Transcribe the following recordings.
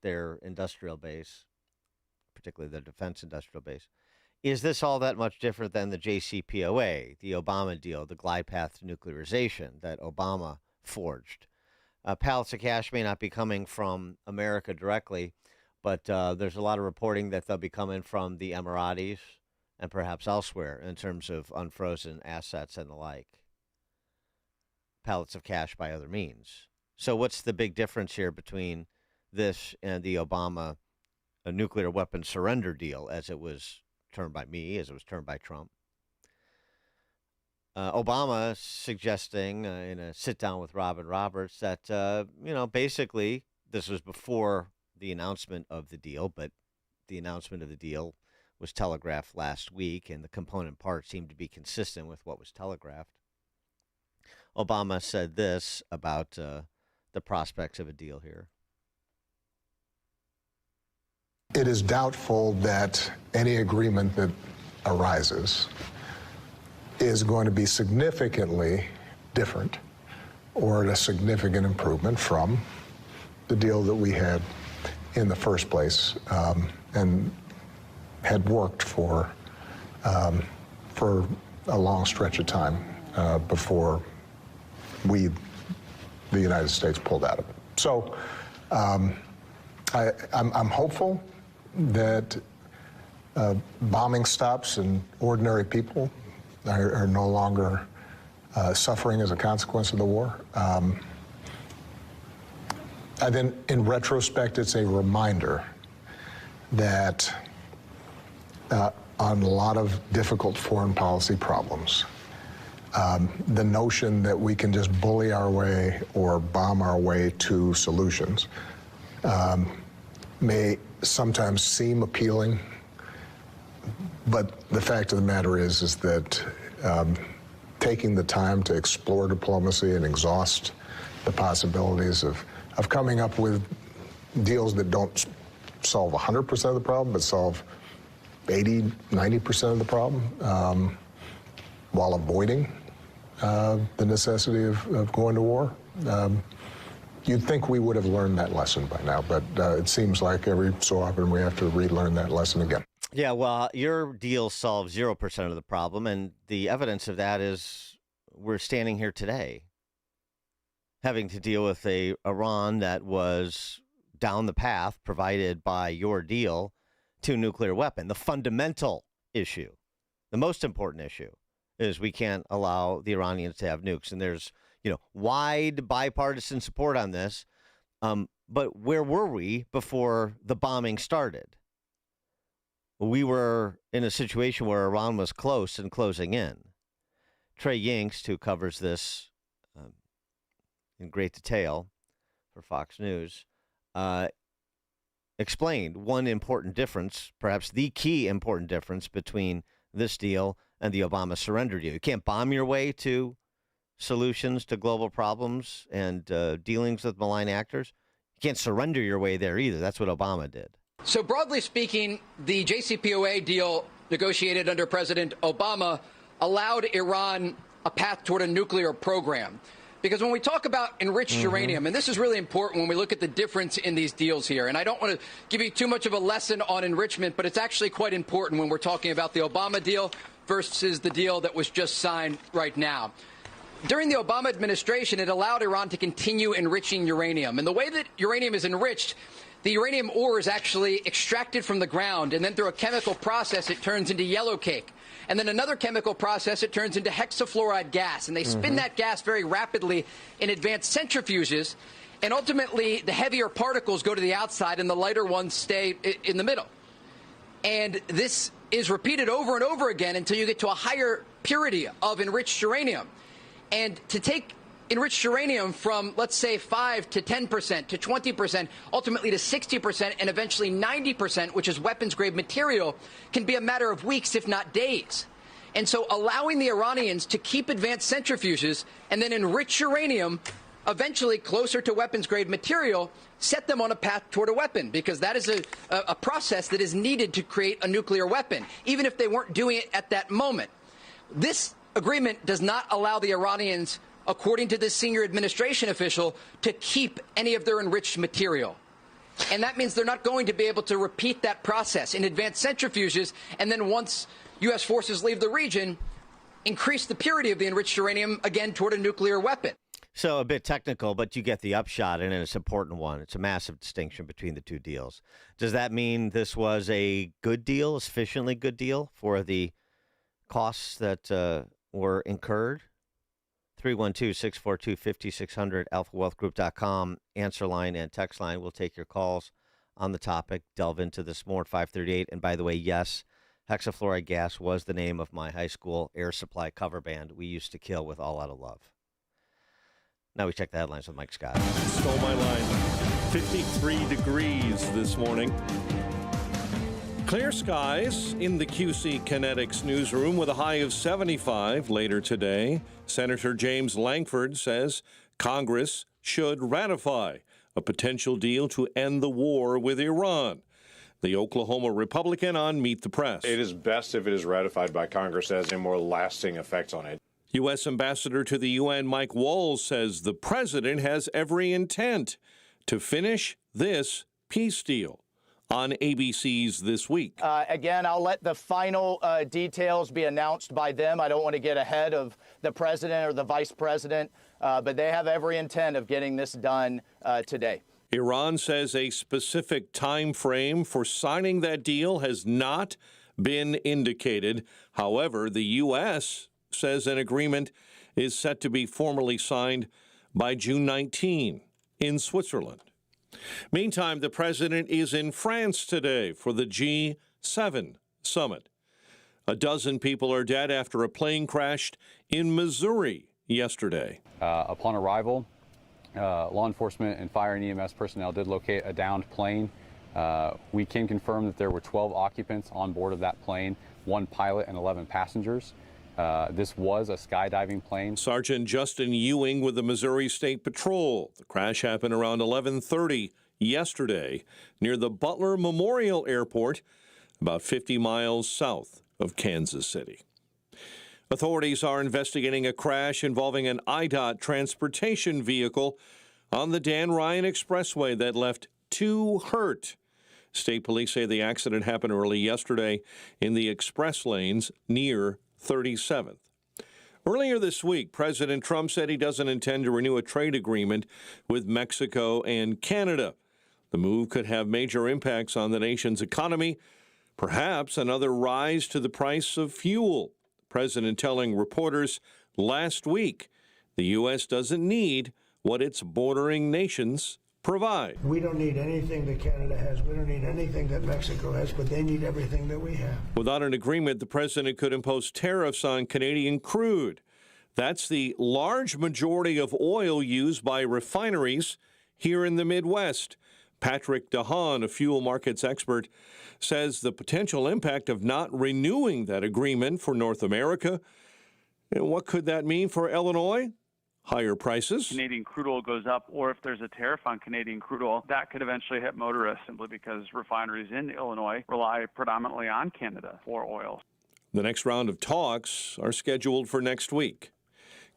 their industrial base, particularly the defense industrial base. Is this all that much different than the JCPOA, the Obama deal, the glide path to nuclearization that Obama forged? Pallets of cash may not be coming from America directly, but there's a lot of reporting that they'll be coming from the Emiratis and perhaps elsewhere in terms of unfrozen assets and the like. Pallets of cash by other means. So what's the big difference here between this and the Obama nuclear weapon surrender deal, as it was termed by me, as it was termed by Trump? Obama suggesting in a sit-down with Robin Roberts that, basically this was before the announcement of the deal, but the announcement of the deal was telegraphed last week, and the component parts seemed to be consistent with what was telegraphed. Obama said this about the prospects of a deal here. It is doubtful that any agreement that arises is going to be significantly different or a significant improvement from the deal that we had in the first place and had worked for a long stretch of time before the United States pulled out of it. So I'm hopeful that bombing stops and ordinary people are no longer suffering as a consequence of the war. And then in retrospect, it's a reminder that on a lot of difficult foreign policy problems, the notion that we can just bully our way or bomb our way to solutions may sometimes seem appealing, but the fact of the matter is that taking the time to explore diplomacy and exhaust the possibilities of coming up with deals that don't solve 100% of the problem, but solve 80, 90% of the problem, while avoiding the necessity of going to war. You'd think we would have learned that lesson by now, but it seems like every so often we have to relearn that lesson again. Yeah, well, your deal solves 0% of the problem, and the evidence of that is we're standing here today having to deal with a Iran that was down the path provided by your deal to a nuclear weapon. The fundamental issue, the most important issue, is we can't allow the Iranians to have nukes, and there's wide bipartisan support on this. But where were we before the bombing started? We were in a situation where Iran was close and closing in. Trey Yingst, who covers this in great detail for Fox News, explained one important difference, perhaps the key important difference between this deal and the Obama surrender deal. You can't bomb your way to solutions to global problems and dealings with malign actors. You can't surrender your way there either. That's what Obama did. So broadly speaking, the JCPOA deal negotiated under President Obama allowed Iran a path toward a nuclear program. Because when we talk about enriched uranium, and this is really important when we look at the difference in these deals here, and I don't want to give you too much of a lesson on enrichment, but it's actually quite important when we're talking about the Obama deal versus the deal that was just signed right now. During the Obama administration, it allowed Iran to continue enriching uranium. And the way that uranium is enriched, the uranium ore is actually extracted from the ground, and then through a chemical process, it turns into yellow cake. And then another chemical process, it turns into hexafluoride gas. And they spin that gas very rapidly in advanced centrifuges. And ultimately, the heavier particles go to the outside, and the lighter ones stay in the middle. And this is repeated over and over again until you get to a higher purity of enriched uranium. And to take enriched uranium from, let's say, 5 to 10% to 20%, ultimately to 60%, and eventually 90%, which is weapons-grade material, can be a matter of weeks, if not days. And so allowing the Iranians to keep advanced centrifuges and then enrich uranium, eventually closer to weapons-grade material, set them on a path toward a weapon, because that is a process that is needed to create a nuclear weapon, even if they weren't doing it at that moment. This agreement does not allow the Iranians, according to this senior administration official, to keep any of their enriched material. And that means they're not going to be able to repeat that process in advanced centrifuges. And then once U.S. forces leave the region, increase the purity of the enriched uranium again toward a nuclear weapon. So a bit technical, but you get the upshot, and it's an important one. It's a massive distinction between the two deals. Does that mean this was a good deal, a sufficiently good deal for the costs that were incurred? 312-642-5600, alphawealthgroup.com, answer line and text line. We'll take your calls on the topic, delve into this more at 538. And by the way, yes, hexafluoride gas was the name of my high school air supply cover band we used to kill with All Out of Love. Now we check the headlines with Mike Scott. Stole my line. 53 degrees this morning. Clear skies in the QC Kinetics newsroom with a high of 75 later today. Senator James Lankford says Congress should ratify a potential deal to end the war with Iran. The Oklahoma Republican on Meet the Press. It is best if it is ratified by Congress as a more lasting effect on it. U.S. Ambassador to the UN Mike Walls says the president has every intent to finish this peace deal. On ABC's This Week. Again, I'll let the final details be announced by them. I don't want to get ahead of the president or the vice president, but they have every intent of getting this done today. Iran says a specific time frame for signing that deal has not been indicated. However, the U.S. says an agreement is set to be formally signed by June 19 in Switzerland. Meantime, the president is in France today for the G7 summit. A dozen people are dead after a plane crashed in Missouri yesterday. Upon arrival, law enforcement and fire and EMS personnel did locate a downed plane. We can confirm that there were 12 occupants on board of that plane, 1 pilot and 11 passengers. This was a skydiving plane. Sergeant Justin Ewing with the Missouri State Patrol. The crash happened around 11:30 yesterday near the Butler Memorial Airport, about 50 miles south of Kansas City. Authorities are investigating a crash involving an IDOT transportation vehicle on the Dan Ryan Expressway that left 2 hurt. State police say the accident happened early yesterday in the express lanes near 37th. Earlier this week, President Trump said he doesn't intend to renew a trade agreement with Mexico and Canada. The move could have major impacts on the nation's economy, perhaps another rise to the price of fuel. The president telling reporters last week the U.S. doesn't need what its bordering nations provide. We don't need anything that Canada has. We don't need anything that Mexico has, but they need everything that we have. Without an agreement, the president could impose tariffs on Canadian crude. That's the large majority of oil used by refineries here in the Midwest. Patrick DeHaan, a fuel markets expert, says the potential impact of not renewing that agreement for North America. And what could that mean for Illinois? Higher prices. Canadian crude oil goes up, or if there's a tariff on Canadian crude oil, that could eventually hit motorists simply because refineries in Illinois rely predominantly on Canada for oil. The next round of talks are scheduled for next week.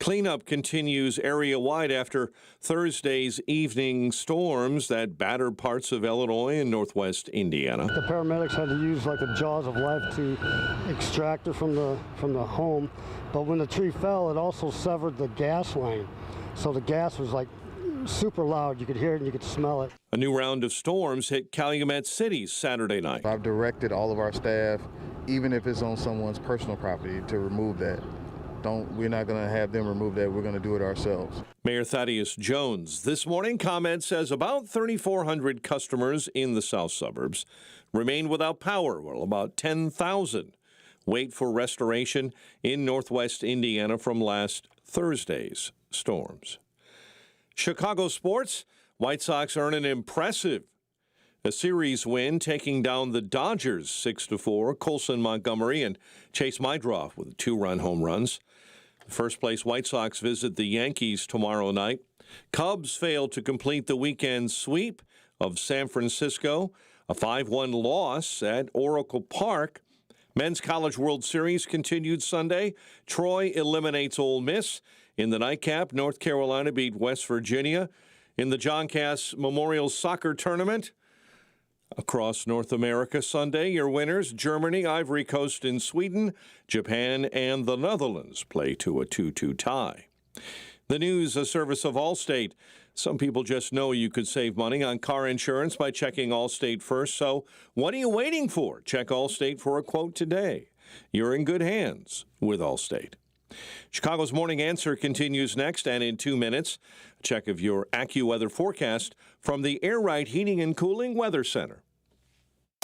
Cleanup continues area-wide after Thursday's evening storms that battered parts of Illinois and northwest Indiana. The paramedics had to use like the jaws of life to extract her from the home. But when the tree fell, it also severed the gas line. So the gas was like super loud. You could hear it and you could smell it. A new round of storms hit Calumet City Saturday night. I've directed all of our staff, even if it's on someone's personal property, to remove that. We're not going to have them remove that. We're going to do it ourselves. Mayor Thaddeus Jones this morning comments says about 3,400 customers in the south suburbs remain without power, while about 10,000 wait for restoration in northwest Indiana from last Thursday's storms. Chicago sports, White Sox earn an impressive series win, taking down the Dodgers 6-4. Colson Montgomery and Chase Mydroff with 2-run home runs. First place White Sox visit the Yankees tomorrow night. Cubs failed to complete the weekend sweep of San Francisco, a 5-1 loss at Oracle Park. Men's College World Series continued Sunday. Troy eliminates Ole Miss. In the nightcap, North Carolina beat West Virginia. In the John Cass Memorial Soccer Tournament, Across North America Sunday, your winners, Germany, Ivory Coast, and Sweden. Japan and the Netherlands play to a 2-2 tie. The news, a service of Allstate. Some people just know you could save money on car insurance by checking Allstate first. So what are you waiting for? Check Allstate for a quote today. You're in good hands with Allstate. Chicago's Morning Answer continues next, and in 2 minutes, a check of your AccuWeather forecast from the Air Right Heating and Cooling Weather Center.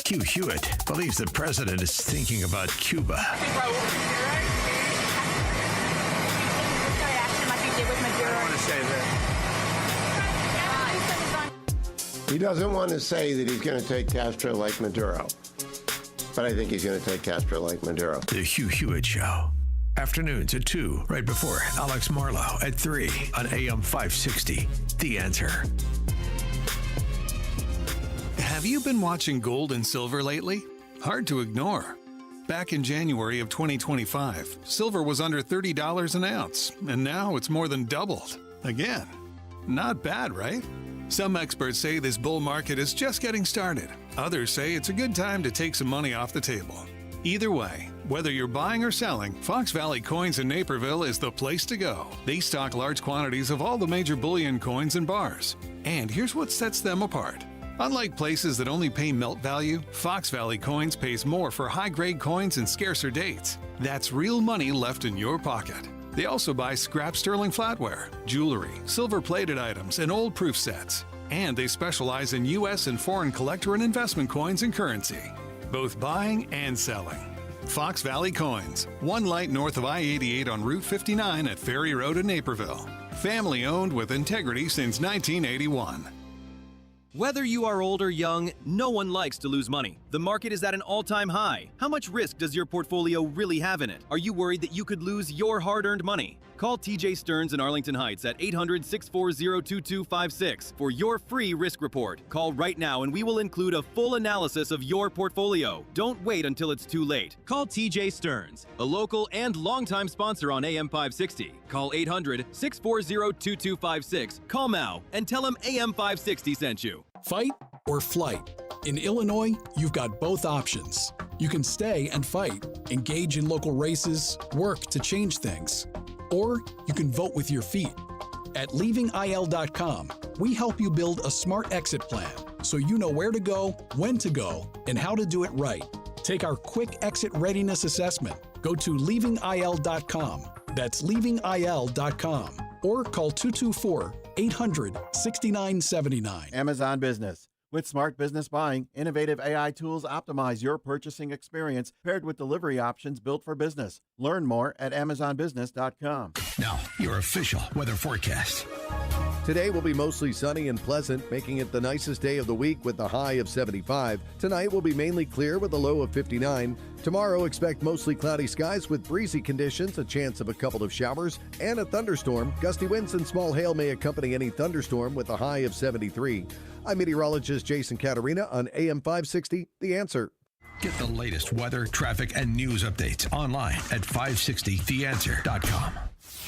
Hugh Hewitt believes the president is thinking about Cuba. He doesn't want to say that he's going to take Castro like Maduro, but I think he's going to take Castro like Maduro. The Hugh Hewitt Show. Afternoons at 2, right before Alex Marlowe at 3 on AM 560. The Answer. Have you been watching gold and silver lately? Hard to ignore. Back in January of 2025, silver was under $30 an ounce, and now it's more than doubled. Again. Not bad, right? Some experts say this bull market is just getting started. Others say it's a good time to take some money off the table. Either way, whether you're buying or selling, Fox Valley Coins in Naperville is the place to go. They stock large quantities of all the major bullion coins and bars. And here's what sets them apart. Unlike places that only pay melt value, Fox Valley Coins pays more for high-grade coins and scarcer dates. That's real money left in your pocket. They also buy scrap sterling flatware, jewelry, silver-plated items, and old proof sets. And they specialize in U.S. and foreign collector and investment coins and currency, both buying and selling. Fox Valley Coins, 1 light north of I-88 on Route 59 at Ferry Road in Naperville. Family-owned with integrity since 1981. Whether you are old or young, no one likes to lose money. The market is at an all-time high. How much risk does your portfolio really have in it? Are you worried that you could lose your hard-earned money? Call TJ Stearns in Arlington Heights at 800-640-2256 for your free risk report. Call right now and we will include a full analysis of your portfolio. Don't wait until it's too late. Call TJ Stearns, a local and longtime sponsor on AM 560. Call 800-640-2256. Call now and tell him AM 560 sent you. Fight or flight? In Illinois, you've got both options. You can stay and fight, engage in local races, work to change things. Or you can vote with your feet. At leavingil.com, we help you build a smart exit plan so you know where to go, when to go, and how to do it right. Take our quick exit readiness assessment. Go to leavingil.com. That's leavingil.com. Or call 224-800-6979. Amazon Business. With smart business buying, innovative AI tools optimize your purchasing experience paired with delivery options built for business. Learn more at amazonbusiness.com. Now, your official weather forecast. Today will be mostly sunny and pleasant, making it the nicest day of the week with a high of 75. Tonight will be mainly clear with a low of 59. Tomorrow, expect mostly cloudy skies with breezy conditions, a chance of a couple of showers, and a thunderstorm. Gusty winds and small hail may accompany any thunderstorm with a high of 73. I'm meteorologist Jason Caterina on AM 560, The Answer. Get the latest weather, traffic, and news updates online at 560theanswer.com.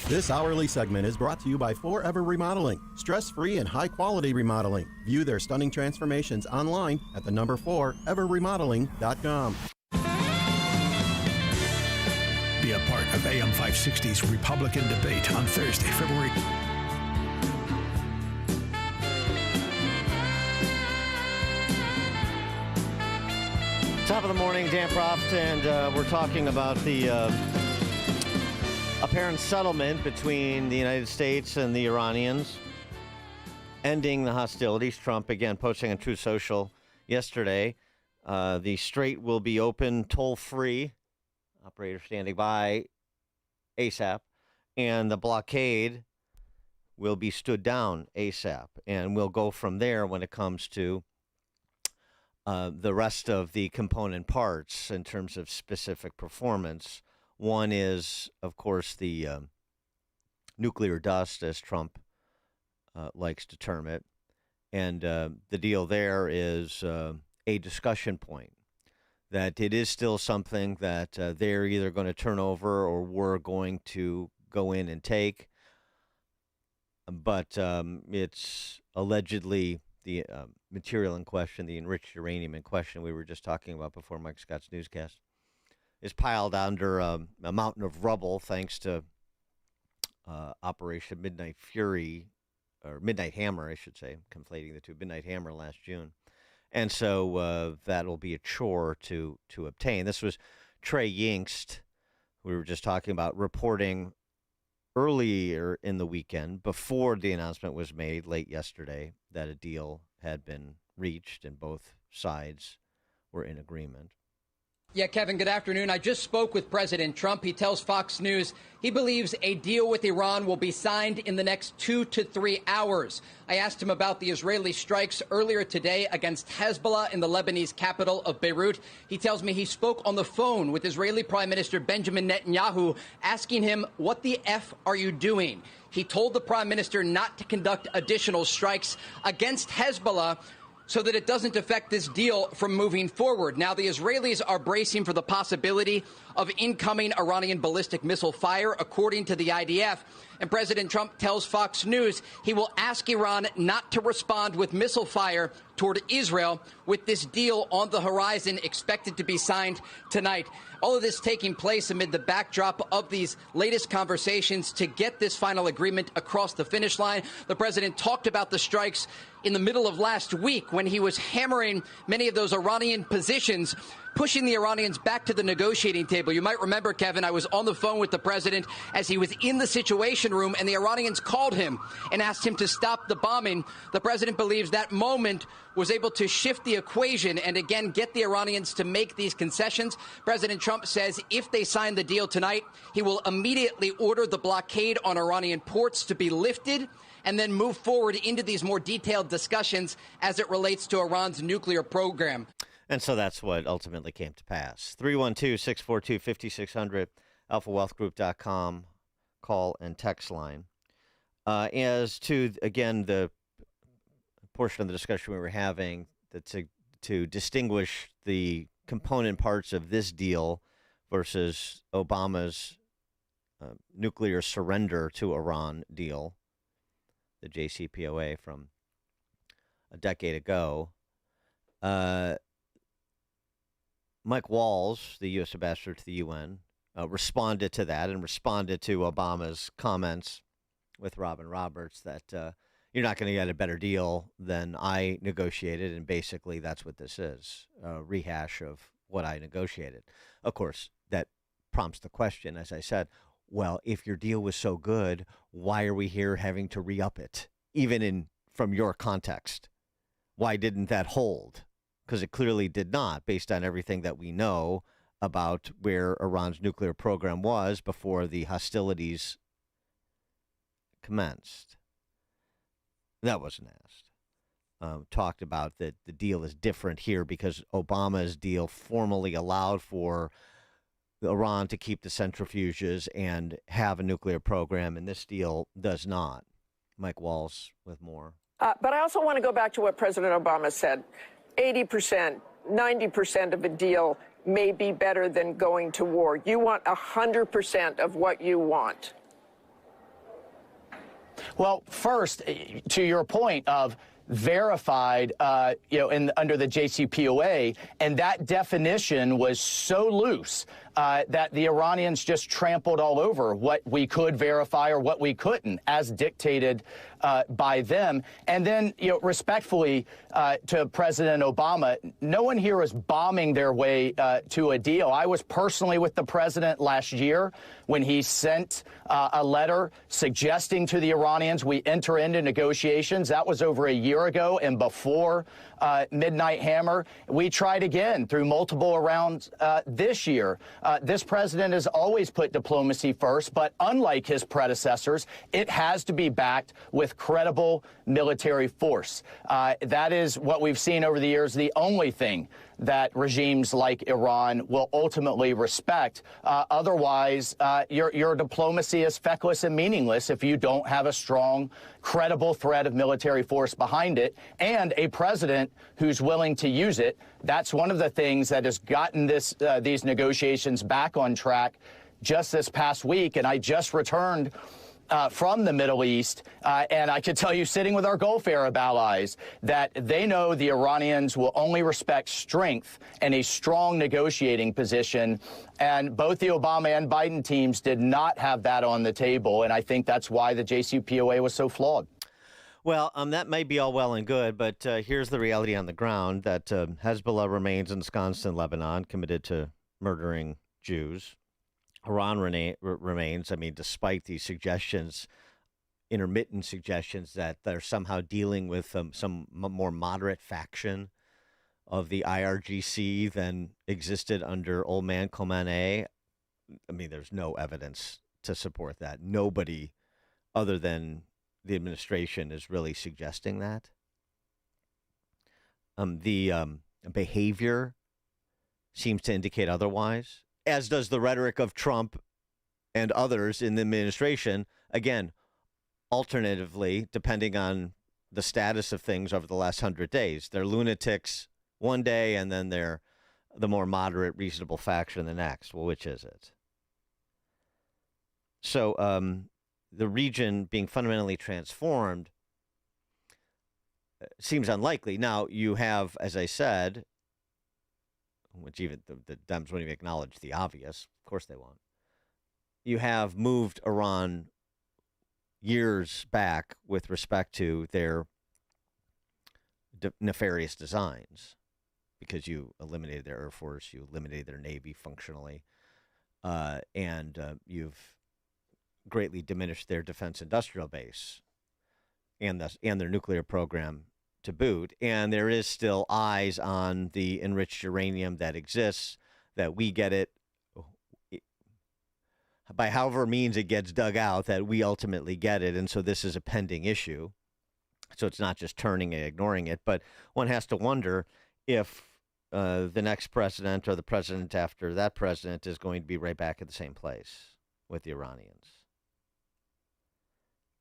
This hourly segment is brought to you by Forever Remodeling, stress-free and high-quality remodeling. View their stunning transformations online at the number 4everremodeling.com. Be a part of AM 560's Republican debate on Thursday, February. Top of the morning, Dan Proft, and we're talking about the apparent settlement between the United States and the Iranians, ending the hostilities. Trump, again, posting on Truth Social yesterday. The strait will be open toll-free, operator standing by ASAP, and the blockade will be stood down ASAP, and we'll go from there when it comes to the rest of the component parts in terms of specific performance. One is, of course, the nuclear dust, as Trump likes to term it. And the deal there is a discussion point, that it is still something that they're either going to turn over or we're going to go in and take. But it's allegedly the material in question, the enriched uranium in question we were just talking about before Mike Scott's newscast, is piled under a mountain of rubble thanks to Operation Midnight Fury, or Midnight Hammer, I should say, conflating the two, Midnight Hammer last June. And so that'll be a chore to obtain. This was Trey Yingst, we were just talking about, reporting earlier in the weekend, before the announcement was made late yesterday, that a deal had been reached and both sides were in agreement. Yeah, Kevin, good afternoon. I just spoke with President Trump. He tells Fox News he believes a deal with Iran will be signed in the next 2 to 3 hours. I asked him about the Israeli strikes earlier today against Hezbollah in the Lebanese capital of Beirut. He tells me he spoke on the phone with Israeli Prime Minister Benjamin Netanyahu, asking him, what the F are you doing? He told the Prime Minister not to conduct additional strikes against Hezbollah, so that it doesn't affect this deal from moving forward. Now, the Israelis are bracing for the possibility of incoming Iranian ballistic missile fire, according to the IDF. And President Trump tells Fox News he will ask Iran not to respond with missile fire toward Israel, with this deal on the horizon expected to be signed tonight. All of this taking place amid the backdrop of these latest conversations to get this final agreement across the finish line. The president talked about the strikes in the middle of last week when he was hammering many of those Iranian positions, pushing the Iranians back to the negotiating table. You might remember, Kevin, I was on the phone with the president as he was in the Situation Room, and the Iranians called him and asked him to stop the bombing. The president believes that moment was able to shift the equation and again get the Iranians to make these concessions. President Trump says if they sign the deal tonight, he will immediately order the blockade on Iranian ports to be lifted and then move forward into these more detailed discussions as it relates to Iran's nuclear program. And so that's what ultimately came to pass. 312-642-5600, alphawealthgroup.com, call and text line. As to, again, the portion of the discussion we were having, to distinguish the component parts of this deal versus Obama's nuclear surrender to Iran deal, the JCPOA from a decade ago. Mike Walls, the U.S. ambassador to the UN, responded to that and responded to Obama's comments with Robin Roberts that you're not going to get a better deal than I negotiated, and basically that's what this is, a rehash of what I negotiated. Of course, that prompts the question, as I said, well, if your deal was so good, why are we here having to re-up it, even from your context? Why didn't that hold? Because it clearly did not, based on everything that we know about where Iran's nuclear program was before the hostilities commenced. That wasn't asked. Talked about that the deal is different here because Obama's deal formally allowed for Iran to keep the centrifuges and have a nuclear program, and this deal does not. Mike Walls with more. But I also want to go back to what President Obama said. 80%, 90% of a deal may be better than going to war. You want 100% of what you want. Well, first, to your point of verified, under the JCPOA, and that definition was so loose that the Iranians just trampled all over what we could verify or what we couldn't, as dictated by them. And then, respectfully to President Obama, no one here is bombing their way to a deal. I was personally with the president last year when he sent a letter suggesting to the Iranians we enter into negotiations. That was over a year ago and before Midnight Hammer. We tried again through multiple rounds this year. This president has always put diplomacy first, but unlike his predecessors, it has to be backed with credible military force. That is what we've seen over the years, the only thing that regimes like Iran will ultimately respect. Otherwise, your diplomacy is feckless and meaningless if you don't have a strong, credible threat of military force behind it and a president who's willing to use it. That's one of the things that has gotten these negotiations back on track just this past week. And I just returned from the Middle East. And I can tell you, sitting with our Gulf Arab allies, that they know the Iranians will only respect strength and a strong negotiating position. And both the Obama and Biden teams did not have that on the table. And I think that's why the JCPOA was so flawed. Well, that may be all well and good, but here's the reality on the ground that Hezbollah remains ensconced in Lebanon, committed to murdering Jews. Iran remains, I mean, despite these suggestions, intermittent suggestions that they're somehow dealing with some more moderate faction of the IRGC than existed under old man Khomeini. I mean, there's no evidence to support that. Nobody other than the administration is really suggesting that. The behavior seems to indicate otherwise, as does the rhetoric of Trump and others in the administration. Again, alternatively, depending on the status of things over the last 100 days. They're lunatics one day, and then they're the more moderate, reasonable faction the next. Well, which is it? So, the region being fundamentally transformed seems unlikely. Now, you have, as I said, which even the Dems won't even acknowledge the obvious. Of course they won't. You have moved Iran years back with respect to their nefarious designs, because you eliminated their Air Force, you eliminated their Navy functionally, and you've greatly diminished their defense industrial base and their nuclear program to boot. And there is still eyes on the enriched uranium that exists, that we get it by however means it gets dug out, that we ultimately get it. And so this is a pending issue. So it's not just turning and ignoring it, but one has to wonder if the next president or the president after that president is going to be right back at the same place with the Iranians.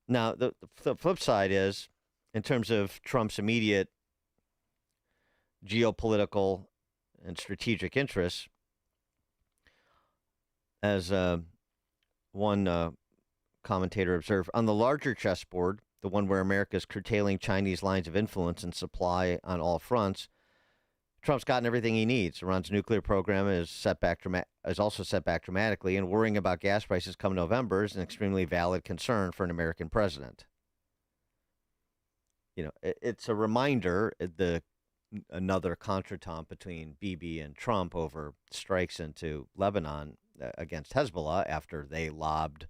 Now, the flip side is, in terms of Trump's immediate geopolitical and strategic interests, as one commentator observed, on the larger chessboard, the one where America is curtailing Chinese lines of influence and supply on all fronts, Trump's gotten everything he needs. Iran's nuclear program is also set back dramatically, and worrying about gas prices come November is an extremely valid concern for an American president. You know, it's a reminder, another contretemps between Bibi and Trump over strikes into Lebanon against Hezbollah after they lobbed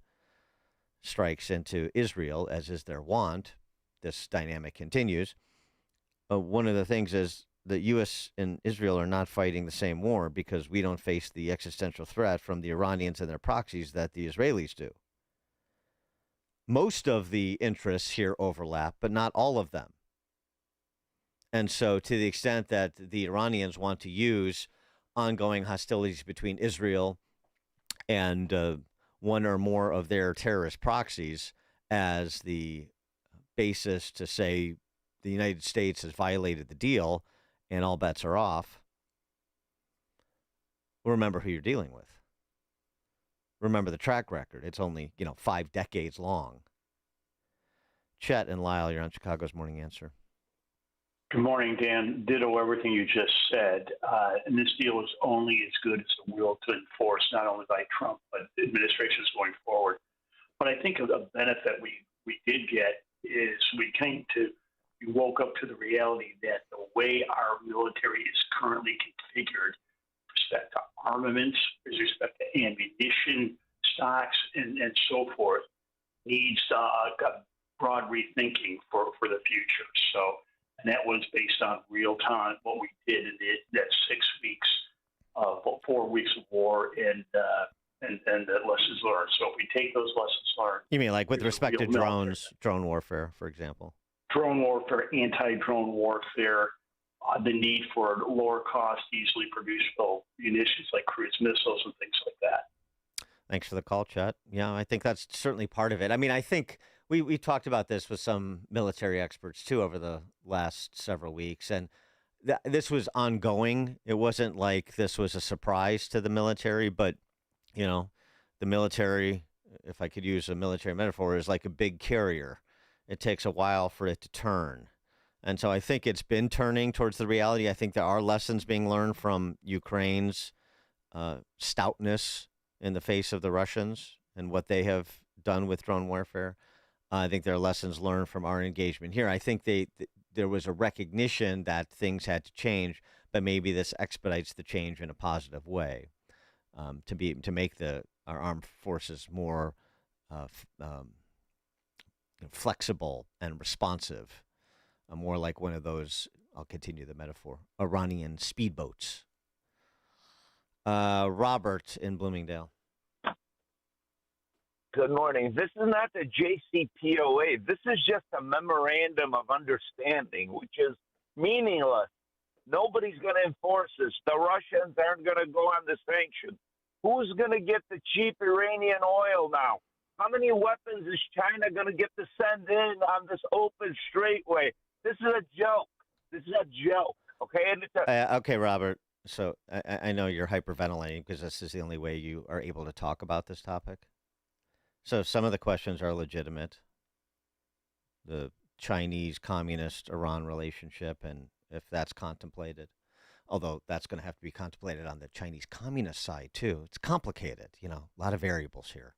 strikes into Israel, as is their wont. This dynamic continues. One of the things is the U.S. and Israel are not fighting the same war because we don't face the existential threat from the Iranians and their proxies that the Israelis do. Most of the interests here overlap, but not all of them. And so to the extent that the Iranians want to use ongoing hostilities between Israel and one or more of their terrorist proxies as the basis to say the United States has violated the deal and all bets are off, remember who you're dealing with. Remember the track record. It's only, 5 decades long. Chet and Lyle, you're on Chicago's Morning Answer. Good morning, Dan. Ditto everything you just said. And this deal is only as good as the will to enforce, not only by Trump, but administrations going forward. But I think a benefit we did get is we woke up to the reality that the way our military is currently configured with respect to armaments, with respect to ammunition, stocks, and so forth, needs a broad rethinking for the future. So, and that was based on real time, what we did in that 6 weeks, 4 weeks of war and the lessons learned. So if we take those lessons learned. You mean like with respect to drones, drone warfare, for example? Drone warfare, anti-drone warfare, the need for lower cost, easily producible munitions like cruise missiles and things like that. Thanks for the call, Chet. Yeah, I think that's certainly part of it. I mean, I think we talked about this with some military experts, too, over the last several weeks. And this was ongoing. It wasn't like this was a surprise to the military, but, the military if I could use a military metaphor, is like a big carrier. It takes a while for it to turn. And so I think it's been turning towards the reality. I think there are lessons being learned from Ukraine's stoutness in the face of the Russians and what they have done with drone warfare. I think there are lessons learned from our engagement here. I think there was a recognition that things had to change, but maybe this expedites the change in a positive way, to make our armed forces more flexible and responsive, more like one of those, I'll continue the metaphor, Iranian speedboats. Robert in Bloomingdale. Good morning. This is not the JCPOA. This is just a memorandum of understanding, which is meaningless. Nobody's going to enforce this. The Russians aren't going to go on the sanctions. Who's going to get the cheap Iranian oil now? How many weapons is China going to get to send in on this open straightway? This is a joke. This is a joke. Okay. And okay, Robert. So I know you're hyperventilating because this is the only way you are able to talk about this topic. So some of the questions are legitimate. The Chinese communist Iran relationship, and if that's contemplated, although that's going to have to be contemplated on the Chinese communist side too. It's complicated, a lot of variables here.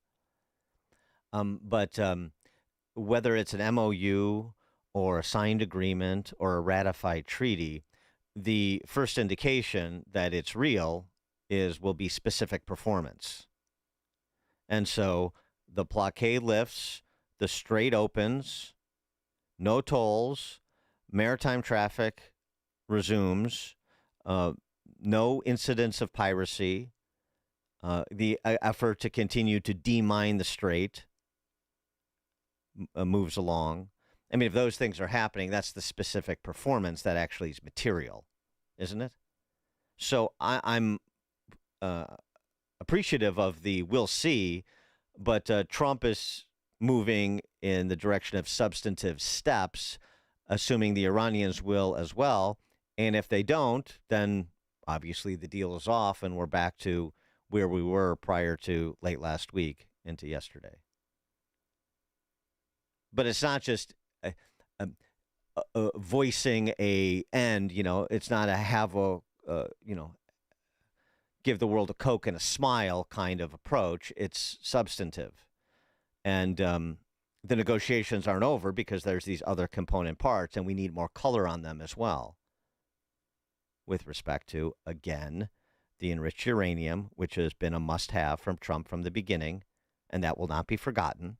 But whether it's an MOU or a signed agreement or a ratified treaty, the first indication that it's real will be specific performance. And so the blockade lifts, the strait opens, no tolls, maritime traffic resumes, no incidents of piracy, the effort to continue to demine the strait moves along. I mean, if those things are happening, that's the specific performance that actually is material, isn't it? So I'm appreciative of the we'll see, but Trump is moving in the direction of substantive steps, assuming the Iranians will as well. And if they don't, then obviously the deal is off and we're back to where we were prior to late last week into yesterday. But it's not just voicing a end, it's not a have a, give the world a Coke and a smile kind of approach. It's substantive. And the negotiations aren't over because there's these other component parts and we need more color on them as well. With respect to, again, the enriched uranium, which has been a must-have from Trump from the beginning, and that will not be forgotten.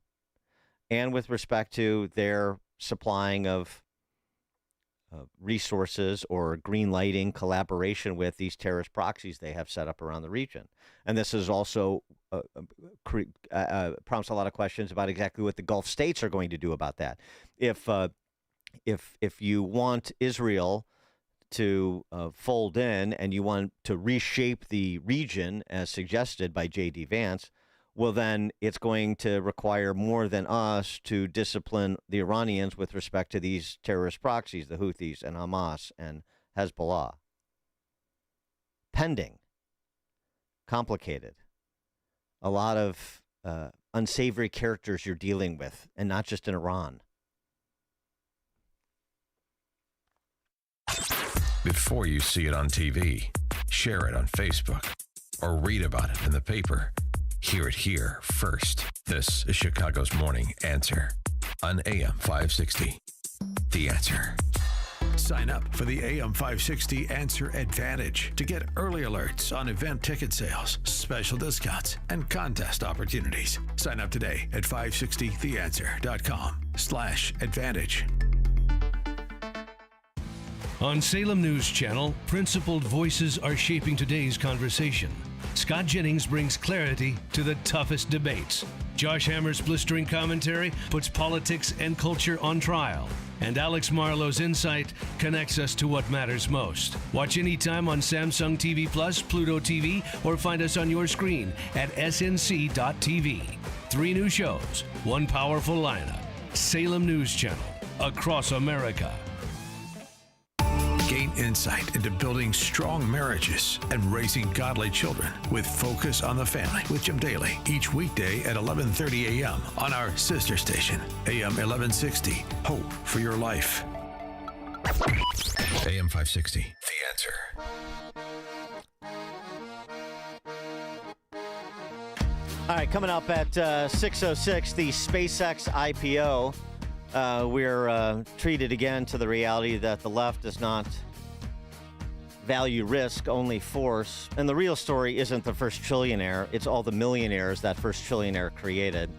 And with respect to their supplying of resources or green lighting collaboration with these terrorist proxies they have set up around the region. And this is also prompts a lot of questions about exactly what the Gulf states are going to do about that. If you want Israel to fold in and you want to reshape the region as suggested by J.D. Vance, well, then it's going to require more than us to discipline the Iranians with respect to these terrorist proxies, the Houthis and Hamas and Hezbollah. Pending. Complicated. A lot of unsavory characters you're dealing with, and not just in Iran. Before you see it on TV, share it on Facebook, or read about it in the paper. Hear it here first. This is Chicago's Morning Answer on AM 560. The Answer. Sign up for the AM 560 Answer Advantage to get early alerts on event ticket sales, special discounts, and contest opportunities. Sign up today at 560theanswer.com/advantage. On Salem News Channel, principled voices are shaping today's conversation. Scott Jennings brings clarity to the toughest debates. Josh Hammer's blistering commentary puts politics and culture on trial. And Alex Marlowe's insight connects us to what matters most. Watch anytime on Samsung TV Plus, Pluto TV, or find us on your screen at snc.tv. 3 new shows, 1 powerful lineup. Salem News Channel, across America. Gain insight into building strong marriages and raising godly children with Focus on the Family with Jim Daly each weekday at 11:30 a.m. on our sister station, AM 1160. Hope for your life. AM 560, The Answer. All right, coming up at 6:06, the SpaceX IPO. We're treated again to the reality that the left does not value risk, only force. And the real story isn't the first trillionaire. It's all the millionaires that first trillionaire created.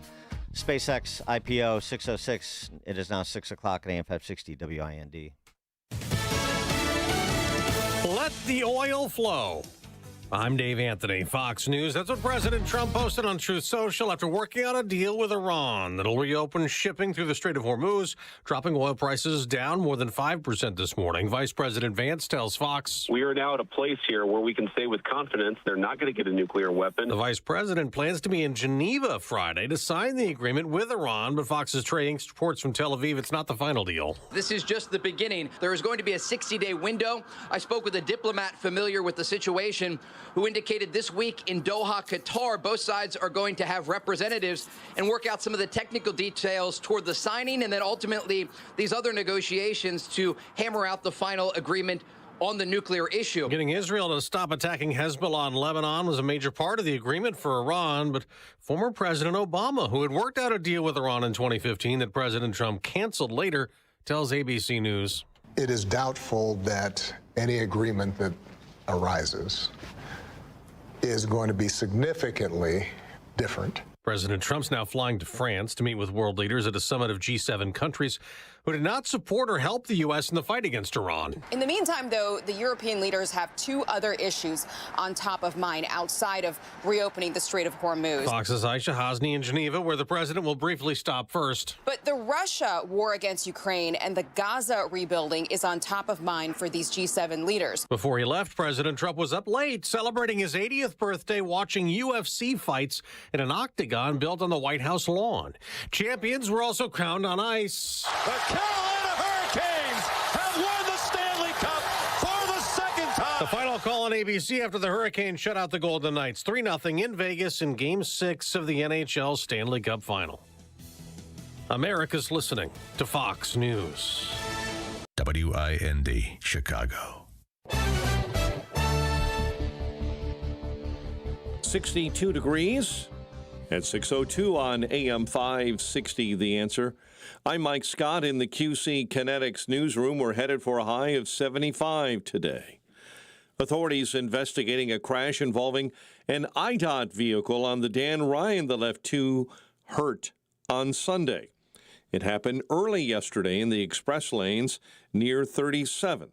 SpaceX IPO, 6:06. It is now 6 o'clock at AM 560 WIND. Let the oil flow. I'm Dave Anthony, Fox News. That's what President Trump posted on Truth Social after working on a deal with Iran that'll reopen shipping through the Strait of Hormuz, dropping oil prices down more than 5% this morning. Vice President Vance tells Fox, "We are now at a place here where we can say with confidence they're not going to get a nuclear weapon." The vice president plans to be in Geneva Friday to sign the agreement with Iran, but Fox's Trey Inks reports from Tel Aviv it's not the final deal. This is just the beginning. There is going to be a 60-day window. I spoke with a diplomat familiar with the situation who indicated this week in Doha, Qatar, both sides are going to have representatives and work out some of the technical details toward the signing and then ultimately these other negotiations to hammer out the final agreement on the nuclear issue. Getting Israel to stop attacking Hezbollah in Lebanon was a major part of the agreement for Iran, but former President Obama, who had worked out a deal with Iran in 2015 that President Trump canceled later, tells ABC News. It is doubtful that any agreement that arises is going to be significantly different. President Trump's now flying to France to meet with world leaders at a summit of G7 countries who did not support or help the U.S. in the fight against Iran. In the meantime, though, the European leaders have two other issues on top of mind outside of reopening the Strait of Hormuz. Fox's Aisha Hasni in Geneva, where the president will briefly stop first. But the Russia war against Ukraine and the Gaza rebuilding is on top of mind for these G7 leaders. Before he left, President Trump was up late celebrating his 80th birthday watching UFC fights in an octagon built on the White House lawn. Champions were also crowned on ice. The Carolina Hurricanes have won the Stanley Cup for the second time. The final call on ABC after the Hurricanes shut out the Golden Knights 3-0 in Vegas in Game 6 of the NHL Stanley Cup Final. America's listening to Fox News. WIND, Chicago. 62 degrees at 6:02 on AM 560, The Answer. I'm Mike Scott in the QC Kinetics newsroom. We're headed for a high of 75 today. Authorities investigating a crash involving an IDOT vehicle on the Dan Ryan that left 2 hurt on Sunday. It happened early yesterday in the express lanes near 37th.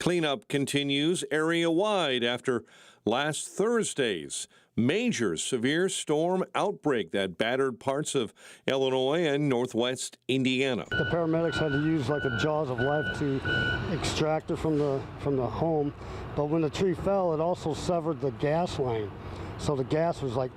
Cleanup continues area-wide after last Thursday's major severe storm outbreak that battered parts of Illinois and northwest Indiana. The paramedics had to use like the jaws of life to extract her from the home, but when the tree fell, it also severed the gas line. So the gas was like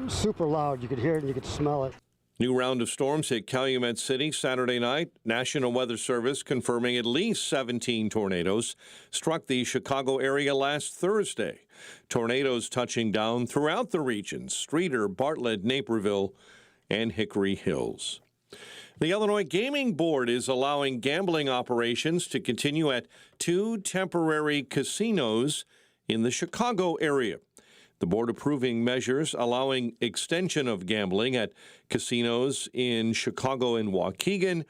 super loud. You could hear it and you could smell it. New round of storms hit Calumet City Saturday night. National Weather Service confirming at least 17 tornadoes struck the Chicago area last Thursday. Tornadoes touching down throughout the region: Streator, Bartlett, Naperville, and Hickory Hills. The Illinois Gaming Board is allowing gambling operations to continue at 2 temporary casinos in the Chicago area. The board approving measures allowing extension of gambling at casinos in Chicago and Waukegan,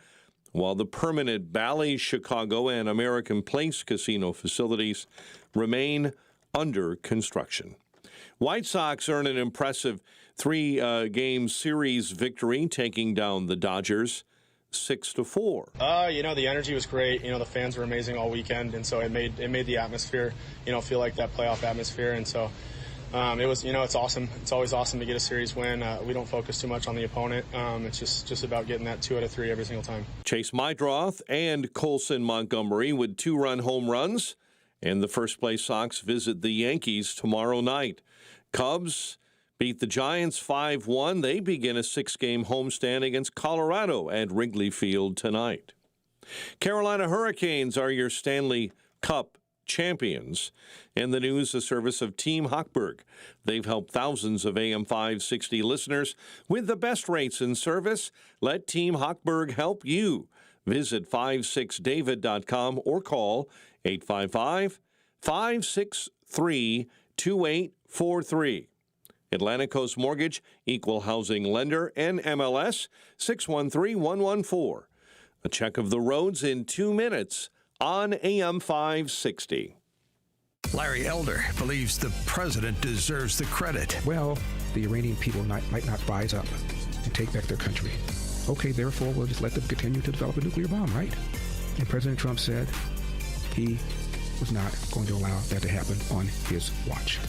while the permanent Bally's Chicago and American Place casino facilities remain under construction. White Sox earn an impressive 3-game series victory, taking down the Dodgers 6-4. The energy was great. The fans were amazing all weekend, and so it made the atmosphere, feel like that playoff atmosphere, and so. It was, it's awesome. It's always awesome to get a series win. We don't focus too much on the opponent. It's just about getting that 2 out of 3 every single time. Chase Mydroth and Colson Montgomery with 2-run home runs, and the first-place Sox visit the Yankees tomorrow night. Cubs beat the Giants 5-1. They begin a 6-game homestand against Colorado at Wrigley Field tonight. Carolina Hurricanes are your Stanley Cup champions. And the news, a service of Team Hochberg. They've helped thousands of AM 560 listeners with the best rates and service. Let Team Hochberg help you. Visit 56david.com or call 855-563-2843. Atlantic Coast Mortgage, Equal Housing Lender, NMLS 613114. A check of the roads in 2 minutes on AM 560. Larry Elder believes the president deserves the credit. Well, the Iranian people might not rise up and take back their country. Okay, therefore, we'll just let them continue to develop a nuclear bomb, right? And President Trump said he was not going to allow that to happen on his watch.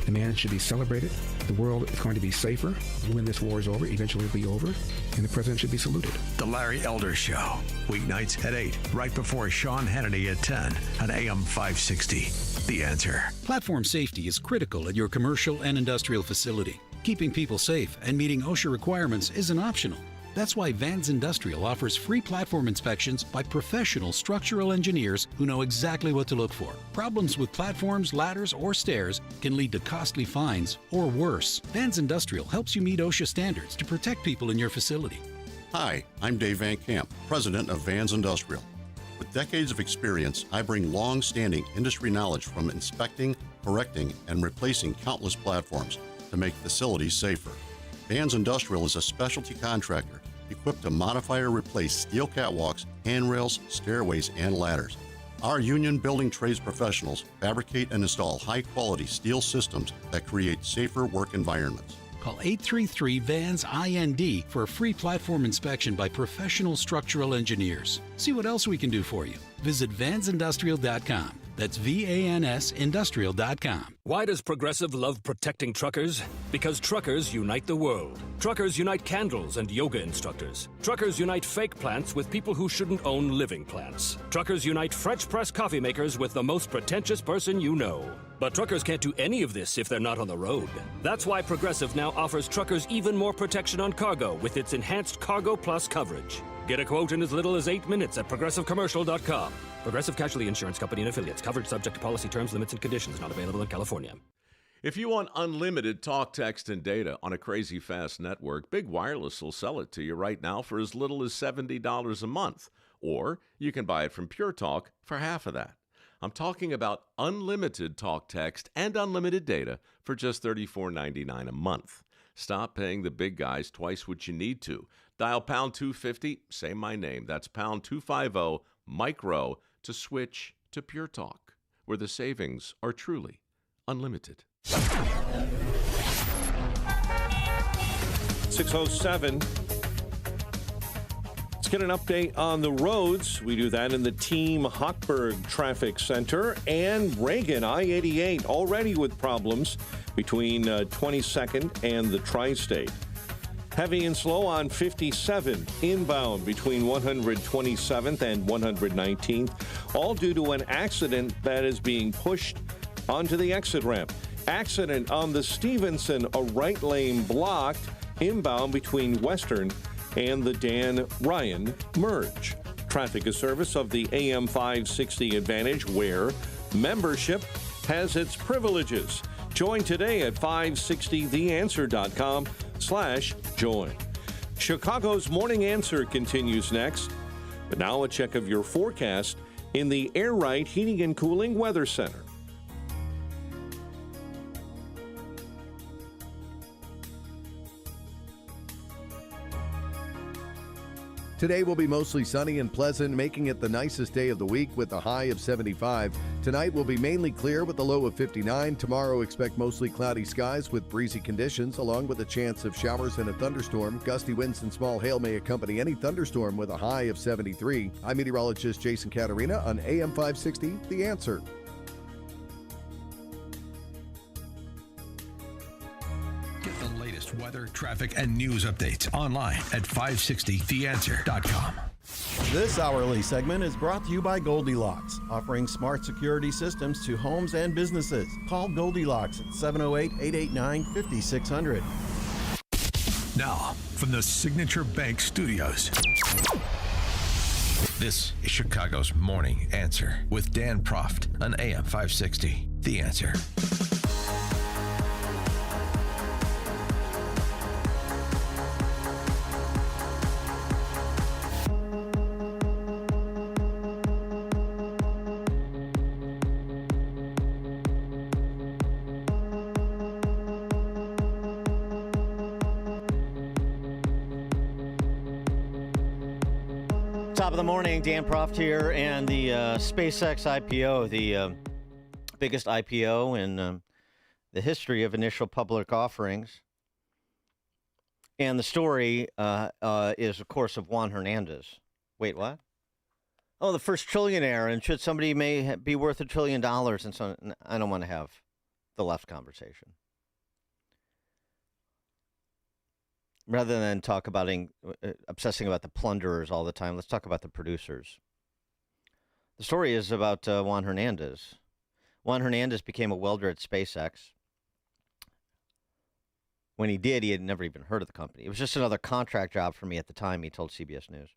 The man should be celebrated. The world is going to be safer when this war is over. Eventually it'll be over, and the president should be saluted. The Larry Elder Show, weeknights at 8, right before Sean Hannity at 10 on AM 560. The Answer. Platform safety is critical at your commercial and industrial facility. Keeping people safe and meeting OSHA requirements isn't optional. That's why Vans Industrial offers free platform inspections by professional structural engineers who know exactly what to look for. Problems with platforms, ladders, or stairs can lead to costly fines or worse. Vans Industrial helps you meet OSHA standards to protect people in your facility. Hi, I'm Dave Van Camp, president of Vans Industrial. With decades of experience, I bring long-standing industry knowledge from inspecting, correcting, and replacing countless platforms to make facilities safer. Vans Industrial is a specialty contractor equipped to modify or replace steel catwalks, handrails, stairways, and ladders. Our union building trades professionals fabricate and install high-quality steel systems that create safer work environments. Call 833-VANS-IND for a free platform inspection by professional structural engineers. See what else we can do for you. Visit vansindustrial.com. That's VANSindustrial.com. Why does Progressive love protecting truckers? Because truckers unite the world. Truckers unite candles and yoga instructors. Truckers unite fake plants with people who shouldn't own living plants. Truckers unite French press coffee makers with the most pretentious person you know. But truckers can't do any of this if they're not on the road. That's why Progressive now offers truckers even more protection on cargo with its enhanced Cargo Plus coverage. Get a quote in as little as 8 minutes at ProgressiveCommercial.com. Progressive Casualty Insurance Company and Affiliates. Coverage subject to policy terms, limits, and conditions. Not available in California. If you want unlimited talk, text, and data on a crazy fast network, Big Wireless will sell it to you right now for as little as $70 a month. Or you can buy it from Pure Talk for half of that. I'm talking about unlimited talk, text, and unlimited data for just $34.99 a month. Stop paying the big guys twice what you need to. Dial pound 250, say my name. That's pound 250, micro, to switch to Pure Talk, where the savings are truly unlimited. 6:07. Let's get an update on the roads. We do that in the Team Hochberg Traffic Center and Reagan I-88, already with problems between 22nd and the Tri-State. Heavy and slow on 57 inbound between 127th and 119th, all due to an accident that is being pushed onto the exit ramp. Accident on the Stevenson, a right lane blocked inbound between Western and the Dan Ryan merge. Traffic is service of the AM 560 Advantage, where membership has its privileges. Join today at 560theanswer.com/join. Chicago's Morning Answer continues next. But now a check of your forecast in the Air Right Heating and Cooling Weather Center. Today will be mostly sunny and pleasant, making it the nicest day of the week with a high of 75. Tonight will be mainly clear with a low of 59. Tomorrow, expect mostly cloudy skies with breezy conditions, along with a chance of showers and a thunderstorm. Gusty winds and small hail may accompany any thunderstorm with a high of 73. I'm meteorologist Jason Caterina on AM 560, The Answer. Get the latest weather, traffic, and news updates online at 560theanswer.com. This hourly segment is brought to you by Goldilocks, offering smart security systems to homes and businesses. Call Goldilocks at 708-889-5600. Now, from the Signature Bank Studios. This is Chicago's Morning Answer with Dan Proft on AM 560. The Answer. Top of the morning, Dan Proft here, and the SpaceX IPO, the biggest IPO in the history of initial public offerings. And the story is, of course, of Juan Hernandez. Wait, what? Oh, the first trillionaire, and should somebody may be worth $1 trillion, and so I don't want to have the left conversation. Rather than talk about obsessing about the plunderers all the time, let's talk about the producers. The story is about Juan Hernandez. Juan Hernandez became a welder at SpaceX. When he did, he had never even heard of the company. It was just another contract job for me at the time, he told CBS News.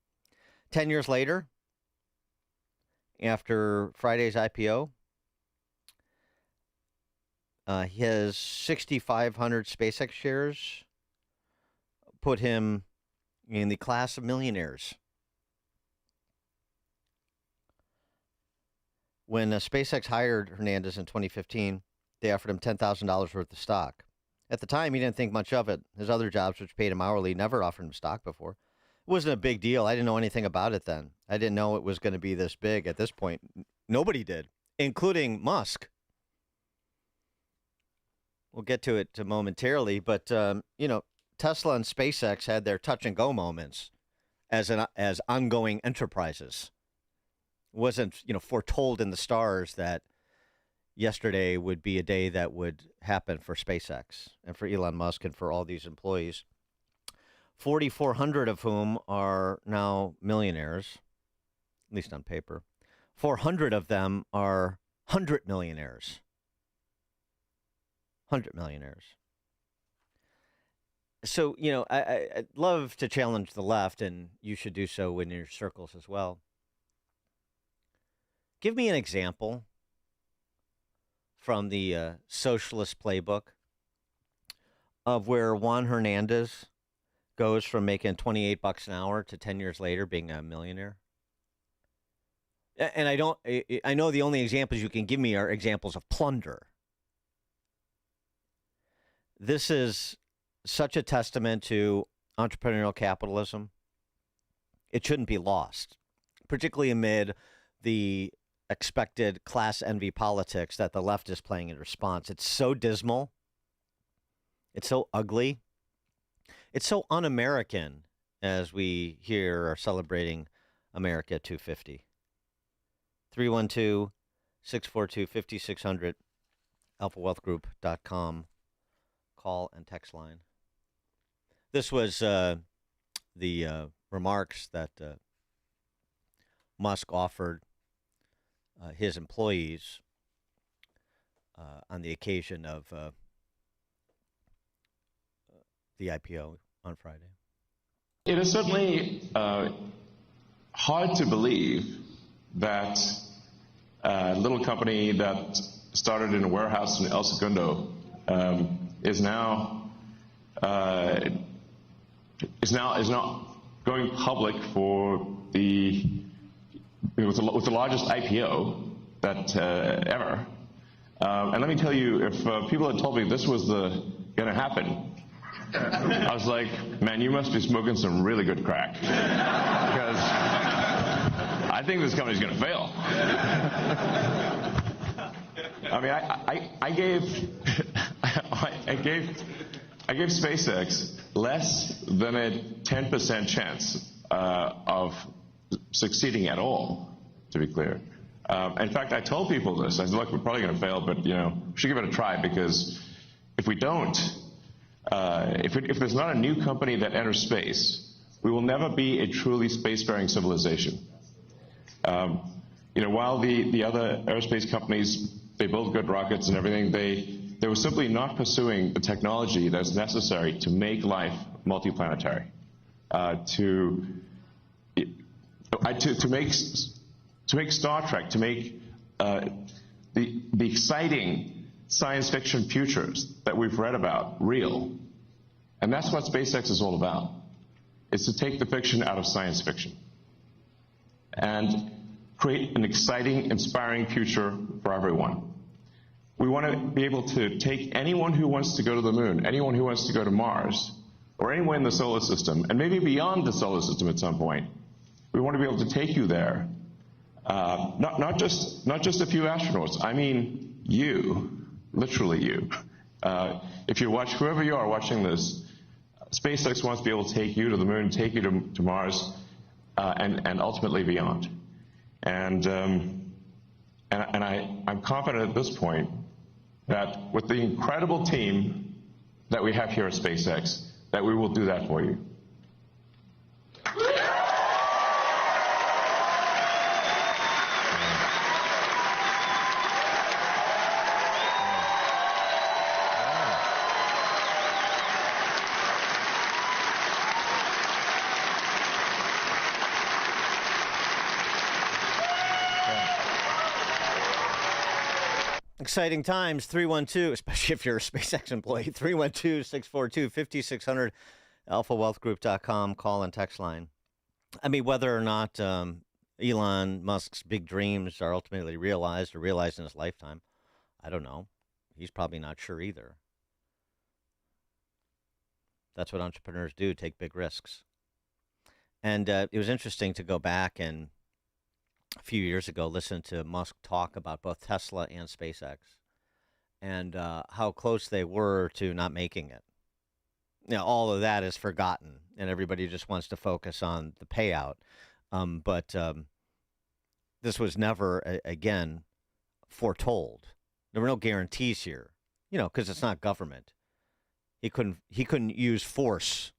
10 years later, after Friday's IPO, his 6,500 SpaceX shares put him in the class of millionaires. When SpaceX hired Hernandez in 2015, they offered him $10,000 worth of stock. At the time, he didn't think much of it. His other jobs, which paid him hourly, never offered him stock before. It wasn't a big deal. I didn't know anything about it then. I didn't know it was going to be this big at this point. Nobody did, including Musk. We'll get to it momentarily, but, Tesla and SpaceX had their touch-and-go moments as ongoing enterprises. It wasn't, foretold in the stars that yesterday would be a day that would happen for SpaceX and for Elon Musk and for all these employees, 4,400 of whom are now millionaires, at least on paper. 400 of them are 100 millionaires. 100 millionaires. So, I'd love to challenge the left, and you should do so in your circles as well. Give me an example from the socialist playbook of where Juan Hernandez goes from making $28 an hour to 10 years later being a millionaire. And I know the only examples you can give me are examples of plunder. This is such a testament to entrepreneurial capitalism. It shouldn't be lost, particularly amid the expected class envy politics that the left is playing in response. It's so dismal. It's so ugly. It's so un-American as we here are celebrating America 250. 312-642-5600, alphawealthgroup.com. Call and text line. This was the remarks that Musk offered his employees on the occasion of the IPO on Friday. It is certainly hard to believe that a little company that started in a warehouse in El Segundo is now going public for with the largest IPO that ever. And let me tell you, if people had told me this was going to happen, I was like, man, you must be smoking some really good crack, because I think this company's going to fail. I mean, I gave SpaceX less than a 10% chance of succeeding at all, to be clear. In fact, I told people this. I said, look, we're probably going to fail, but we should give it a try, because if we don't, if there's not a new company that enters space, we will never be a truly spacefaring civilization. While the other aerospace companies, they build good rockets and everything, they were simply not pursuing the technology that's necessary to make life multiplanetary, to make Star Trek, to make the exciting science fiction futures that we've read about real. And that's what SpaceX is all about. It's to take the fiction out of science fiction and create an exciting, inspiring future for everyone. We want to be able to take anyone who wants to go to the moon, anyone who wants to go to Mars, or anyone in the solar system, and maybe beyond the solar system at some point. We want to be able to take you there. Not just a few astronauts. I mean you, literally you. If you watch, whoever you are watching this, SpaceX wants to be able to take you to the moon, take you to Mars, and ultimately beyond. And I'm confident at this point that with the incredible team that we have here at SpaceX, that we will do that for you. Exciting times, 312, especially if you're a SpaceX employee, 312-642-5600, alphawealthgroup.com, call and text line. I mean, whether or not Elon Musk's big dreams are ultimately realized or realized in his lifetime, I don't know. He's probably not sure either. That's what entrepreneurs do, take big risks. And it was interesting to go back and a few years ago, listen to Musk talk about both Tesla and SpaceX and how close they were to not making it. Now, all of that is forgotten, and everybody just wants to focus on the payout. But this was never, again, foretold. There were no guarantees here, because it's not government. He couldn't use force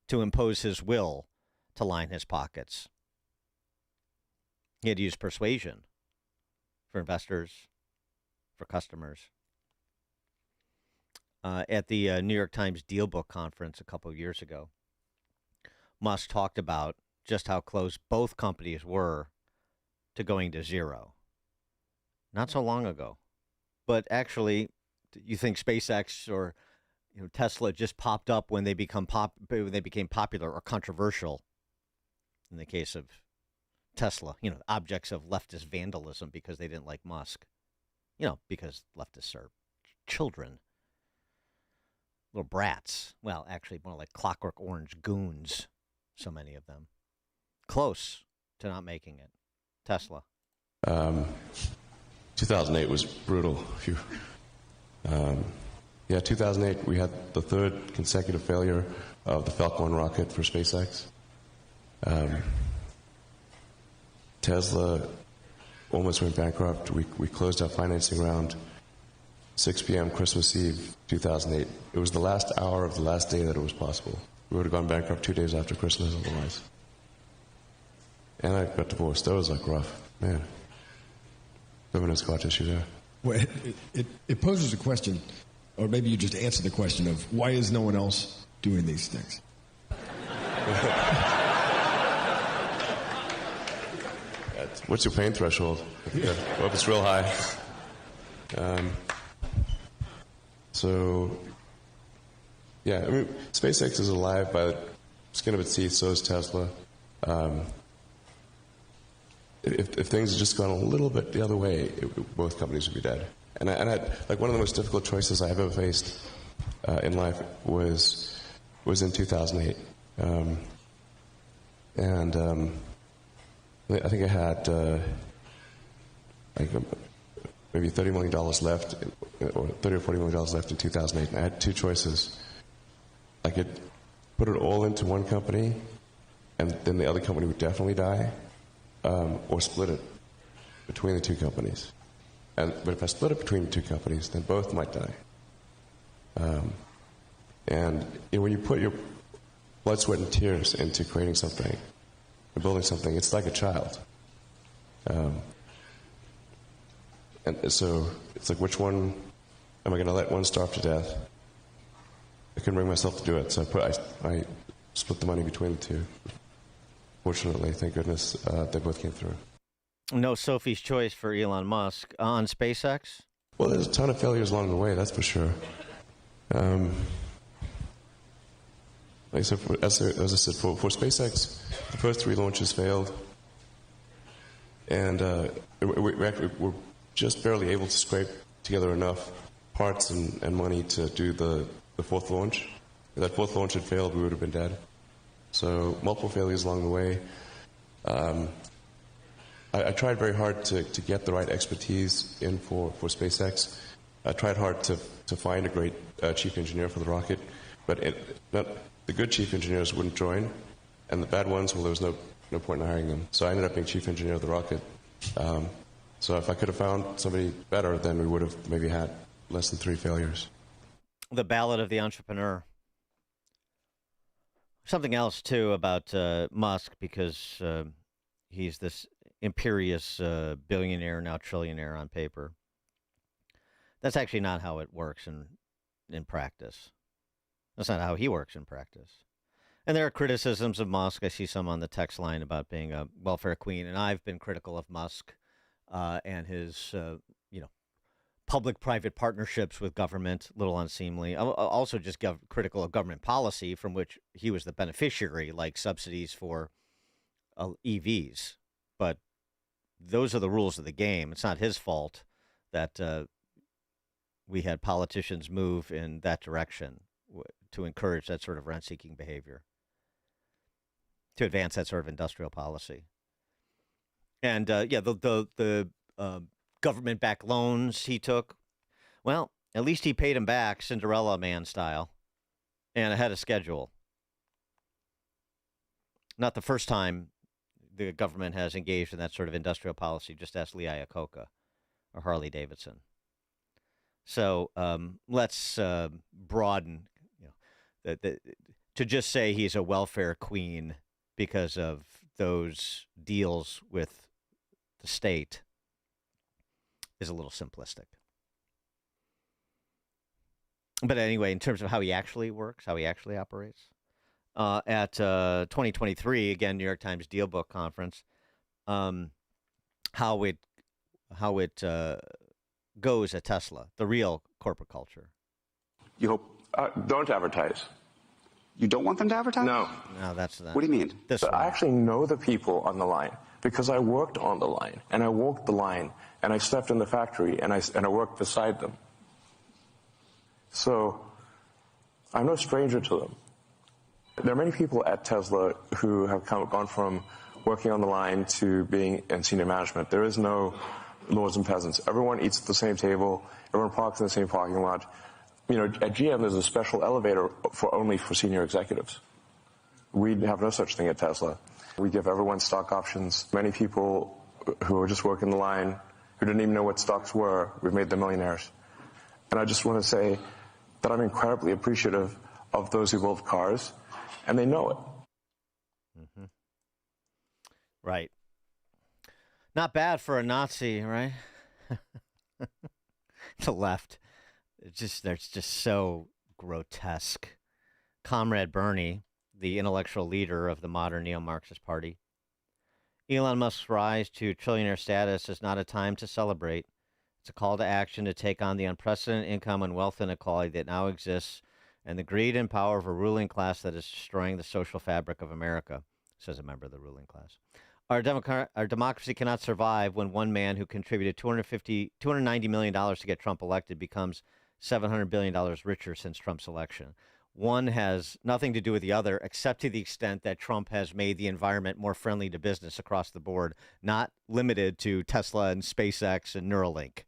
to impose his will to line his pockets. He had to use persuasion for investors, for customers. At the New York Times Deal Book Conference a couple of years ago, Musk talked about just how close both companies were to going to zero. Not so long ago. But actually, you think SpaceX or Tesla just popped up when they became popular or controversial in the case of Tesla, objects of leftist vandalism because they didn't like Musk. Because leftists are children. Little brats. Well, actually more like Clockwork Orange goons, so many of them. Close to not making it. Tesla. 2008 was brutal. 2008 we had the third consecutive failure of the Falcon 1 rocket for SpaceX. Tesla almost went bankrupt. We closed our financing round 6 p.m. Christmas Eve 2008. It was the last hour of the last day that it was possible. We would have gone bankrupt 2 days after Christmas otherwise. And I got divorced. That was rough. Man. Feminine scar tissue there. Well, it poses a question, or maybe you just answer the question of why is no one else doing these things? What's your pain threshold? Yeah. Well, if it's real high. SpaceX is alive by the skin of its teeth, so is Tesla. If things had just gone a little bit the other way, both companies would be dead. And one of the most difficult choices I've ever faced in life was in 2008. I think I had maybe $30 million left, or $30 or $40 million left in 2008. And I had two choices. I could put it all into one company, and then the other company would definitely die, or split it between the two companies. But if I split it between the two companies, then both might die. When you put your blood, sweat, and tears into creating something, and building something, it's like a child. And so it's like, which one am I going to let one starve to death? I couldn't bring myself to do it, so I split the money between the two. Fortunately, thank goodness, they both came through. No Sophie's choice for Elon Musk on SpaceX. Well, there's a ton of failures along the way, that's for sure. Like I said, as I said, for SpaceX, the first 3 launches failed, and we're just barely able to scrape together enough parts and money to do the 4th launch. If that 4th launch had failed, we would have been dead. So multiple failures along the way. I tried very hard to get the right expertise in for SpaceX. I tried hard to find a great chief engineer for the rocket, but the good chief engineers wouldn't join, and the bad ones, well, there was no point in hiring them. So I ended up being chief engineer of the rocket. So if I could have found somebody better, then we would have maybe had less than 3 failures. The ballad of the entrepreneur. Something else, too, about Musk, because he's this imperious billionaire, now trillionaire on paper. That's actually not how it works in practice. That's not how he works in practice. And there are criticisms of Musk. I see some on the text line about being a welfare queen, and I've been critical of Musk and his, public-private partnerships with government, a little unseemly. Also just critical of government policy from which he was the beneficiary, like subsidies for EVs. But those are the rules of the game. It's not his fault that we had politicians move in that direction to encourage that sort of rent-seeking behavior, to advance that sort of industrial policy. And, the government-backed loans he took, well, at least he paid them back Cinderella Man style and ahead of schedule. Not the first time the government has engaged in that sort of industrial policy. Just ask Lee Iacocca or Harley Davidson. So let's broaden, to just say he's a welfare queen because of those deals with the state is a little simplistic. But anyway, in terms of how he actually works, how he actually operates, at 2023, again, New York Times Deal Book Conference, how it goes at Tesla, the real corporate culture. You hope don't advertise. You don't want them to advertise? No, that's not. What do you mean? I actually know the people on the line because I worked on the line and I walked the line and I slept in the factory and I worked beside them. So I'm no stranger to them. There are many people at Tesla who have gone from working on the line to being in senior management. There is no lords and peasants. Everyone eats at the same table. Everyone parks in the same parking lot. At GM, there's a special elevator only for senior executives. We have no such thing at Tesla. We give everyone stock options. Many people who are just working the line, who didn't even know what stocks were, we've made them millionaires. And I just want to say that I'm incredibly appreciative of those who build cars, and they know it. Mm-hmm. Right. Not bad for a Nazi, right? The left. They're just so grotesque. Comrade Bernie, the intellectual leader of the modern neo-Marxist party. Elon Musk's rise to trillionaire status is not a time to celebrate. It's a call to action to take on the unprecedented income and wealth inequality that now exists and the greed and power of a ruling class that is destroying the social fabric of America, says a member of the ruling class. Our democracy cannot survive when one man who contributed $290 million to get Trump elected becomes $700 billion richer since Trump's election. One has nothing to do with the other, except to the extent that Trump has made the environment more friendly to business across the board, not limited to Tesla and SpaceX and Neuralink.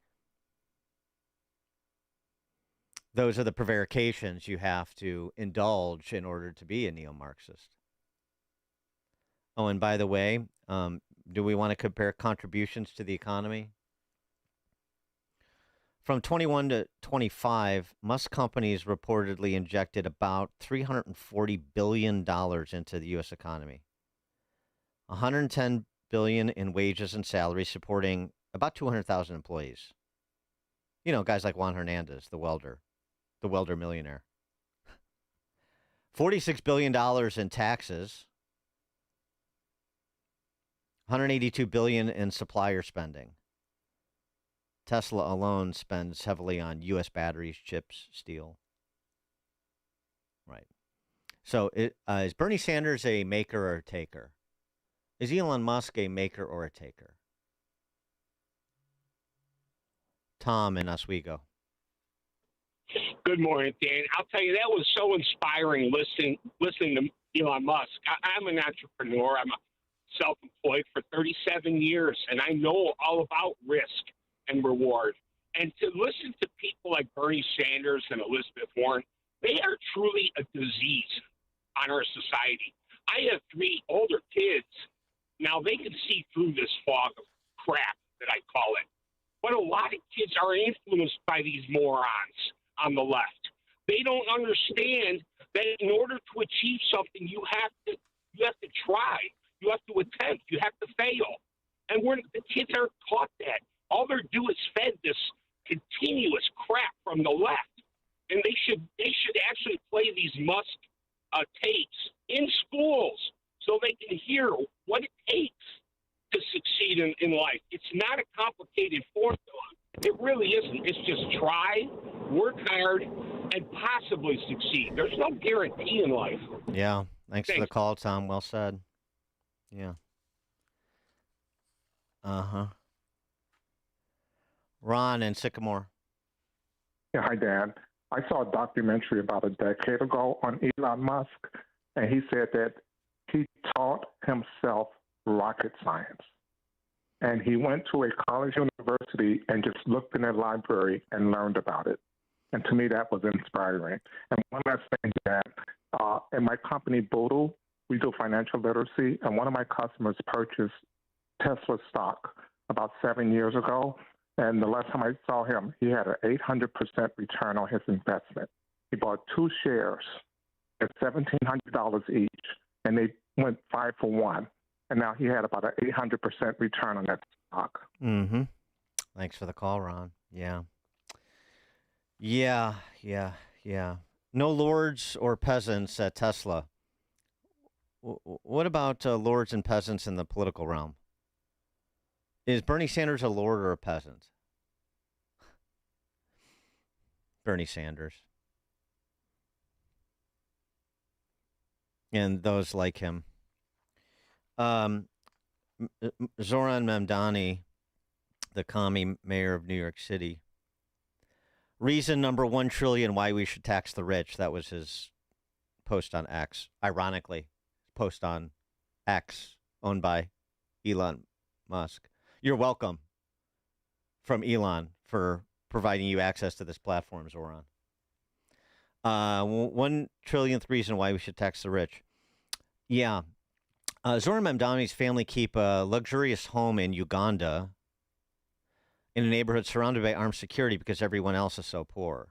Those are the prevarications you have to indulge in order to be a neo-Marxist. Oh, and by the way, do we want to compare contributions to the economy? From 21 to 25, Musk companies reportedly injected about $340 billion into the U.S. economy. $110 billion in wages and salaries, supporting about 200,000 employees. Guys like Juan Hernandez, the welder millionaire. $46 billion in taxes. $182 billion in supplier spending. Tesla alone spends heavily on U.S. batteries, chips, steel. Right. So is Bernie Sanders a maker or a taker? Is Elon Musk a maker or a taker? Tom in Oswego. Good morning, Dan. I'll tell you, that was so inspiring listening to Elon Musk. I'm an entrepreneur. I'm self-employed for 37 years, and I know all about risk and reward. And to listen to people like Bernie Sanders and Elizabeth Warren, they are truly a disease on our society. I have 3 older kids. Now, they can see through this fog of crap that I call it. But a lot of kids are influenced by these morons on the left. They don't understand that in order to achieve something, you have to try. You have to attempt. You have to fail. And the kids aren't taught that. All they're doing is fed this continuous crap from the left. And they should actually play these Musk tapes in schools so they can hear what it takes to succeed in life. It's not a complicated formula. It really isn't. It's just try, work hard, and possibly succeed. There's no guarantee in life. Yeah. Thanks for the call, Tom. Well said. Yeah. Uh-huh. Ron in Sycamore. Yeah, hi, Dan. I saw a documentary about a decade ago on Elon Musk, and he said that he taught himself rocket science. And he went to a college university and just looked in a library and learned about it. And to me, that was inspiring. And one last thing, Dan, in my company, Boodle, we do financial literacy, and one of my customers purchased Tesla stock about 7 years ago. And the last time I saw him, he had an 800% return on his investment. He bought 2 shares at $1,700 each, and they went 5 for 1. And now he had about an 800% return on that stock. Mm-hmm. Thanks for the call, Ron. Yeah. Yeah. No lords or peasants at Tesla. What about lords and peasants in the political realm? Is Bernie Sanders a lord or a peasant? Bernie Sanders. And those like him. Zoran Mamdani, the commie mayor of New York City. Reason number 1 trillion why we should tax the rich. That was his post on X. Ironically, post on X, owned by Elon Musk. You're welcome from Elon for providing you access to this platform, Zoran. 1 trillionth reason why we should tax the rich. Yeah. Zoran Mamdani's family keep a luxurious home in Uganda in a neighborhood surrounded by armed security because everyone else is so poor.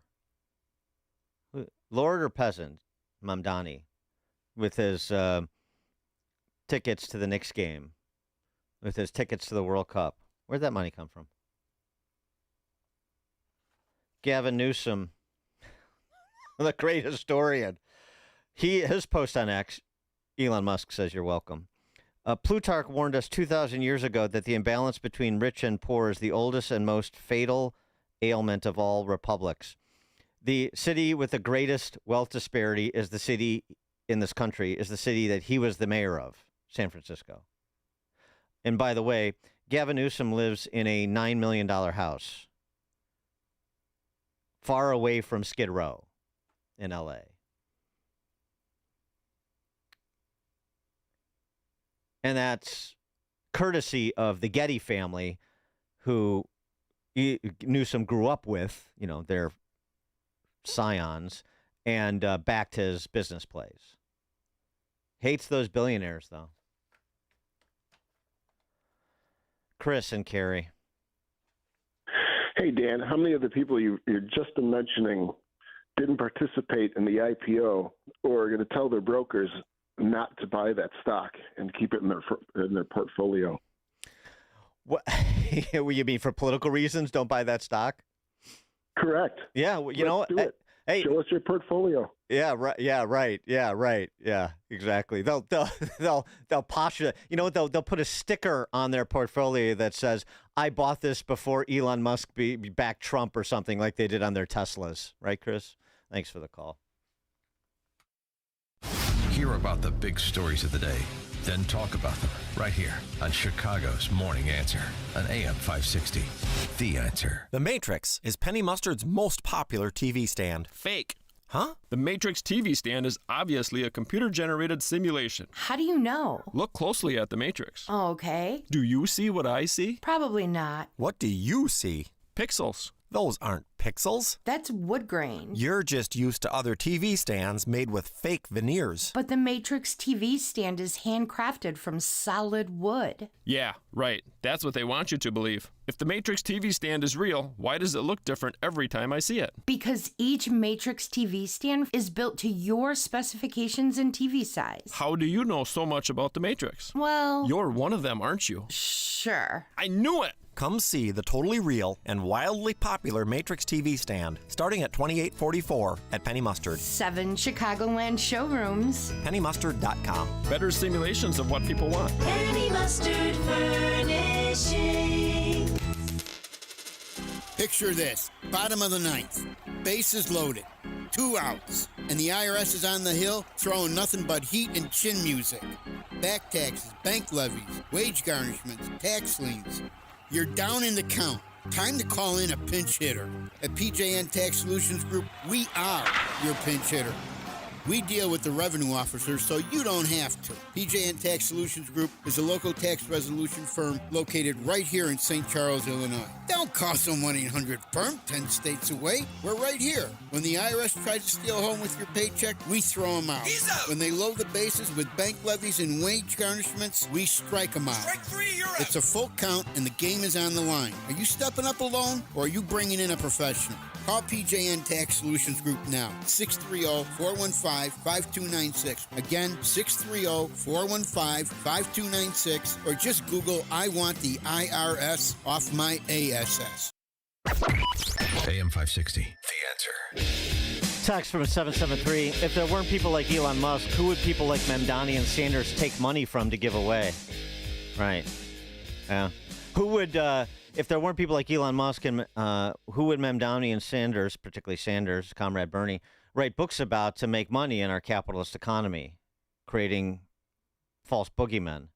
Lord or peasant, Mamdani, with his tickets to the Knicks game, with his tickets to the World Cup. Where'd that money come from? Gavin Newsom, the great historian. His post on X, Elon Musk says you're welcome. Plutarch warned us 2,000 years ago that the imbalance between rich and poor is the oldest and most fatal ailment of all republics. The city with the greatest wealth disparity is the city in this country, is the city that he was the mayor of, San Francisco. And by the way, Gavin Newsom lives in a $9 million house far away from Skid Row in L.A. And that's courtesy of the Getty family, who Newsom grew up with, their scions, and backed his business plays. Hates those billionaires, though. Chris and Carrie. Hey, Dan, how many of the people you're just mentioning didn't participate in the IPO or are going to tell their brokers not to buy that stock and keep it in their portfolio? What you mean for political reasons? Don't buy that stock. Correct. Yeah, Hey, show us your portfolio. Yeah, right. Yeah, right. Yeah, right. Yeah, exactly. They'll posh it. You know what? They'll put a sticker on their portfolio that says, "I bought this before Elon Musk backed Trump," or something like they did on their Teslas. Right, Chris? Thanks for the call. Hear about the big stories of the day, then talk about them right here on Chicago's Morning Answer on AM 560. The Answer. The Matrix is Penny Mustard's most popular TV stand. Fake. Huh? The Matrix TV stand is obviously a computer-generated simulation. How do you know? Look closely at the Matrix. Okay. Do you see what I see? Probably not. What do you see? Pixels. Those aren't pixels. That's wood grain. You're just used to other TV stands made with fake veneers. But the Matrix TV stand is handcrafted from solid wood. Yeah, right. That's what they want you to believe. If the Matrix TV stand is real, why does it look different every time I see it? Because each Matrix TV stand is built to your specifications and TV size. How do you know so much about the Matrix? Well... You're one of them, aren't you? Sure. I knew it! Come see the totally real and wildly popular Matrix TV stand, starting at $28.44 at Penny Mustard. 7 Chicagoland showrooms. PennyMustard.com. Better simulations of what people want. Penny Mustard Furnishing. Picture this, bottom of the ninth, bases loaded, 2 outs, and the IRS is on the hill throwing nothing but heat and chin music. Back taxes, bank levies, wage garnishments, tax liens. You're down in the count. Time to call in a pinch hitter. At PJN Tax Solutions Group, we are your pinch hitter. We deal with the revenue officers so you don't have to. PJN Tax Solutions Group is a local tax resolution firm located right here in St. Charles, Illinois. Don't call some 1-800-FIRM 10 states away. We're right here. When the IRS tries to steal home with your paycheck, we throw them out. When they load the bases with bank levies and wage garnishments, we strike them out. Strike 3, you're out. It's a full count and the game is on the line. Are you stepping up alone or are you bringing in a professional? Call PJN Tax Solutions Group now, 630-415-5296. Again, 630-415-5296, or just Google, "I want the IRS off my ASS." AM 560. The Answer. Text from 773. If there weren't people like Elon Musk, who would people like Mamdani and Sanders take money from to give away? Right. Yeah. Who would... if there weren't people like Elon Musk, and who would Mamdani and Sanders, particularly Sanders, Comrade Bernie, write books about to make money in our capitalist economy, creating false boogeymen?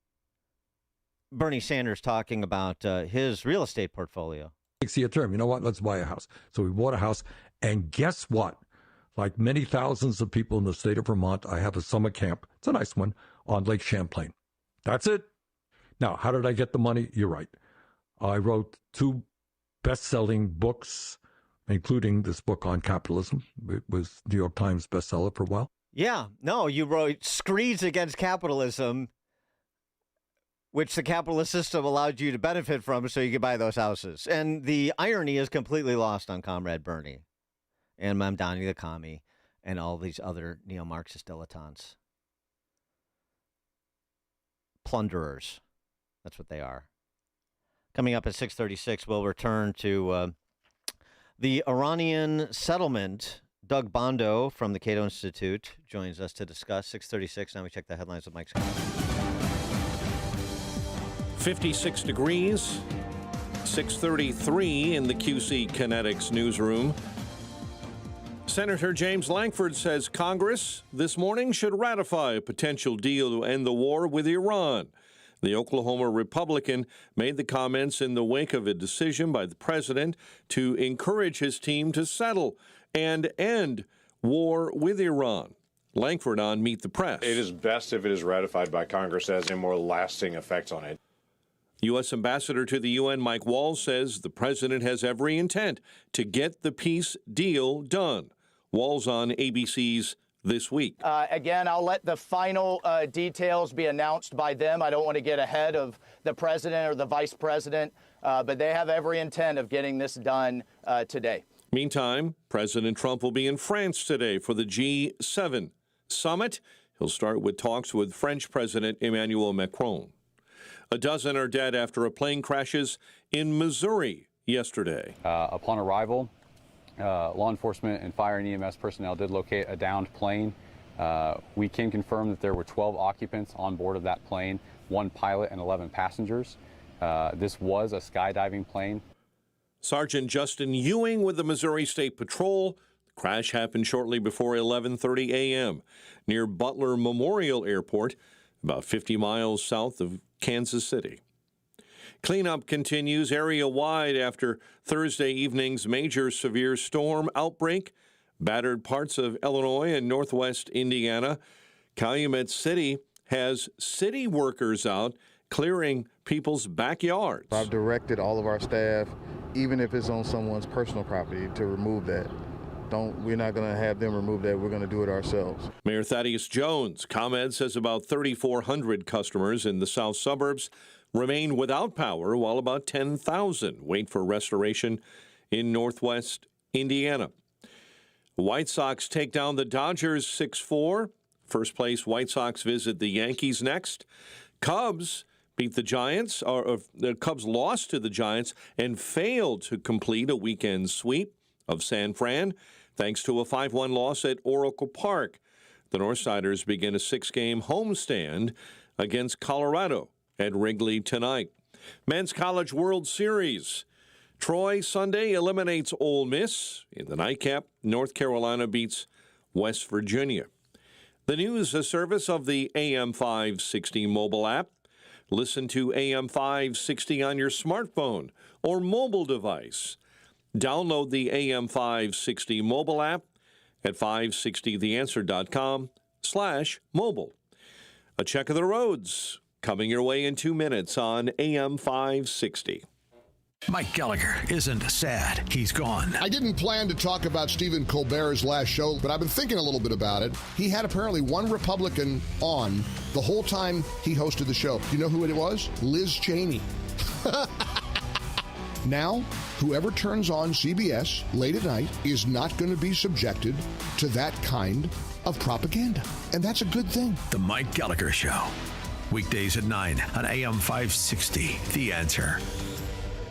Bernie Sanders talking about his real estate portfolio. See a term, you know what, let's buy a house. So we bought a house, and guess what? Like many thousands of people in the state of Vermont, I have a summer camp, it's a nice one, on Lake Champlain. That's it. Now, how did I get the money? You're right. I wrote 2 best-selling books, including this book on capitalism. It was New York Times bestseller for a while. Yeah, no, you wrote Screeds Against Capitalism, which the capitalist system allowed you to benefit from so you could buy those houses. And the irony is completely lost on Comrade Bernie and Mamdani the commie and all these other neo-Marxist dilettantes. Plunderers. That's what they are. Coming up at 6:36, we'll return to the Iranian settlement. Doug Bondo from the Cato Institute joins us to discuss. 6:36. Now we check the headlines with Mike Scott. 56 degrees, 6:33 in the QC Kinetics newsroom. Senator James Lankford says Congress this morning should ratify a potential deal to end the war with Iran. The Oklahoma Republican made the comments in the wake of a decision by the president to encourage his team to settle and end war with Iran. Lankford on Meet the Press. It is best if it is ratified by Congress as a more lasting effect on it. U.S. Ambassador to the UN Mike Walls says the president has every intent to get the peace deal done. Walls on ABC's This Week. Again, I'll let the final details be announced by them. I don't want to get ahead of the president or the vice president, but they have every intent of getting this done today. Meantime, President Trump will be in France today for the G7 summit. He'll start with talks with French President Emmanuel Macron. A dozen are dead after a plane crashes in Missouri yesterday. Upon arrival, law enforcement and fire and EMS personnel did locate a downed plane. We can confirm that there were 12 occupants on board of that plane, 1 pilot and 11 passengers. This was a skydiving plane. Sergeant Justin Ewing with the Missouri State Patrol. The crash happened shortly before 11:30 a.m. near Butler Memorial Airport, about 50 miles south of Kansas City. Cleanup continues area-wide after Thursday evening's major severe storm outbreak battered parts of Illinois and northwest Indiana. Calumet City has city workers out clearing people's backyards. I've directed all of our staff, even if it's on someone's personal property, to remove that. We're not going to have them remove that. We're going to do it ourselves. Mayor Thaddeus Jones, ComEd says about 3,400 customers in the south suburbs remain without power, while about 10,000 wait for restoration in northwest Indiana. White Sox take down the Dodgers 6-4. First place White Sox visit the Yankees next. Cubs beat the Giants, or the Cubs lost to the Giants and failed to complete a weekend sweep of San Fran, thanks to a 5-1 loss at Oracle Park. The Northsiders begin a 6-game homestand against Colorado at Wrigley tonight. Men's College World Series. Troy Sunday eliminates Ole Miss. In the nightcap, North Carolina beats West Virginia. The news, a service of the AM 560 mobile app. Listen to AM 560 on your smartphone or mobile device. Download the AM 560 mobile app at 560theanswer.com/mobile. A check of the roads coming your way in 2 minutes on AM 560. Mike Gallagher isn't sad. He's gone. I didn't plan to talk about Stephen Colbert's last show, but I've been thinking a little bit about it. He had apparently one Republican on the whole time he hosted the show. Do you know who it was? Liz Cheney. Now, whoever turns on CBS late at night is not going to be subjected to that kind of propaganda. And that's a good thing. The Mike Gallagher Show. Weekdays at 9 on AM 560. The Answer.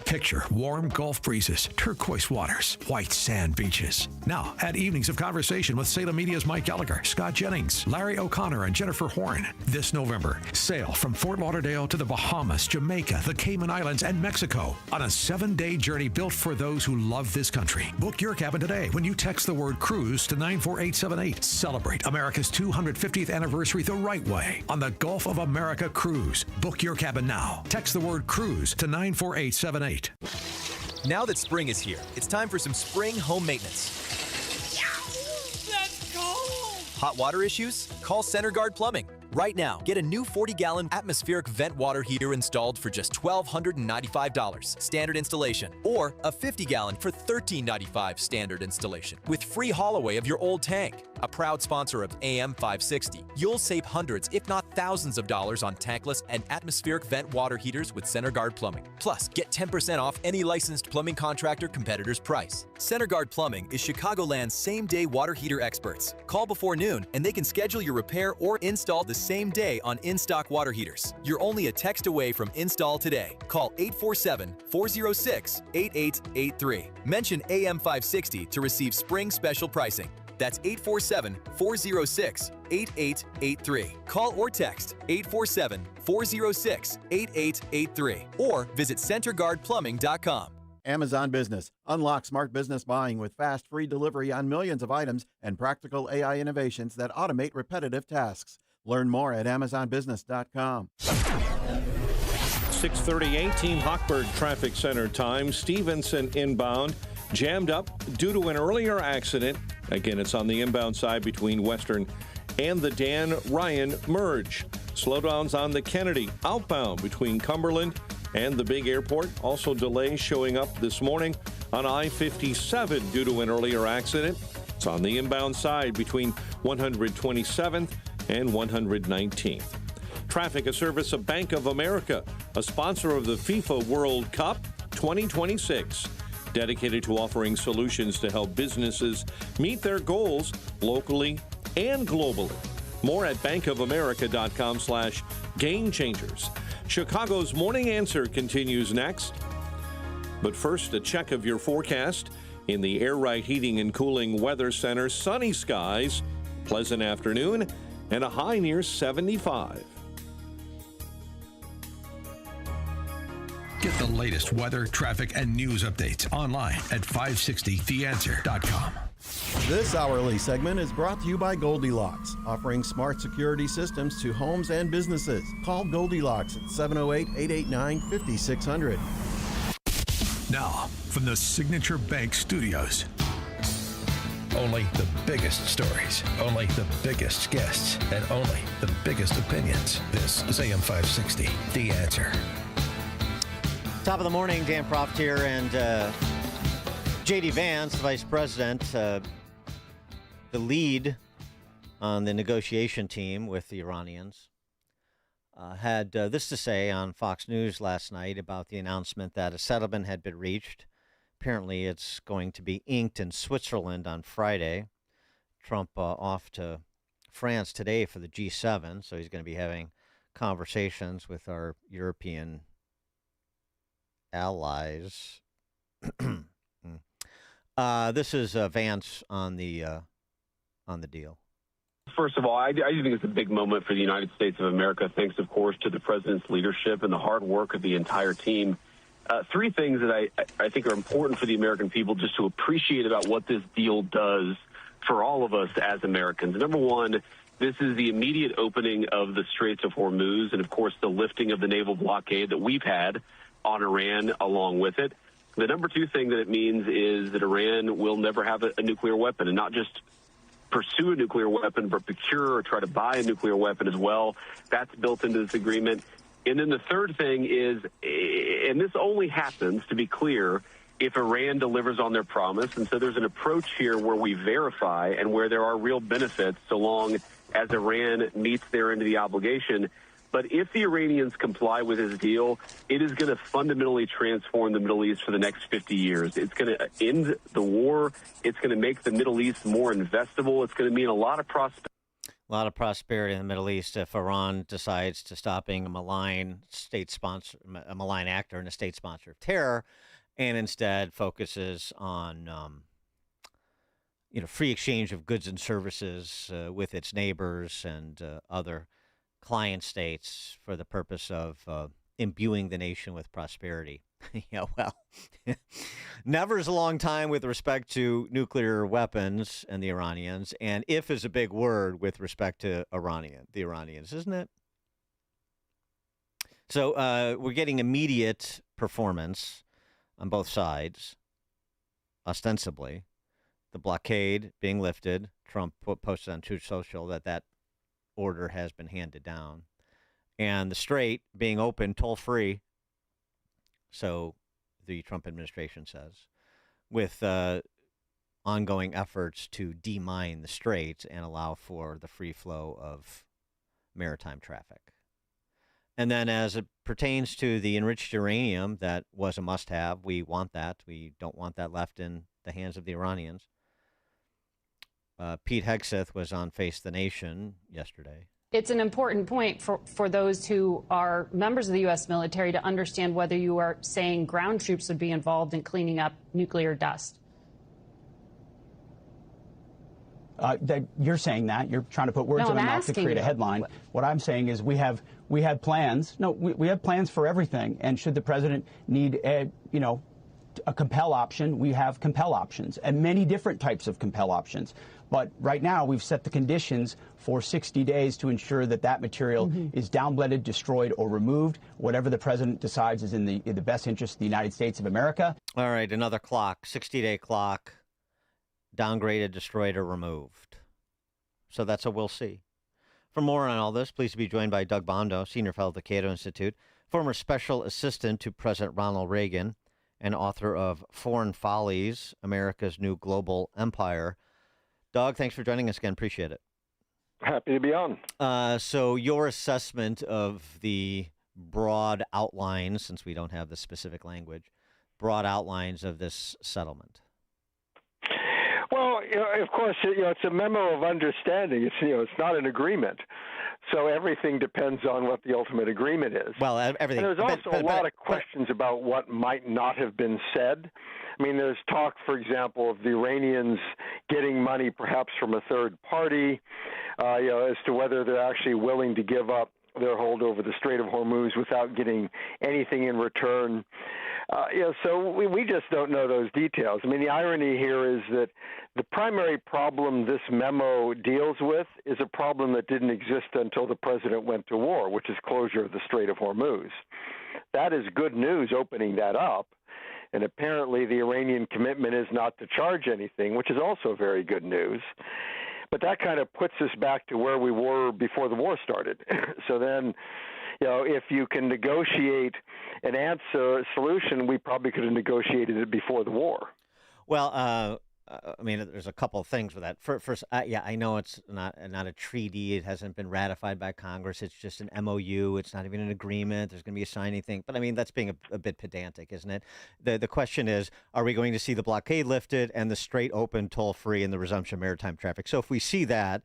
Picture warm Gulf breezes, turquoise waters, white sand beaches. Now, add evenings of conversation with Salem Media's Mike Gallagher, Scott Jennings, Larry O'Connor, and Jennifer Horn. This November, sail from Fort Lauderdale to the Bahamas, Jamaica, the Cayman Islands, and Mexico on a 7-day journey built for those who love this country. Book your cabin today when you text the word cruise to 94878. Celebrate America's 250th anniversary the right way on the Gulf of America Cruise. Book your cabin now. Text the word cruise to 94878. Now that spring is here, it's time for some spring home maintenance. That's cold! Hot water issues? Call CenterGuard Plumbing. Right now, get a new 40-gallon atmospheric vent water heater installed for just $1,295 standard installation, or a 50-gallon for $1,395 standard installation, with free haul away of your old tank. A proud sponsor of AM 560, you'll save hundreds, if not thousands of dollars on tankless and atmospheric vent water heaters with CenterGuard Plumbing. Plus, get 10% off any licensed plumbing contractor competitor's price. CenterGuard Plumbing is Chicagoland's same-day water heater experts. Call before noon, and they can schedule your repair or install the same day on in-stock water heaters. You're only a text away from install today. Call 847-406-8883. Mention AM 560 to receive spring special pricing. That's 847-406-8883. Call or text 847-406-8883 or visit CenterGuardPlumbing.com. Amazon Business. Unlock smart business buying with fast, free delivery on millions of items and practical AI innovations that automate repetitive tasks. Learn more at AmazonBusiness.com. 6:38, Team Hochberg Traffic Center time. Stevenson inbound, jammed up due to an earlier accident. Again, it's on the inbound side between Western and the Dan Ryan merge. Slowdowns on the Kennedy outbound between Cumberland and the big airport. Also delays showing up this morning on I-57 due to an earlier accident. It's on the inbound side between 127th and 119th. Traffic, a service of Bank of America, a sponsor of the FIFA World Cup 2026, dedicated to offering solutions to help businesses meet their goals locally and globally. More at bankofamerica.com/gamechangers. Chicago's Morning Answer continues next. But first, a check of your forecast. In the Air Right Heating and Cooling Weather Center, sunny skies, pleasant afternoon, and a high near 75. Get the latest weather, traffic, and news updates online at 560theanswer.com. This hourly segment is brought to you by Goldilocks, offering smart security systems to homes and businesses. Call Goldilocks at 708-889-5600. Now, from the Signature Bank Studios. Only the biggest stories, only the biggest guests, and only the biggest opinions. This is AM 560, The Answer. Top of the morning, Dan Proft here, and J.D. Vance, the Vice President, the lead on the negotiation team with the Iranians, had this to say on Fox News last night about the announcement that a settlement had been reached. Apparently, it's going to be inked in Switzerland on Friday. Trump off to France today for the G7, so he's going to be having conversations with our European allies. This is Vance on the deal. First of all, I think it's a big moment for the United States of America. Thanks, of course, to the president's leadership and the hard work of the entire team. Three things that I think are important for the American people just to appreciate about what this deal does for all of us as Americans. Number one, this is the immediate opening of the Straits of Hormuz and, of course, the lifting of the naval blockade that we've had on Iran along with it. The number two thing that it means is that Iran will never have a nuclear weapon, and not just pursue a nuclear weapon, but procure or try to buy a nuclear weapon as well. That's built into this agreement. And then the third thing is, and this only happens, to be clear, if Iran delivers on their promise. And so there's an approach here where we verify and where there are real benefits so long as Iran meets their end of the obligation. But if the Iranians comply with this deal, it is going to fundamentally transform the Middle East for the next 50 years. It's going to end the war. It's going to make the Middle East more investable. It's going to mean a lot of prosperity. A lot of prosperity in the Middle East if Iran decides to stop being a malign actor and a state sponsor of terror, and instead focuses on free exchange of goods and services with its neighbors and other client states for the purpose of imbuing the nation with prosperity. Yeah, well, never is a long time with respect to nuclear weapons and the Iranians, and if is a big word with respect to the Iranians, isn't it? So we're getting immediate performance on both sides, ostensibly. The blockade being lifted. Trump posted on Truth Social that order has been handed down, and the Strait being open toll-free, so the Trump administration says, with ongoing efforts to demine the Straits and allow for the free flow of maritime traffic. And then as it pertains to the enriched uranium that was a must-have, we want that. We don't want that left in the hands of the Iranians. Pete Hegseth was on Face the Nation yesterday. It's an important point for those who are members of the U.S. military to understand whether you are saying ground troops would be involved in cleaning up nuclear dust. You're saying that. You're trying to put words in my mouth to create a headline. What I'm saying is we have plans. No, we have plans for everything. And should the president need a compel option, we have compel options and many different types of compel options. But right now, we've set the conditions for 60 days to ensure that material is downblended, destroyed, or removed. Whatever the president decides is in the best interest of the United States of America. All right, another clock, 60-day clock, downgraded, destroyed, or removed. So that's a we'll see. For more on all this, please be joined by Doug Bondo, Senior Fellow at the Cato Institute, former Special Assistant to President Ronald Reagan, and author of Foreign Follies, America's New Global Empire. Doug, thanks for joining us again. Appreciate it. Happy to be on. So your assessment of the broad outlines, since we don't have the specific language, broad outlines of this settlement. Well, of course, it's a memo of understanding. It's not an agreement. So everything depends on what the ultimate agreement is. Well, everything. And there's also a lot of questions about what might not have been said. I mean, there's talk, for example, of the Iranians getting money perhaps from a third party, as to whether they're actually willing to give up their hold over the Strait of Hormuz without getting anything in return. So we just don't know those details. I mean, the irony here is that the primary problem this memo deals with is a problem that didn't exist until the president went to war, which is closure of the Strait of Hormuz. That is good news, opening that up. And apparently the Iranian commitment is not to charge anything, which is also very good news. But that kind of puts us back to where we were before the war started. So then, if you can negotiate an answer, a solution, we probably could have negotiated it before the war. Well, I mean, there's a couple of things with that. First, I know it's not a treaty. It hasn't been ratified by Congress. It's just an MOU. It's not even an agreement. There's going to be a signing thing. But I mean, that's being a bit pedantic, isn't it? The question is, are we going to see the blockade lifted and the strait open, toll-free, and the resumption of maritime traffic? So if we see that,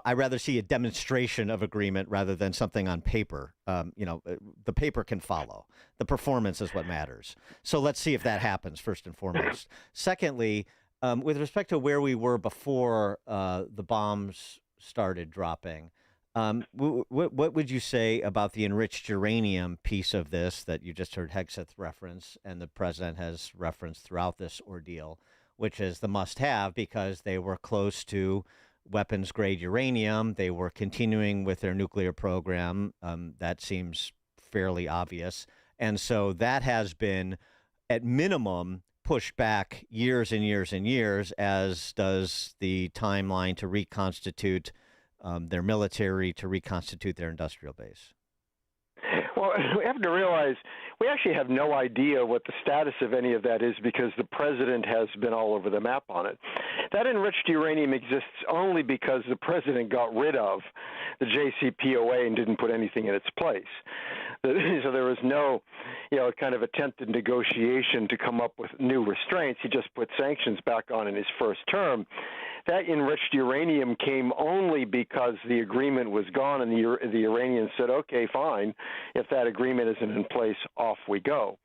I'd rather see a demonstration of agreement rather than something on paper. The paper can follow. The performance is what matters. So let's see if that happens, first and foremost. Secondly, with respect to where we were before the bombs started dropping, what would you say about the enriched uranium piece of this that you just heard Hegseth reference and the president has referenced throughout this ordeal, which is the must-have because they were close to weapons-grade uranium. They were continuing with their nuclear program. That seems fairly obvious. And so that has been, at minimum, pushed back years and years and years, as does the timeline to reconstitute their military, to reconstitute their industrial base. Well, we have to realize we actually have no idea what the status of any of that is because the president has been all over the map on it. That enriched uranium exists only because the president got rid of the JCPOA and didn't put anything in its place. So there was no, kind of attempted negotiation to come up with new restraints. He just put sanctions back on in his first term. That enriched uranium came only because the agreement was gone, and the Iranians said, okay, fine. If that agreement isn't in place, off we go.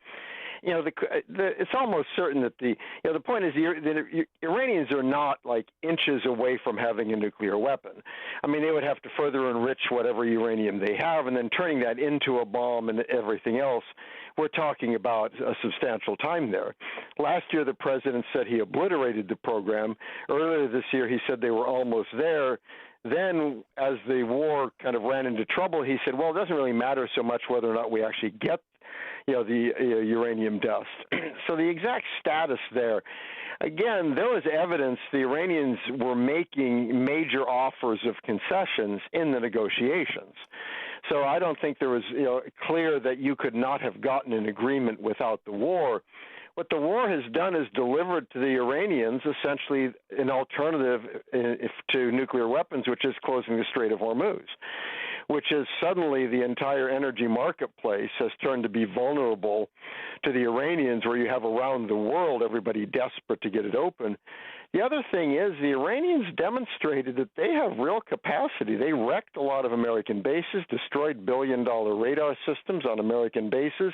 It's almost certain that the point is the Iranians are not like inches away from having a nuclear weapon. I mean, they would have to further enrich whatever uranium they have, and then turning that into a bomb and everything else. We're talking about a substantial time there. Last year, the president said he obliterated the program. Earlier this year, he said they were almost there. Then, as the war kind of ran into trouble, he said, well, it doesn't really matter so much whether or not we actually get the uranium dust. So the exact status there, again, there was evidence the Iranians were making major offers of concessions in the negotiations. So I don't think there was clear that you could not have gotten an agreement without the war. What the war has done is delivered to the Iranians essentially an alternative to nuclear weapons, which is closing the Strait of Hormuz, which is suddenly the entire energy marketplace has turned to be vulnerable to the Iranians, where you have around the world everybody desperate to get it open. The other thing is the Iranians demonstrated that they have real capacity. They wrecked a lot of American bases, destroyed billion-dollar radar systems on American bases,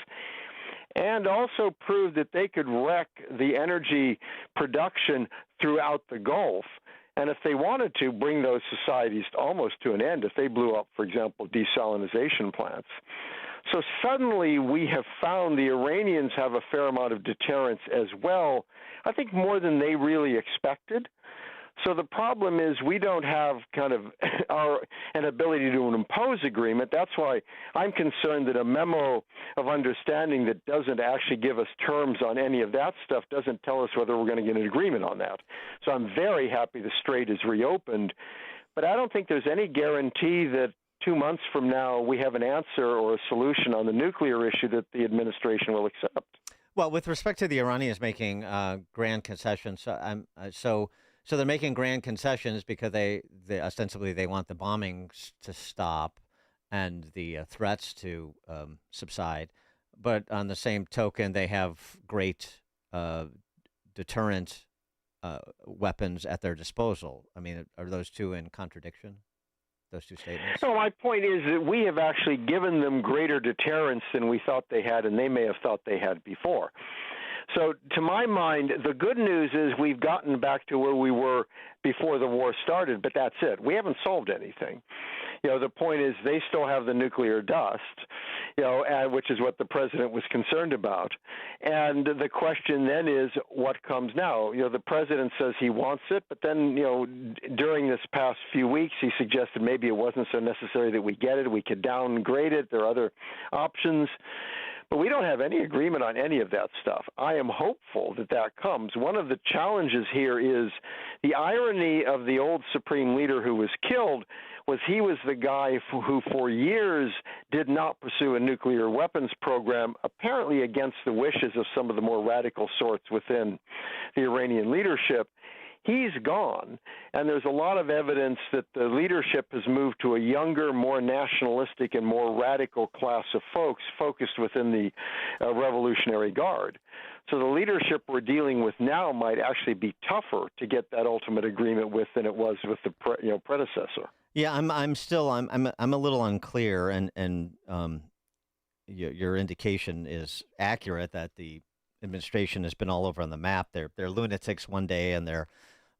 and also proved that they could wreck the energy production throughout the Gulf. And if they wanted to bring those societies almost to an end, if they blew up, for example, desalination plants. So suddenly we have found the Iranians have a fair amount of deterrence as well, I think more than they really expected. So the problem is we don't have kind of an ability to impose agreement. That's why I'm concerned that a memo of understanding that doesn't actually give us terms on any of that stuff doesn't tell us whether we're going to get an agreement on that. So I'm very happy the strait is reopened, but I don't think there's any guarantee that 2 months from now we have an answer or a solution on the nuclear issue that the administration will accept. Well, with respect to the Iranians making grand concessions, so they're making grand concessions because they ostensibly they want the bombings to stop and the threats to subside. But on the same token, they have great deterrent weapons at their disposal. I mean, are those two in contradiction? those two statements? No, my point is that we have actually given them greater deterrence than we thought they had, and they may have thought they had before. So to my mind, the good news is we've gotten back to where we were before the war started, but that's it. We haven't solved anything. The point is they still have the nuclear dust, which is what the president was concerned about. And the question then is what comes now? The president says he wants it, but then, during this past few weeks, he suggested maybe it wasn't so necessary that we get it. We could downgrade it. There are other options. But we don't have any agreement on any of that stuff. I am hopeful that that comes. One of the challenges here is the irony of the old supreme leader who was killed was he was the guy who for years did not pursue a nuclear weapons program, apparently against the wishes of some of the more radical sorts within the Iranian leadership. He's gone, and there's a lot of evidence that the leadership has moved to a younger, more nationalistic, and more radical class of folks focused within the Revolutionary Guard. So the leadership we're dealing with now might actually be tougher to get that ultimate agreement with than it was with the predecessor. Yeah, I'm still a little unclear, and your indication is accurate that the administration has been all over on the map. They're lunatics one day and they're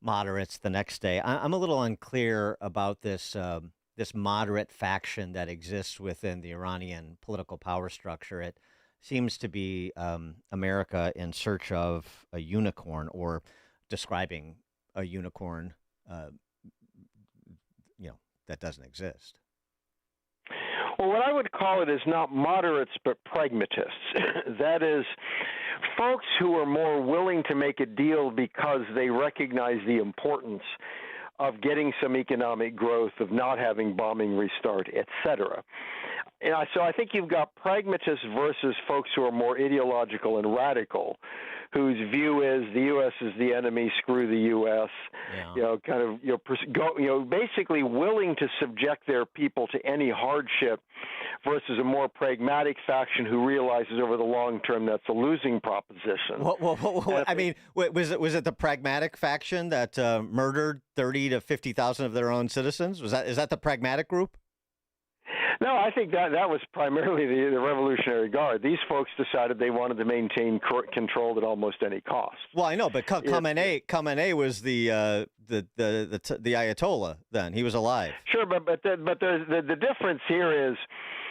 moderates the next day. I'm a little unclear about this this moderate faction that exists within the Iranian political power structure. It seems to be America in search of a unicorn, or describing a unicorn, that doesn't exist. Well, what I would call it is not moderates, but pragmatists. That is, folks who are more willing to make a deal because they recognize the importance of getting some economic growth, of not having bombing restart, et cetera. So I think you've got pragmatists versus folks who are more ideological and radical, whose view is the U.S. is the enemy, screw the U.S., basically willing to subject their people to any hardship, versus a more pragmatic faction who realizes over the long term that's a losing proposition. I mean, was it the pragmatic faction that murdered 30 to 50,000 of their own citizens? Is that the pragmatic group? No, I think that was primarily the Revolutionary Guard. These folks decided they wanted to maintain control at almost any cost. Well, I know, but Khamenei was the Ayatollah then. He was alive. Sure, but the difference here is,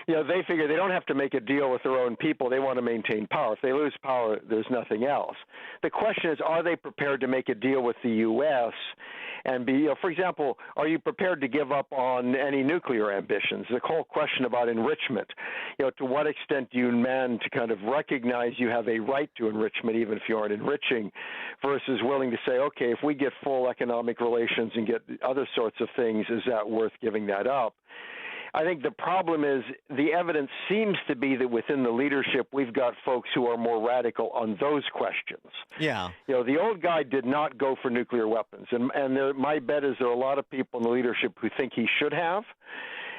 they figure they don't have to make a deal with their own people. They want to maintain power. If they lose power, there's nothing else. The question is, are they prepared to make a deal with the U.S. and be, for example, are you prepared to give up on any nuclear ambitions? The whole question about enrichment, to what extent do you demand to kind of recognize you have a right to enrichment, even if you aren't enriching, versus willing to say, okay, if we get full economic relations and get other sorts of things, is that worth giving that up? I think the problem is the evidence seems to be that within the leadership, we've got folks who are more radical on those questions. Yeah. The old guy did not go for nuclear weapons. And my bet is there are a lot of people in the leadership who think he should have.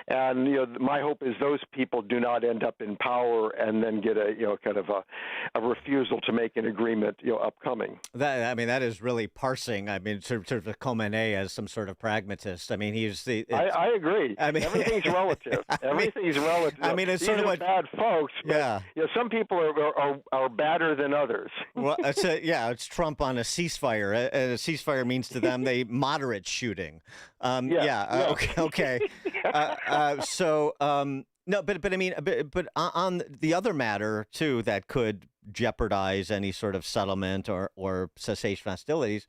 And my hope is those people do not end up in power and then get a kind of a refusal to make an agreement upcoming. That is really parsing. Sort of Khamenei as some sort of pragmatist. He's the. I agree. Everything's relative. Everything's relative. It's These sort of are bad folks. But, yeah. Some people are badder than others. Well, it's Trump on a ceasefire. And a ceasefire means to them moderate shooting. Okay. No, but on the other matter too, that could jeopardize any sort of settlement or cessation of hostilities,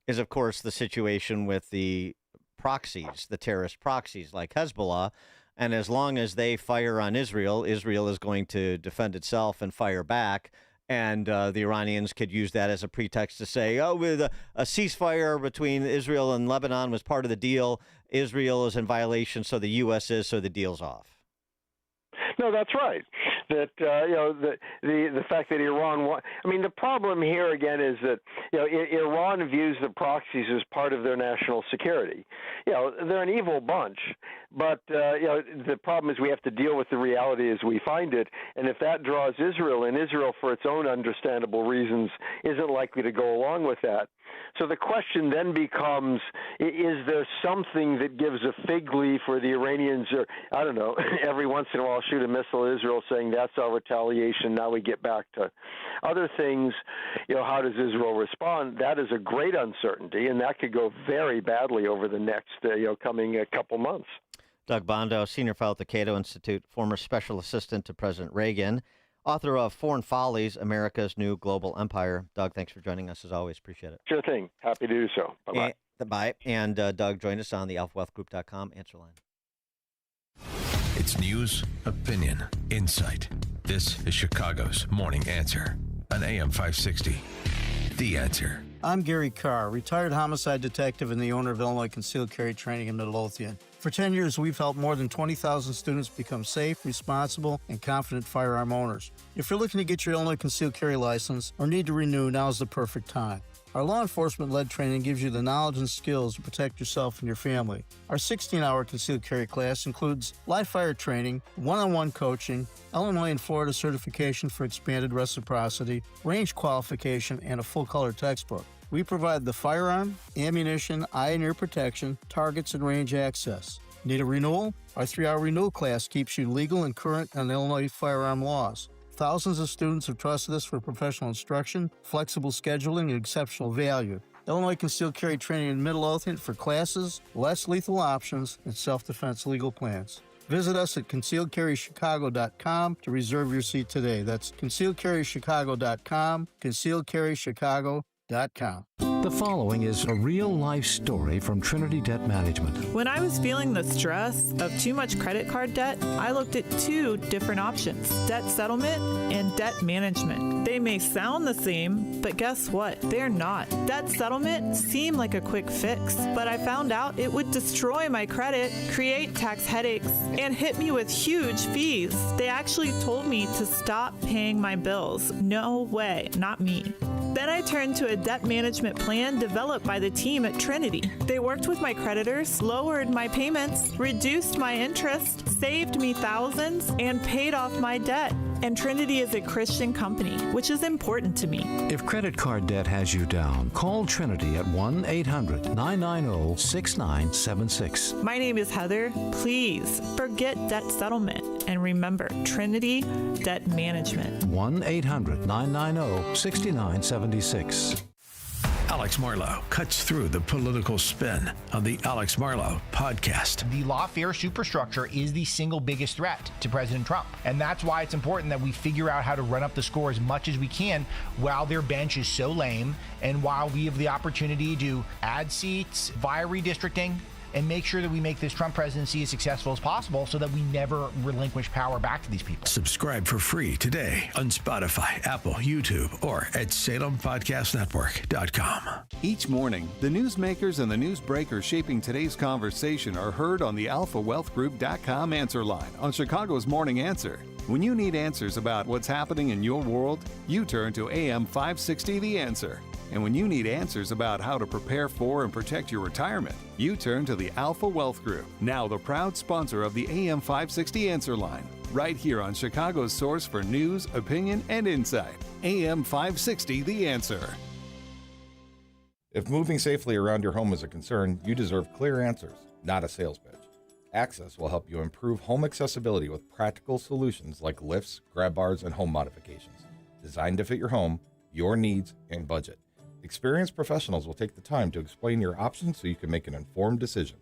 is of course the situation with the proxies, the terrorist proxies like Hezbollah, and as long as they fire on Israel, Israel is going to defend itself and fire back. And the Iranians could use that as a pretext to say, with a ceasefire between Israel and Lebanon was part of the deal. Israel is in violation, so the U.S. is, so the deal's off. No, that's right. that the fact that Iran the problem here again is that Iran views the proxies as part of their national security. They're an evil bunch, but the problem is we have to deal with the reality as we find it, and if that draws Israel, and Israel for its own understandable reasons isn't likely to go along with that. So the question then becomes, is there something that gives a fig leaf where the Iranians are, I don't know, every once in a while shoot a missile at Israel saying that's our retaliation, now we get back to other things. How does Israel respond? That is a great uncertainty, and that could go very badly over the next coming couple months. Doug Bondo, senior fellow at the Cato Institute, former special assistant to President Reagan, author of Foreign Follies, America's New Global Empire. Doug, thanks for joining us as always. Appreciate it. Sure thing. Happy to do so. Bye-bye. Bye. And Doug, join us on the alphawealthgroup.com answer line. It's news, opinion, insight. This is Chicago's Morning Answer on AM 560. The Answer. I'm Gary Carr, retired homicide detective and the owner of Illinois Concealed Carry Training in Midlothian. For 10 years, we've helped more than 20,000 students become safe, responsible, and confident firearm owners. If you're looking to get your Illinois Concealed Carry license or need to renew, now's the perfect time. Our law enforcement-led training gives you the knowledge and skills to protect yourself and your family. Our 16-hour concealed carry class includes live fire training, one-on-one coaching, Illinois and Florida certification for expanded reciprocity, range qualification, and a full-color textbook. We provide the firearm, ammunition, eye and ear protection, targets, and range access. Need a renewal? Our 3-hour renewal class keeps you legal and current on Illinois firearm laws. Thousands of students have trusted us for professional instruction, flexible scheduling, and exceptional value. Illinois Concealed Carry Training in Midlothian for classes, less lethal options, and self-defense legal plans. Visit us at concealedcarrychicago.com to reserve your seat today. That's concealedcarrychicago.com, concealedcarrychicago.com. The following is a real-life story from Trinity Debt Management. When I was feeling the stress of too much credit card debt, I looked at 2 different options, debt settlement and debt management. They may sound the same, but guess what? They're not. Debt settlement seemed like a quick fix, but I found out it would destroy my credit, create tax headaches, and hit me with huge fees. They actually told me to stop paying my bills. No way, not me. Then I turned to a debt management plan developed by the team at Trinity. They worked with my creditors, lowered my payments, reduced my interest, saved me thousands, and paid off my debt. And Trinity is a Christian company, which is important to me. If credit card debt has you down, call Trinity at 1-800-990-6976. My name is Heather. Please forget debt settlement and remember Trinity Debt Management. 1-800-990-6976. Alex Marlow cuts through the political spin on the Alex Marlow podcast. The lawfare superstructure is the single biggest threat to President Trump. And that's why it's important that we figure out how to run up the score as much as we can while their bench is so lame and while we have the opportunity to add seats via redistricting and make sure that we make this Trump presidency as successful as possible so that we never relinquish power back to these people. Subscribe for free today on Spotify, Apple, YouTube, or at SalemPodcastNetwork.com. Each morning, the newsmakers and the newsbreakers shaping today's conversation are heard on the AlphaWealthGroup.com answer line on Chicago's Morning Answer. When you need answers about what's happening in your world, you turn to AM 560 The Answer. And when you need answers about how to prepare for and protect your retirement, you turn to the Alpha Wealth Group, now the proud sponsor of the AM 560 Answer Line, right here on Chicago's source for news, opinion, and insight. AM 560 The Answer. If moving safely around your home is a concern, you deserve clear answers, not a sales pitch. Access will help you improve home accessibility with practical solutions like lifts, grab bars, and home modifications, designed to fit your home, your needs, and budget. Experienced professionals will take the time to explain your options so you can make an informed decision.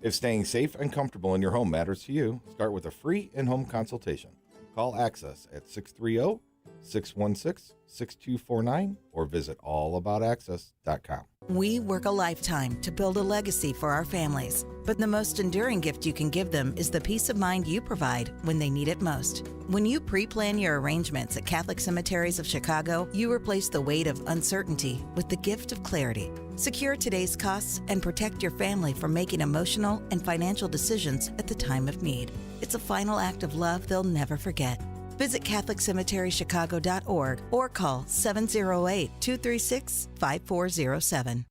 If staying safe and comfortable in your home matters to you, start with a free in-home consultation. Call Access at 630-616-6249 or visit allaboutaccess.com. We work a lifetime to build a legacy for our families, but the most enduring gift you can give them is the peace of mind you provide when they need it most. When you pre-plan your arrangements at Catholic Cemeteries of Chicago, you replace the weight of uncertainty with the gift of clarity. Secure today's costs and protect your family from making emotional and financial decisions at the time of need. It's a final act of love they'll never forget. Visit CatholicCemeteryChicago.org or call 708-236-5407.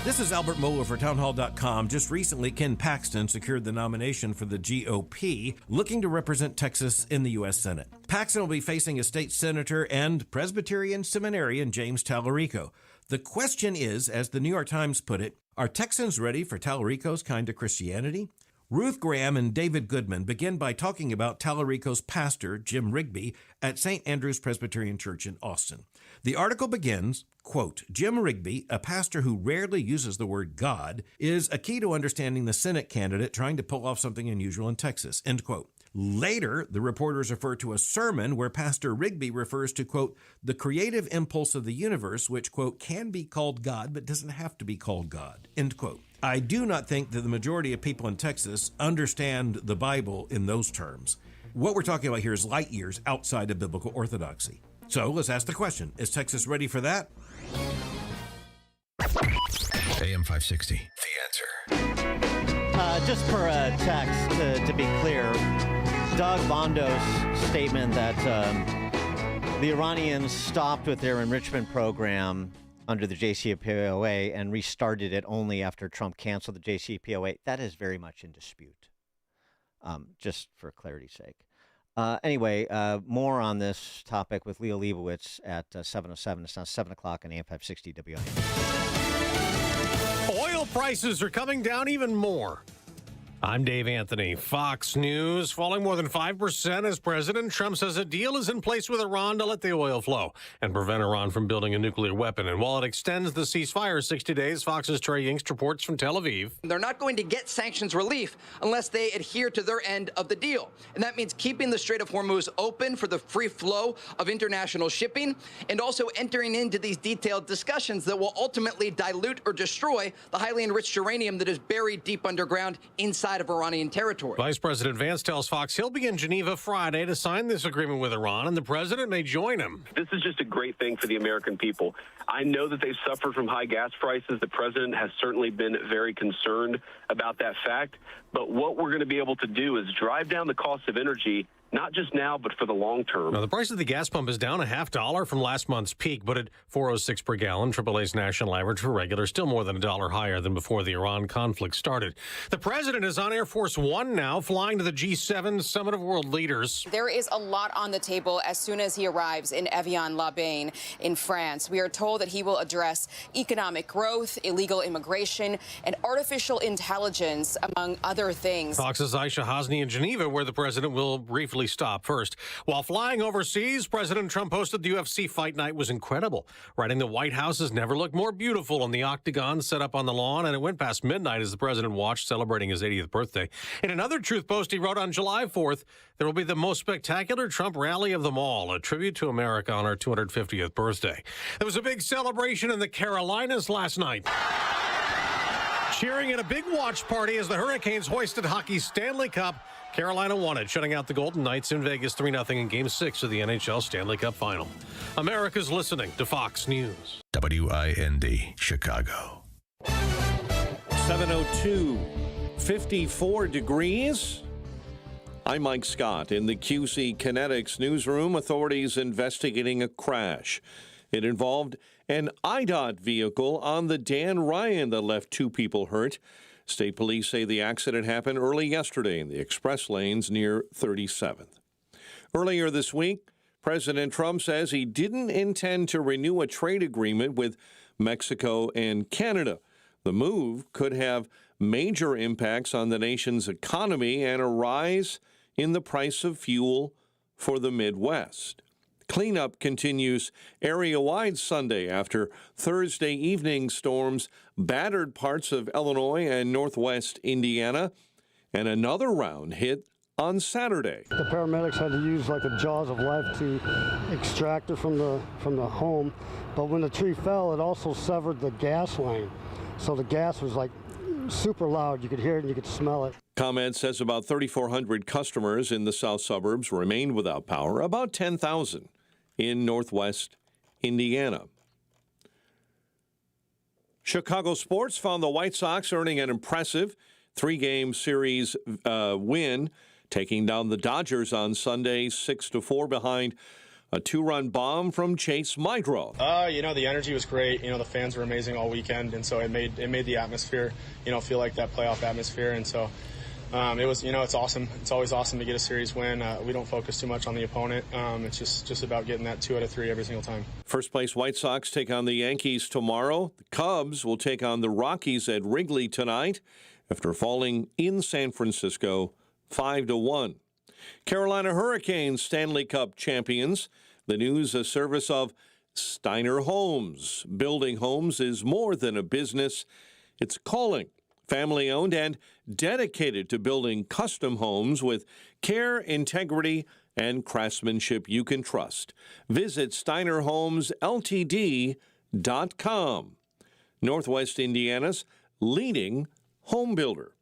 This is Albert Mohler for Townhall.com. Just recently, Ken Paxton secured the nomination for the GOP, looking to represent Texas in the U.S. Senate. Paxton will be facing a state senator and Presbyterian seminarian James Tallarico. The question is, as the New York Times put it, are Texans ready for Tallarico's kind of Christianity? Ruth Graham and David Goodman begin by talking about Tallarico's pastor, Jim Rigby, at St. Andrew's Presbyterian Church in Austin. The article begins, quote, Jim Rigby, a pastor who rarely uses the word God, is a key to understanding the Senate candidate trying to pull off something unusual in Texas, end quote. Later, the reporters refer to a sermon where Pastor Rigby refers to, quote, the creative impulse of the universe, which, quote, can be called God, but doesn't have to be called God, end quote. I do not think that the majority of people in Texas understand the Bible in those terms. What we're talking about here is light years outside of biblical orthodoxy. So let's ask the question, is Texas ready for that? AM 560, The Answer. Just for a text, to be clear, Doug Bondo's statement that the Iranians stopped with their enrichment program under the JCPOA and restarted it only after Trump canceled the JCPOA, that is very much in dispute, just for clarity's sake. Anyway, more on this topic with Leo Leibowitz at 7:07. It's now 7 o'clock on AM 560 WIN. Oil prices are coming down even more. I'm Dave Anthony. Fox News falling more than 5% as President Trump says a deal is in place with Iran to let the oil flow and prevent Iran from building a nuclear weapon. And while it extends the ceasefire 60 days, Fox's Trey Yingst reports from Tel Aviv. They're not going to get sanctions relief unless they adhere to their end of the deal. And that means keeping the Strait of Hormuz open for the free flow of international shipping and also entering into these detailed discussions that will ultimately dilute or destroy the highly enriched uranium that is buried deep underground inside of Iranian territory. Vice President Vance tells Fox he'll be in Geneva Friday to sign this agreement with Iran, and the president may join him. This is just a great thing for the American people. I know that they've suffered from high gas prices. The president has certainly been very concerned about that fact. But what we're going to be able to do is drive down the cost of energy, not just now, but for the long term. Now, the price of the gas pump is down $0.50 from last month's peak, but at $4.06 per gallon, AAA's national average for regular, still more than $1 higher than before the Iran conflict started. The president is on Air Force One now, flying to the G7 Summit of World Leaders. There is a lot on the table as soon as he arrives in Evian-les-Bains in France. We are told that he will address economic growth, illegal immigration, and artificial intelligence, among other things. Fox's Aisha Hasni in Geneva, where the president will briefly stop first. While flying overseas, President Trump hosted the UFC Fight Night was incredible, writing the White House has never looked more beautiful in the octagon set up on the lawn, and it went past midnight as the president watched, celebrating his 80th birthday. In another truth post he wrote on July 4th, there will be the most spectacular Trump rally of them all, a tribute to America on our 250th birthday. There was a big celebration in the Carolinas last night. Cheering at a big watch party as the Hurricanes hoisted hockey's Stanley Cup. Carolina won it, shutting out the Golden Knights in Vegas 3-0 in Game 6 of the NHL Stanley Cup Final. America's listening to Fox News. WIND, Chicago. 7:02, 54 degrees. I'm Mike Scott in the QC Kinetics newsroom. Authorities investigating a crash. It involved an IDOT vehicle on the Dan Ryan that left 2 people hurt. State police say the accident happened early yesterday in the express lanes near 37th. Earlier this week, President Trump says he didn't intend to renew a trade agreement with Mexico and Canada. The move could have major impacts on the nation's economy and a rise in the price of fuel for the Midwest. Cleanup continues area-wide Sunday after Thursday evening storms battered parts of Illinois and northwest Indiana, and another round hit on Saturday. The paramedics had to use like the jaws of life to extract her from the home, but when the tree fell, it also severed the gas line, so the gas was like super loud. You could hear it and you could smell it. ComEd says about 3,400 customers in the south suburbs remained without power, about 10,000 in northwest Indiana. Chicago sports found the White Sox earning an impressive 3-game series win taking down the Dodgers on Sunday 6-4 behind a 2-run bomb from Chase Maidro. The energy was great. The fans were amazing all weekend, and so it made the atmosphere, feel like that playoff atmosphere. And so it was, it's awesome. It's always awesome to get a series win. We don't focus too much on the opponent. It's just about getting that 2 out of 3 every single time. First place White Sox take on the Yankees tomorrow. The Cubs will take on the Rockies at Wrigley tonight after falling in San Francisco 5-1. Carolina Hurricanes Stanley Cup champions. The news a service of Steiner Homes. Building homes is more than a business. It's calling. Family-owned and dedicated to building custom homes with care, integrity, and craftsmanship you can trust. Visit SteinerHomesLTD.com. Northwest Indiana's leading home builder.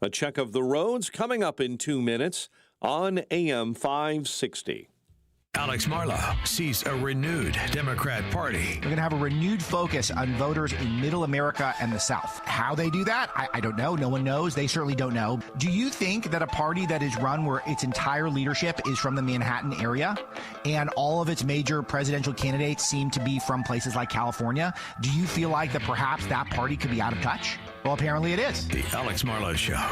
A check of the roads coming up in 2 minutes on AM 560. Alex Marlow sees a renewed Democrat Party. They're going to have a renewed focus on voters in Middle America and the South. How they do that, I don't know. No one knows. They certainly don't know. Do you think that a party that is run where its entire leadership is from the Manhattan area and all of its major presidential candidates seem to be from places like California, do you feel like that perhaps that party could be out of touch? Well, apparently it is. The Alex Marlow Show.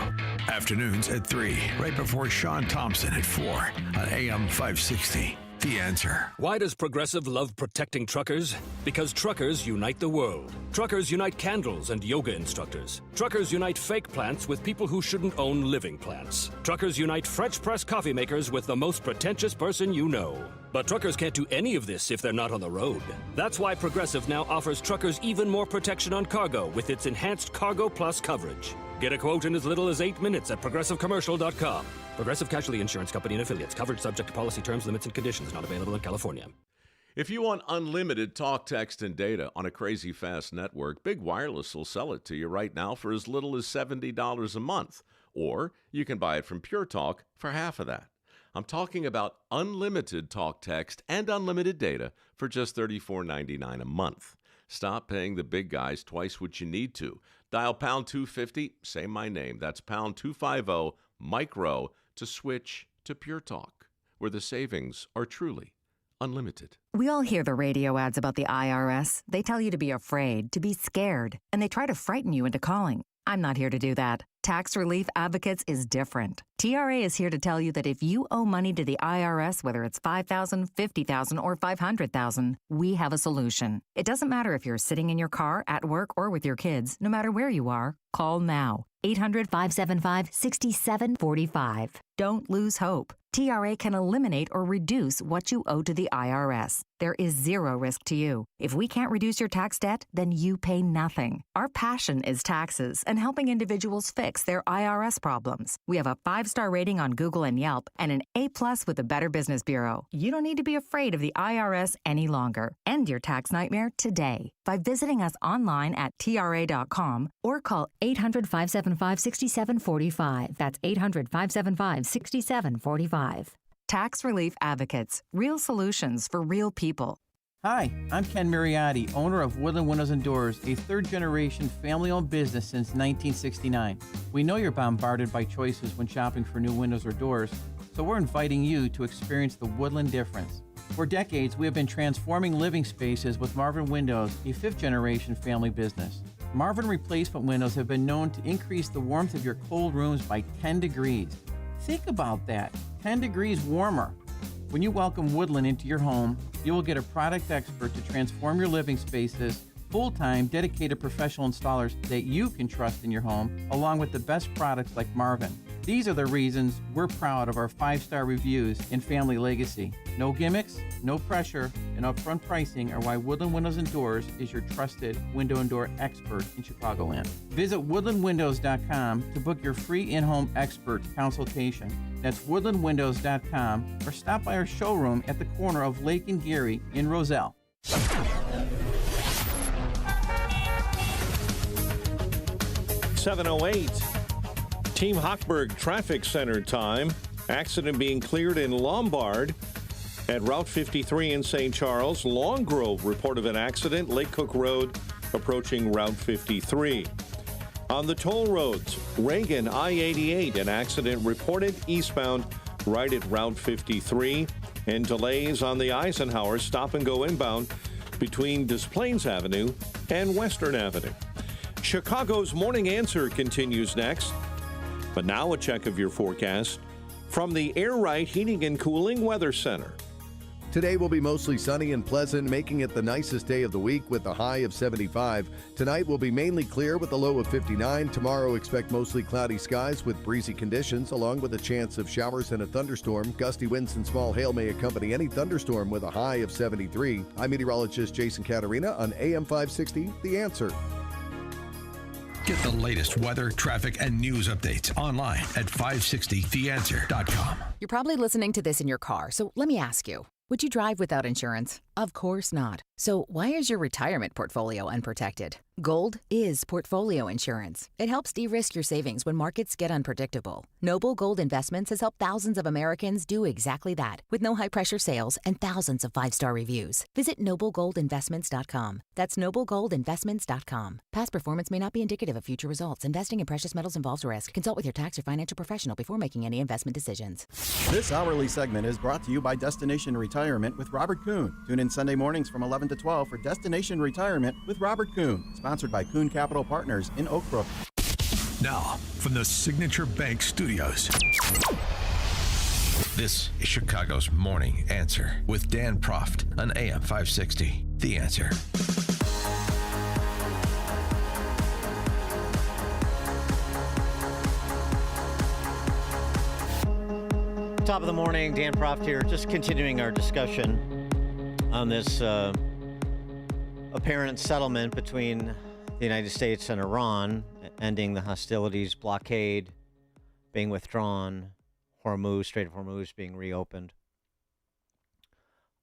Afternoons at 3, right before Sean Thompson at 4 on AM 560. The Answer. Why does Progressive love protecting truckers? Because truckers unite the world. Truckers unite candles and yoga instructors. Truckers unite fake plants with people who shouldn't own living plants. Truckers unite French press coffee makers with the most pretentious person you know. But truckers can't do any of this if they're not on the road. That's why Progressive now offers truckers even more protection on cargo with its enhanced Cargo Plus coverage. Get a quote in as little as 8 minutes at ProgressiveCommercial.com. Progressive Casualty Insurance Company and Affiliates. Coverage subject to policy terms, limits, and conditions. Not available in California. If you want unlimited talk, text, and data on a crazy fast network, Big Wireless will sell it to you right now for as little as $70 a month. Or you can buy it from Pure Talk for half of that. I'm talking about unlimited talk, text, and unlimited data for just $34.99 a month. Stop paying the big guys twice what you need to. Dial pound 250, say my name. That's pound 250, micro, to switch to Pure Talk, where the savings are truly unlimited. We all hear the radio ads about the IRS. They tell you to be afraid, to be scared, and they try to frighten you into calling. I'm not here to do that. Tax Relief Advocates is different. TRA is here to tell you that if you owe money to the IRS, whether it's $5,000, $50,000, or $500,000, we have a solution. It doesn't matter if you're sitting in your car, at work, or with your kids. No matter where you are, call now. 800-575-6745. Don't lose hope. TRA can eliminate or reduce what you owe to the IRS. There is zero risk to you. If we can't reduce your tax debt, then you pay nothing. Our passion is taxes and helping individuals fix their IRS problems. We have a 5-star rating on Google and Yelp and an A+ with the Better Business Bureau. You don't need to be afraid of the IRS any longer. End your tax nightmare today by visiting us online at TRA.com or call 800-575-6745. That's 800-575-6745. Tax Relief Advocates. Real solutions for real people. Hi, I'm Ken Mariotti, owner of Woodland Windows and Doors, a third-generation family-owned business since 1969. We know you're bombarded by choices when shopping for new windows or doors, so we're inviting you to experience the Woodland difference. For decades, we have been transforming living spaces with Marvin Windows, a fifth-generation family business. Marvin replacement windows have been known to increase the warmth of your cold rooms by 10 degrees. Think about that, 10 degrees warmer. When you welcome Woodland into your home, you will get a product expert to transform your living spaces, full-time, dedicated professional installers that you can trust in your home, along with the best products like Marvin. These are the reasons we're proud of our 5-star reviews and family legacy. No gimmicks, no pressure, and upfront pricing are why Woodland Windows and Doors is your trusted window and door expert in Chicagoland. Visit woodlandwindows.com to book your free in-home expert consultation. That's woodlandwindows.com, or stop by our showroom at the corner of Lake and Geary in Roselle. 7:08. Team Hochberg Traffic Center time. Accident being cleared in Lombard at Route 53 in St. Charles. Long Grove report of an accident. Lake Cook Road approaching Route 53. On the toll roads, Reagan I-88, an accident reported eastbound right at Route 53, and delays on the Eisenhower stop-and-go inbound between Des Plaines Avenue and Western Avenue. Chicago's Morning Answer continues next. But now a check of your forecast from the Air Right Heating and Cooling Weather Center. Today will be mostly sunny and pleasant, making it the nicest day of the week with a high of 75. Tonight will be mainly clear with a low of 59. Tomorrow, expect mostly cloudy skies with breezy conditions, along with a chance of showers and a thunderstorm. Gusty winds and small hail may accompany any thunderstorm with a high of 73. I'm meteorologist Jason Caterina on AM 560, The Answer. Get the latest weather, traffic, and news updates online at 560theanswer.com. You're probably listening to this in your car, so let me ask you. Would you drive without insurance? Of course not. So why is your retirement portfolio unprotected? Gold is portfolio insurance. It helps de-risk your savings when markets get unpredictable. Noble Gold Investments has helped thousands of Americans do exactly that with no high-pressure sales and thousands of 5-star reviews. Visit noblegoldinvestments.com. That's noblegoldinvestments.com. Past performance may not be indicative of future results. Investing in precious metals involves risk. Consult with your tax or financial professional before making any investment decisions. This hourly segment is brought to you by Destination Retirement with Robert Kuhn. Tune in Sunday mornings from 11 to 12 for Destination Retirement with Robert Kuhn, sponsored by Kuhn Capital Partners in Oak Brook. Now, from the Signature Bank Studios, this is Chicago's Morning Answer with Dan Proft on AM 560. The Answer. Top of the morning, Dan Proft here, just continuing our discussion on this apparent settlement between the United States and Iran, ending the hostilities, blockade being withdrawn, Strait of Hormuz being reopened.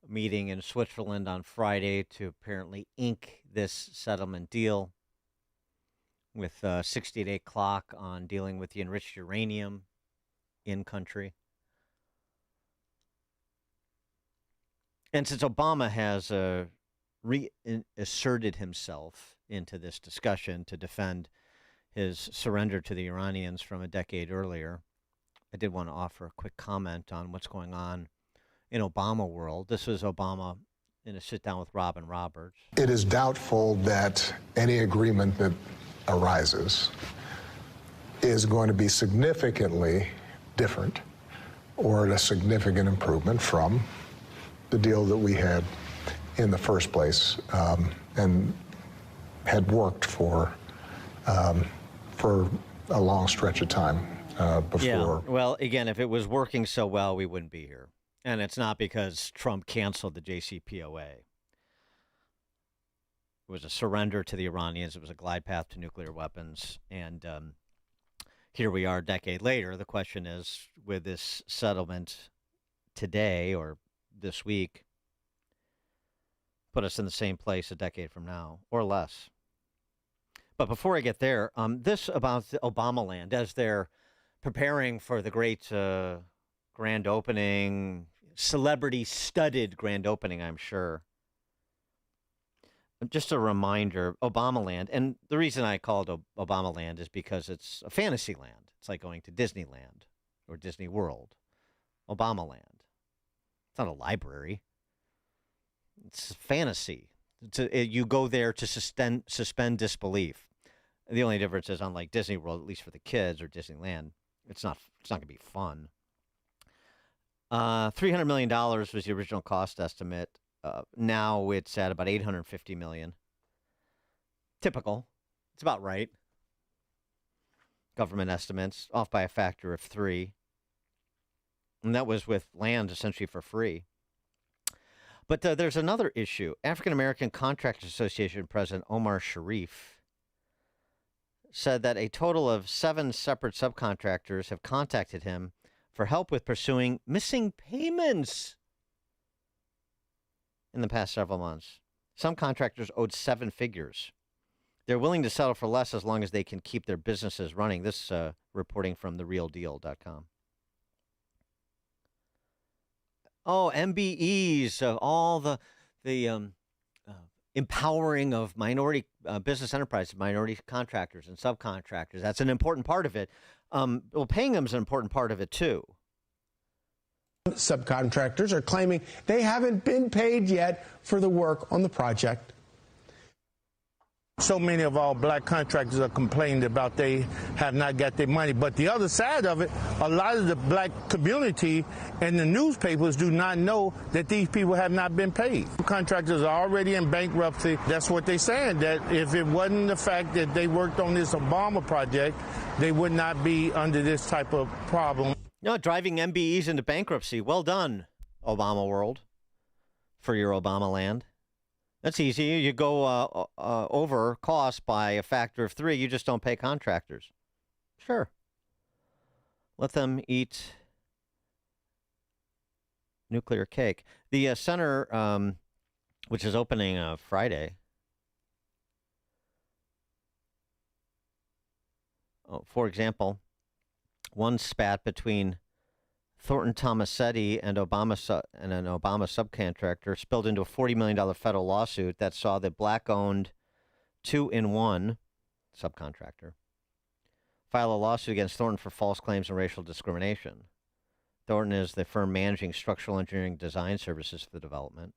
A meeting in Switzerland on Friday to apparently ink this settlement deal with a 60-day clock on dealing with the enriched uranium in country. And since Obama has reasserted himself into this discussion to defend his surrender to the Iranians from a decade earlier, I did want to offer a quick comment on what's going on in Obama world. This was Obama in a sit-down with Robin Roberts. It is doubtful that any agreement that arises is going to be significantly different or a significant improvement from the deal that we had in the first place, and had worked for a long stretch of time before. Yeah. Well, again, if it was working so well, we wouldn't be here. And it's not because Trump canceled the JCPOA. It was a surrender to the Iranians. It was a glide path to nuclear weapons. And here we are a decade later. The question is, with this settlement today or this week, put us in the same place a decade from now or less. But before I get there, this about the Obama land, as they're preparing for the great grand opening, celebrity-studded grand opening, I'm sure. Just a reminder, Obama land, and the reason I call it Obama land is because it's a fantasy land. It's like going to Disneyland or Disney World. Obama land. It's not a library. It's fantasy. You go there to suspend disbelief. The only difference is, unlike Disney World, at least for the kids, or Disneyland, it's not going to be fun. $300 million was the original cost estimate. Now it's at about $850 million. Typical. It's about right. Government estimates, off by a factor of 3. And that was with land essentially for free. But there's another issue. African American Contractors Association President Omar Sharif said that a total of 7 separate subcontractors have contacted him for help with pursuing missing payments in the past several months. Some contractors owed 7 figures. They're willing to settle for less as long as they can keep their businesses running. This reporting from therealdeal.com. Oh, MBEs, all the empowering of minority business enterprises, minority contractors and subcontractors. That's an important part of it. Well, paying them is an important part of it, too. Subcontractors are claiming they haven't been paid yet for the work on the project. So many of our black contractors are complaining about they have not got their money. But the other side of it, a lot of the black community and the newspapers do not know that these people have not been paid. Contractors are already in bankruptcy. That's what they're saying, that if it wasn't the fact that they worked on this Obama project, they would not be under this type of problem. No, driving MBEs into bankruptcy. Well done, Obama world, for your Obama land. That's easy. You go over cost by a factor of 3. You just don't pay contractors. Sure. Let them eat nuclear cake. The center, which is opening Friday. For example, one spat between Thornton Tomasetti and an Obama subcontractor spilled into a $40 million federal lawsuit that saw the black-owned 2-in-1 subcontractor file a lawsuit against Thornton for false claims and racial discrimination. Thornton is the firm managing structural engineering design services for the development.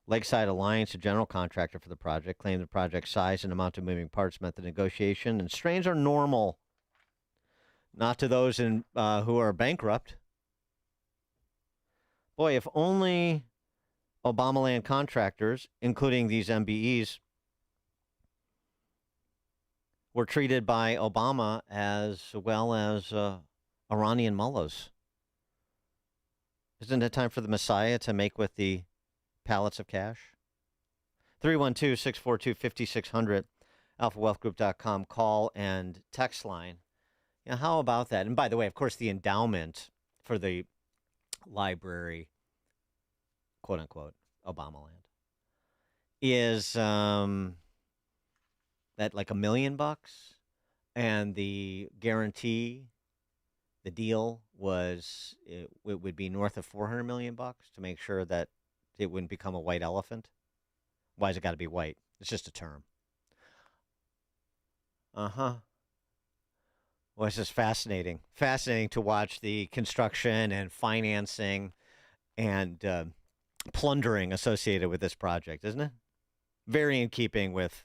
Lakeside Alliance, a general contractor for the project, claimed the project's size and amount of moving parts meant the negotiation and strains are normal. Not to those who are bankrupt. Boy, if only Obama-land contractors, including these MBEs, were treated by Obama as well as Iranian mullahs. Isn't it time for the Messiah to make with the pallets of cash? 312-642-5600, alphawealthgroup.com call and text line. Now, how about that? And by the way, of course, the endowment for the library, quote unquote, Obama land, is that like $1 million, and the guarantee, the deal was it would be north of $400 million to make sure that it wouldn't become a white elephant. Why has it got to be white? It's just a term. Well, it's just fascinating. Fascinating to watch the construction and financing and plundering associated with this project, isn't it? Very in keeping with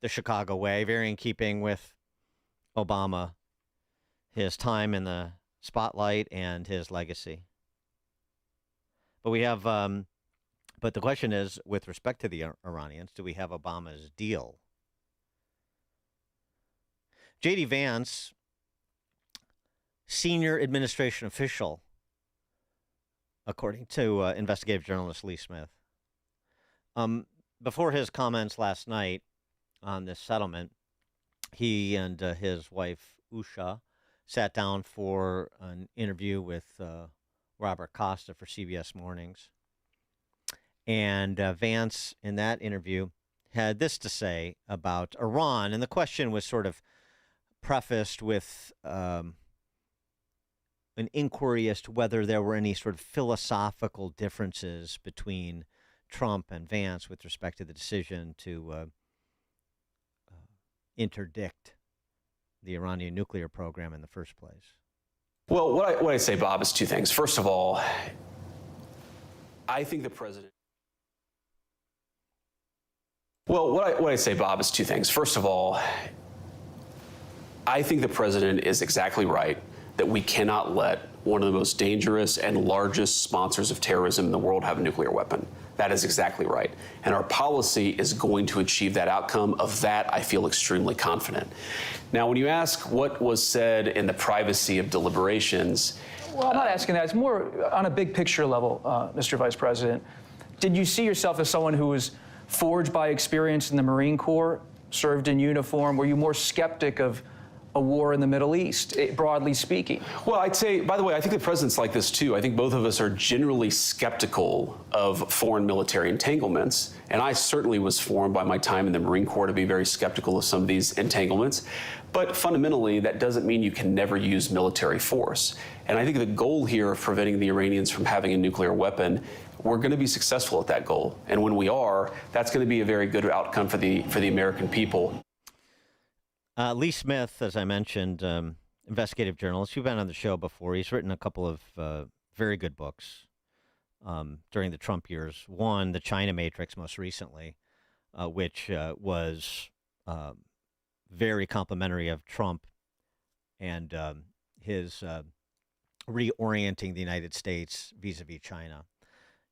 the Chicago way, very in keeping with Obama, his time in the spotlight and his legacy. But we have, but the question is, with respect to the Iranians, do we have Obama's deal? J.D. Vance, senior administration official, according to investigative journalist Lee Smith, before his comments last night on this settlement, he and his wife, Usha, sat down for an interview with Robert Costa for CBS Mornings. And Vance, in that interview, had this to say about Iran. And the question was sort of prefaced with an inquiry as to whether there were any sort of philosophical differences between Trump and Vance with respect to the decision to interdict the Iranian nuclear program in the first place. Well, what I say, Bob, is 2 things. First of all, I think the president... Well, what I say, Bob, is 2 things. First of all, I think the president is exactly right that we cannot let one of the most dangerous and largest sponsors of terrorism in the world have a nuclear weapon. That is exactly right. And our policy is going to achieve that outcome. Of that, I feel extremely confident. Now, when you ask what was said in the privacy of deliberations... Well, I'm not asking that. It's more on a big picture level, Mr. Vice President. Did you see yourself as someone who was forged by experience in the Marine Corps, served in uniform? Were you more skeptic of a war in the Middle East, broadly speaking? Well, I'd say, by the way, I think the president's like this too. I think both of us are generally skeptical of foreign military entanglements. And I certainly was formed by my time in the Marine Corps to be very skeptical of some of these entanglements. But fundamentally, that doesn't mean you can never use military force. And I think the goal here of preventing the Iranians from having a nuclear weapon we're going to be successful at that goal. And when we are, that's going to be a very good outcome for the American people. Lee Smith, as I mentioned, investigative journalist. You've been on the show before. He's written a couple of very good books during the Trump years. One, The China Matrix, most recently, which was very complimentary of Trump and his reorienting the United States vis-a-vis China.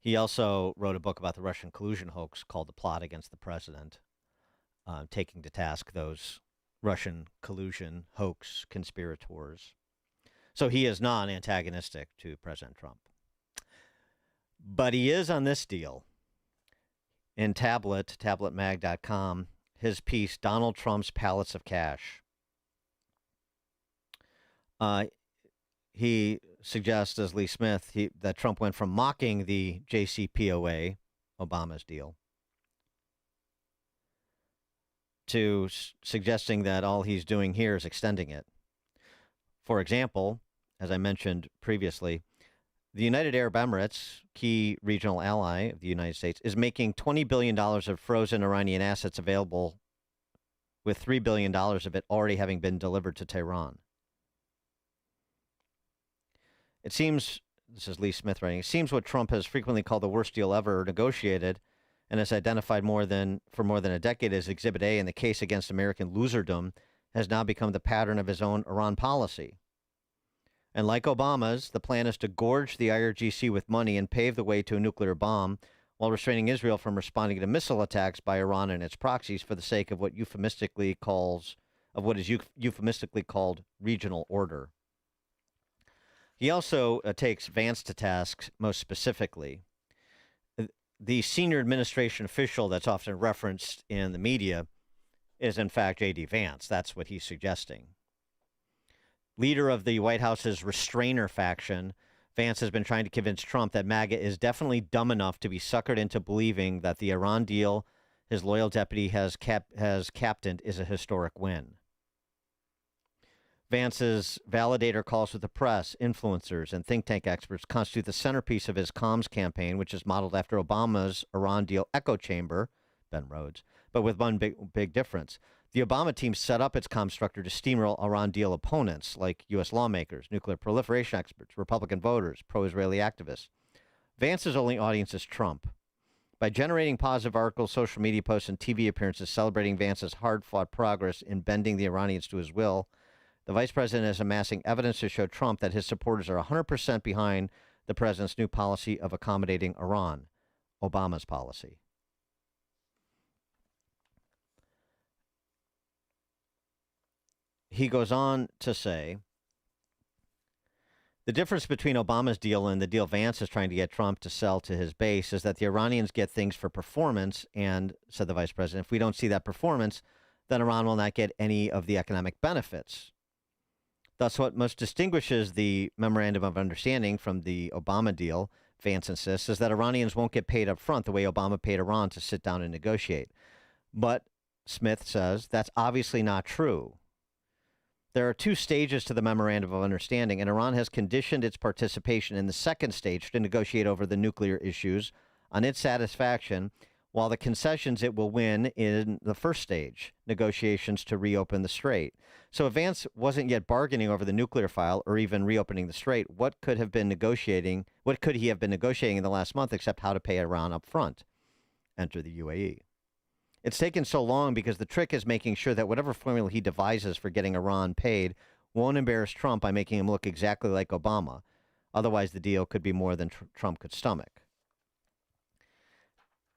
He also wrote a book about the Russian collusion hoax called The Plot Against the President, taking to task those Russian collusion hoax conspirators. So he is non-antagonistic to President Trump. But he is on this deal. In tabletmag.com, his piece, Donald Trump's Pallets of Cash. He suggests, as Lee Smith, that Trump went from mocking the JCPOA, Obama's deal, to suggesting that all he's doing here is extending it. For example, as I mentioned previously, the United Arab Emirates, key regional ally of the United States, is making $20 billion of frozen Iranian assets available, with $3 billion of it already having been delivered to Tehran. It seems, this is Lee Smith writing, it seems what Trump has frequently called the worst deal ever negotiated and has identified for more than a decade as Exhibit A in the case against American loserdom has now become the pattern of his own Iran policy. And like Obama's, the plan is to gorge the IRGC with money and pave the way to a nuclear bomb while restraining Israel from responding to missile attacks by Iran and its proxies for the sake of what is euphemistically called regional order. He also takes Vance to task most specifically. The senior administration official that's often referenced in the media is, in fact, J.D. Vance. That's what he's suggesting. Leader of the White House's restrainer faction, Vance has been trying to convince Trump that MAGA is definitely dumb enough to be suckered into believing that the Iran deal his loyal deputy has captained is a historic win. Vance's validator calls with the press, influencers, and think tank experts constitute the centerpiece of his comms campaign, which is modeled after Obama's Iran deal echo chamber, Ben Rhodes, but with one big difference. The Obama team set up its comm structure to steamroll Iran deal opponents like U.S. lawmakers, nuclear proliferation experts, Republican voters, pro-Israeli activists. Vance's only audience is Trump. By generating positive articles, social media posts, and TV appearances celebrating Vance's hard-fought progress in bending the Iranians to his will, the vice president is amassing evidence to show Trump that his supporters are 100% behind the president's new policy of accommodating Iran, Obama's policy. He goes on to say, the difference between Obama's deal and the deal Vance is trying to get Trump to sell to his base is that the Iranians get things for performance, and, said the vice president, if we don't see that performance, then Iran will not get any of the economic benefits. Thus, what most distinguishes the Memorandum of Understanding from the Obama deal, Vance insists, is that Iranians won't get paid up front the way Obama paid Iran to sit down and negotiate. But, Smith says, that's obviously not true. There are two stages to the Memorandum of Understanding, and Iran has conditioned its participation in the second stage to negotiate over the nuclear issues on its satisfaction, while the concessions it will win in the first stage, negotiations to reopen the Strait. So if Vance wasn't yet bargaining over the nuclear file or even reopening the Strait, what could he have been negotiating in the last month except how to pay Iran up front? Enter the UAE. It's taken so long because the trick is making sure that whatever formula he devises for getting Iran paid won't embarrass Trump by making him look exactly like Obama. Otherwise, the deal could be more than Trump could stomach.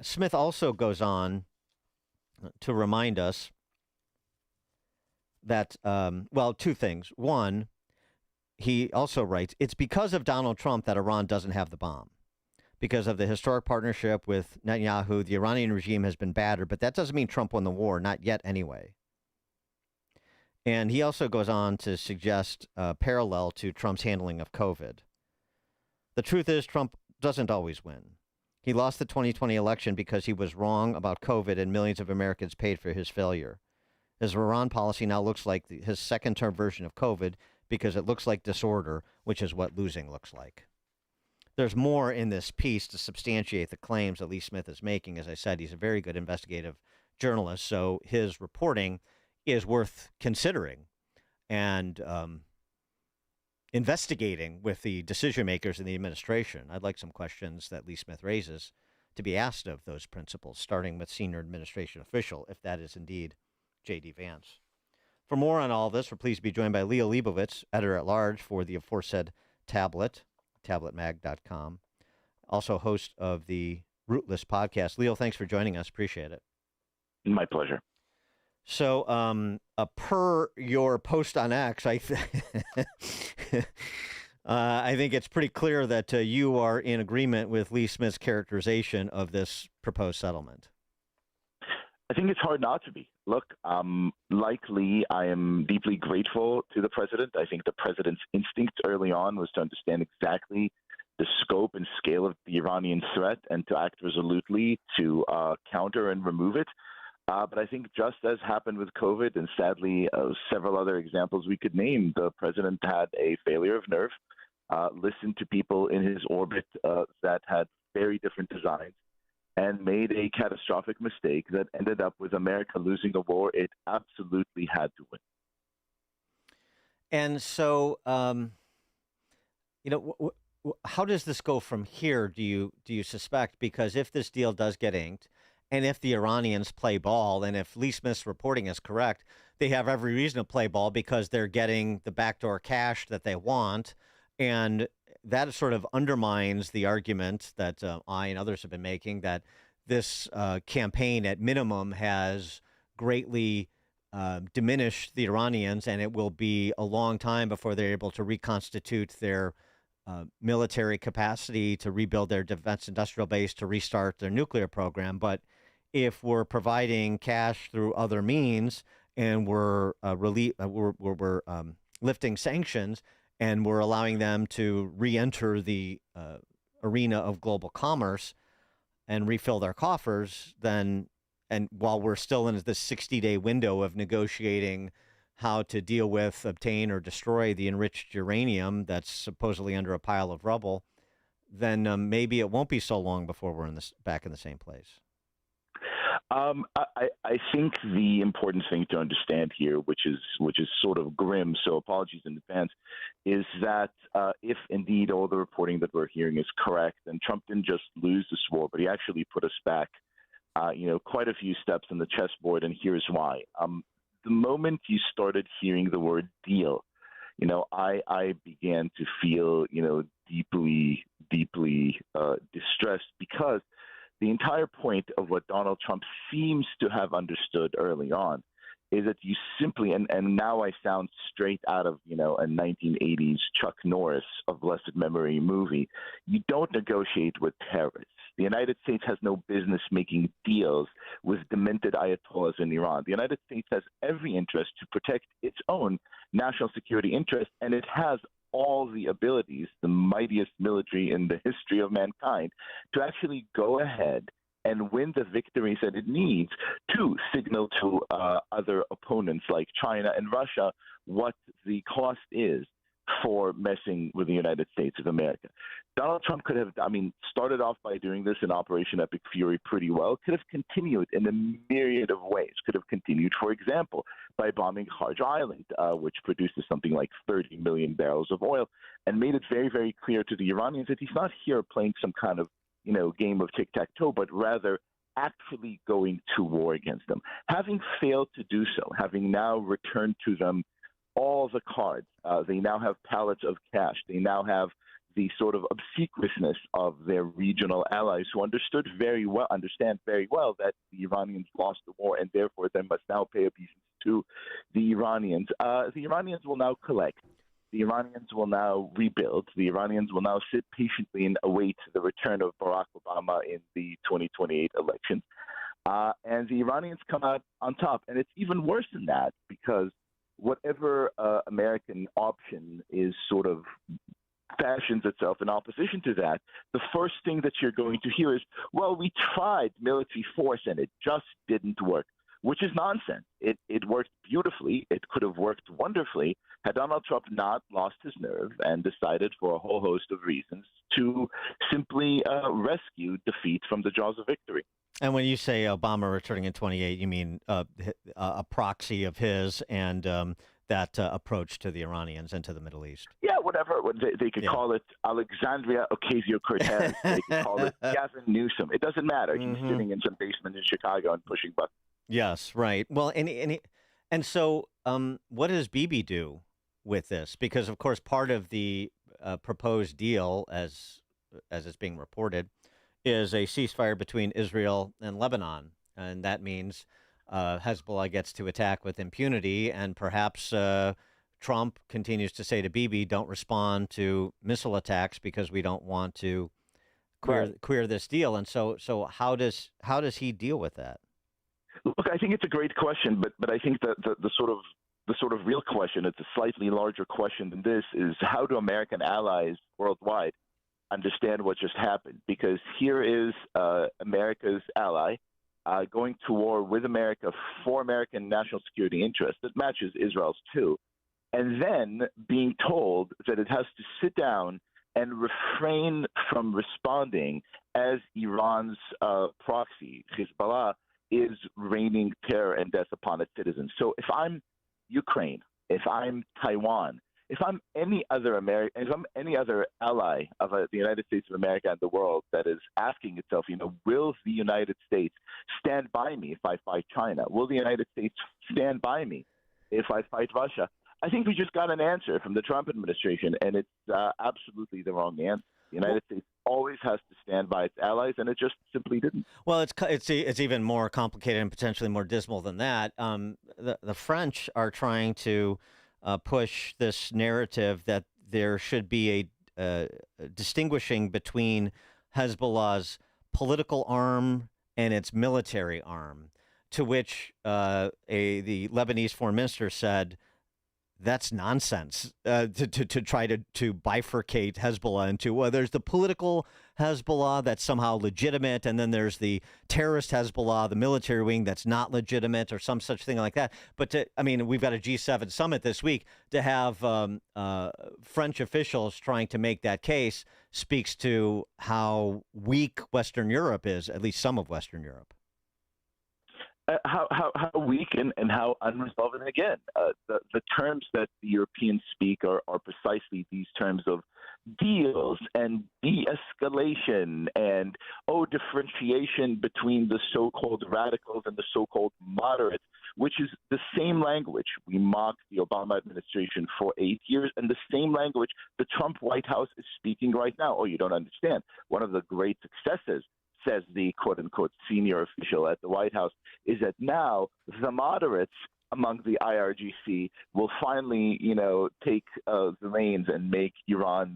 Smith also goes on to remind us that, two things. One, he also writes, it's because of Donald Trump that Iran doesn't have the bomb. Because of the historic partnership with Netanyahu, the Iranian regime has been battered, but that doesn't mean Trump won the war, not yet anyway. And he also goes on to suggest a parallel to Trump's handling of COVID. The truth is, Trump doesn't always win. He lost the 2020 election because he was wrong about COVID and millions of Americans paid for his failure. His Iran policy now looks like his second-term version of COVID because it looks like disorder, which is what losing looks like. there's more in this piece to substantiate the claims that Lee Smith is making. As I said, he's a very good investigative journalist, so his reporting is worth considering and investigating with the decision makers in the administration. I'd like some questions that Lee Smith raises to be asked of those principals, starting with senior administration official, if that is indeed J.D. Vance. For more on all this, we're pleased to be joined by Leo Leibovitz, editor-at-large for the aforesaid Tablet, tabletmag.com, also host of the Rootless podcast. Leo, thanks for joining us. Appreciate it. My pleasure. So, per your post on X, I think it's pretty clear that you are in agreement with Lee Smith's characterization of this proposed settlement. I think it's hard not to be. Look, like Lee, I am deeply grateful to the president. I think the president's instinct early on was to understand exactly the scope and scale of the Iranian threat and to act resolutely to counter and remove it. But I think just as happened with COVID and sadly several other examples we could name, the president had a failure of nerve, listened to people in his orbit that had very different designs, and made a catastrophic mistake that ended up with America losing a war it absolutely had to win. And so, how does this go from here, do you suspect? Because if this deal does get inked, and if the Iranians play ball, and if Lee Smith's reporting is correct, they have every reason to play ball because they're getting the backdoor cash that they want. And that sort of undermines the argument that I and others have been making that this campaign at minimum has greatly diminished the Iranians, and it will be a long time before they're able to reconstitute their military capacity, to rebuild their defense industrial base, to restart their nuclear program. But if we're providing cash through other means and we're lifting sanctions and we're allowing them to re-enter the arena of global commerce and refill their coffers, then, and while we're still in this 60-day window of negotiating how to deal with, obtain, or destroy the enriched uranium that's supposedly under a pile of rubble, then maybe it won't be so long before we're back in the same place. I think the important thing to understand here, which is sort of grim, so apologies in advance, is that if indeed all the reporting that we're hearing is correct, then Trump didn't just lose this war, but he actually put us back, quite a few steps on the chessboard, and here's why. The moment you started hearing the word deal, I began to feel, deeply distressed, because the entire point of what Donald Trump seems to have understood early on is that you simply, and now I sound straight out of, a 1980s Chuck Norris of blessed memory movie, you don't negotiate with terrorists. The United States has no business making deals with demented ayatollahs in Iran. The United States has every interest to protect its own national security interests, and it has all the abilities, the mightiest military in the history of mankind, to actually go ahead and win the victories that it needs to signal to other opponents like China and Russia what the cost is for messing with the United States of America. Donald Trump could have, started off by doing this in Operation Epic Fury pretty well, could have continued in a myriad of ways, could have continued, for example, by bombing Kharj Island, which produces something like 30 million barrels of oil, and made it very, very clear to the Iranians that he's not here playing some kind of, game of tic-tac-toe, but rather actually going to war against them. Having failed to do so, having now returned to them all the cards, they now have pallets of cash. They now have the sort of obsequiousness of their regional allies who understand very well that the Iranians lost the war and therefore they must now pay obeisance to the Iranians. The Iranians will now collect. The Iranians will now rebuild. The Iranians will now sit patiently and await the return of Barack Obama in the 2028 elections. And the Iranians come out on top. And it's even worse than that, because whatever American option is sort of fashions itself in opposition to that, the first thing that you're going to hear is, well, we tried military force and it just didn't work. which is nonsense. It worked beautifully. It could have worked wonderfully had Donald Trump not lost his nerve and decided for a whole host of reasons to simply rescue defeat from the jaws of victory. And when you say Obama returning in 28, you mean a proxy of his and that approach to the Iranians and to the Middle East? Yeah, whatever. They could call it Alexandria Ocasio-Cortez. They could call it Gavin Newsom. It doesn't matter. He's sitting in some basement in Chicago and pushing buttons. Yes, right. Well, and so what does Bibi do with this? Because, of course, part of the proposed deal, as it's being reported, is a ceasefire between Israel and Lebanon. And that means Hezbollah gets to attack with impunity, and perhaps Trump continues to say to Bibi, don't respond to missile attacks because we don't want to queer this deal. And so how does he deal with that? Look, I think it's a great question, but I think that the sort of real question, it's a slightly larger question than this, is how do American allies worldwide understand what just happened? Because here is America's ally going to war with America for American national security interests that matches Israel's too, and then being told that it has to sit down and refrain from responding as Iran's proxy, Hezbollah, is raining terror and death upon its citizens. So if I'm Ukraine, if I'm Taiwan, if I'm any other if I'm any other ally of the United States of America and the world that is asking itself, will the United States stand by me if I fight China? Will the United States stand by me if I fight Russia? I think we just got an answer from the Trump administration, and it's absolutely the wrong answer. The United States always has to stand by its allies, and it just simply didn't. Well, it's even more complicated and potentially more dismal than that. The French are trying to push this narrative that there should be a distinguishing between Hezbollah's political arm and its military arm, to which the Lebanese foreign minister said, that's nonsense to try to bifurcate Hezbollah into, well, there's the political Hezbollah that's somehow legitimate, and then there's the terrorist Hezbollah, the military wing that's not legitimate, or some such thing like that. But we've got a G7 summit this week. To have French officials trying to make that case speaks to how weak Western Europe is, at least some of Western Europe. How weak and how unresolved. And again, the terms that the Europeans speak are precisely these terms of deals and de-escalation and differentiation between the so-called radicals and the so-called moderates, which is the same language we mocked the Obama administration for 8 years, and the same language the Trump White House is speaking right now. Oh, you don't understand. One of the great successes, says the quote-unquote senior official at the White House, is that now the moderates among the IRGC will finally, take the reins and make Iran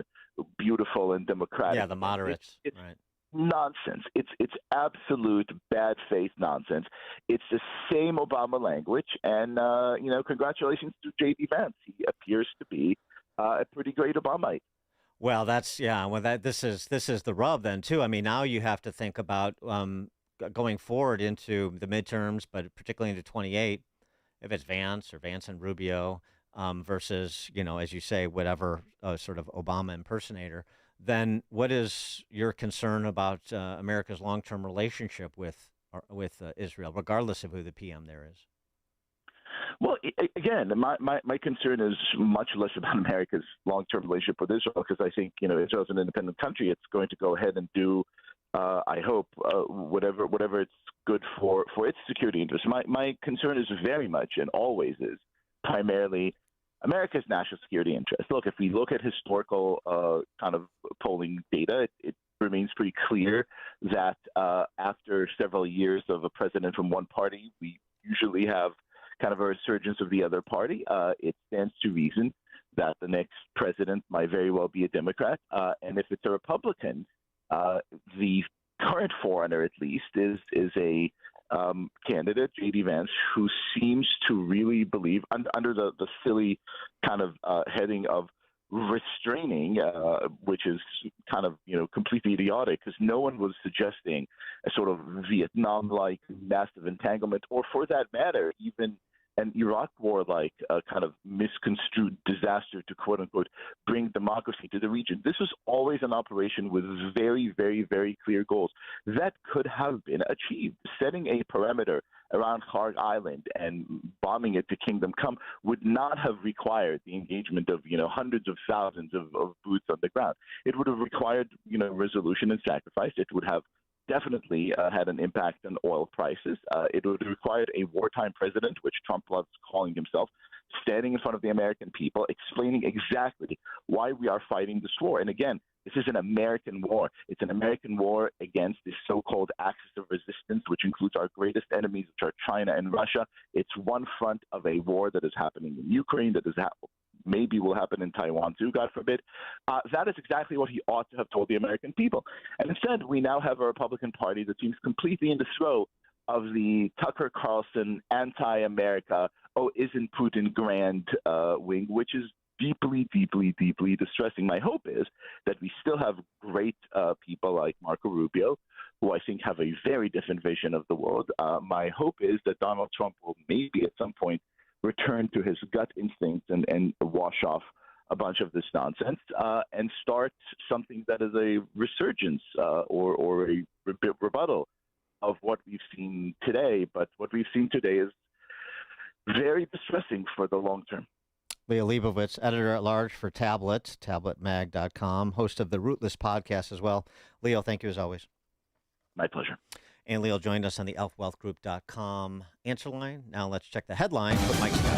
beautiful and democratic. Yeah, the moderates. It's right. Nonsense. It's absolute bad faith nonsense. It's the same Obama language, and congratulations to J.D. Vance. He appears to be a pretty great Obamite. Well, this is the rub then too. I mean, now you have to think about going forward into the midterms, but particularly into 28, if it's Vance and Rubio versus, as you say, whatever sort of Obama impersonator, then what is your concern about America's long-term relationship with Israel, regardless of who the PM there is? Well, again, my concern is much less about America's long-term relationship with Israel, because I think, Israel is an independent country. It's going to go ahead and do, I hope, whatever it's good for its security interests. My concern is very much, and always is, primarily America's national security interests. Look, if we look at historical kind of polling data, it remains pretty clear that after several years of a president from one party, we usually have kind of a resurgence of the other party. It stands to reason that the next president might very well be a Democrat. And if it's a Republican, the current forerunner, at least, is a candidate, J.D. Vance, who seems to really believe, under the silly kind of heading of restraining, which is kind of, completely idiotic, because no one was suggesting a sort of Vietnam-like massive entanglement, or for that matter, even an Iraq war-like kind of misconstrued disaster to quote-unquote bring democracy to the region. This was always an operation with very, very, very clear goals that could have been achieved. Setting a perimeter around Kharg Island and bombing it to Kingdom Come would not have required the engagement of, hundreds of thousands of boots on the ground. It would have required, resolution and sacrifice. It would have definitely had an impact on oil prices. It would have required a wartime president, which Trump loves calling himself, standing in front of the American people, explaining exactly why we are fighting this war. And again, this is an American war. It's an American war against this so-called axis of resistance, which includes our greatest enemies, which are China and Russia. It's one front of a war that is happening in Ukraine, that is maybe will happen in Taiwan too, God forbid. That is exactly what he ought to have told the American people. And instead, we now have a Republican Party that seems completely in the throes of the Tucker Carlson anti-America, isn't Putin grand wing, which is deeply, deeply, deeply distressing. My hope is that we still have great people like Marco Rubio, who I think have a very different vision of the world. My hope is that Donald Trump will maybe at some point return to his gut instincts and wash off a bunch of this nonsense and start something that is a resurgence or a rebuttal of what we've seen today. But what we've seen today is very distressing for the long term. Leo Leibovitz, editor-at-large for Tablet, tabletmag.com, host of the Rootless podcast as well. Leo, thank you as always. My pleasure. And Leo joined us on the elfwealthgroup.com answer line. Now let's check the headlines with Mike Scott.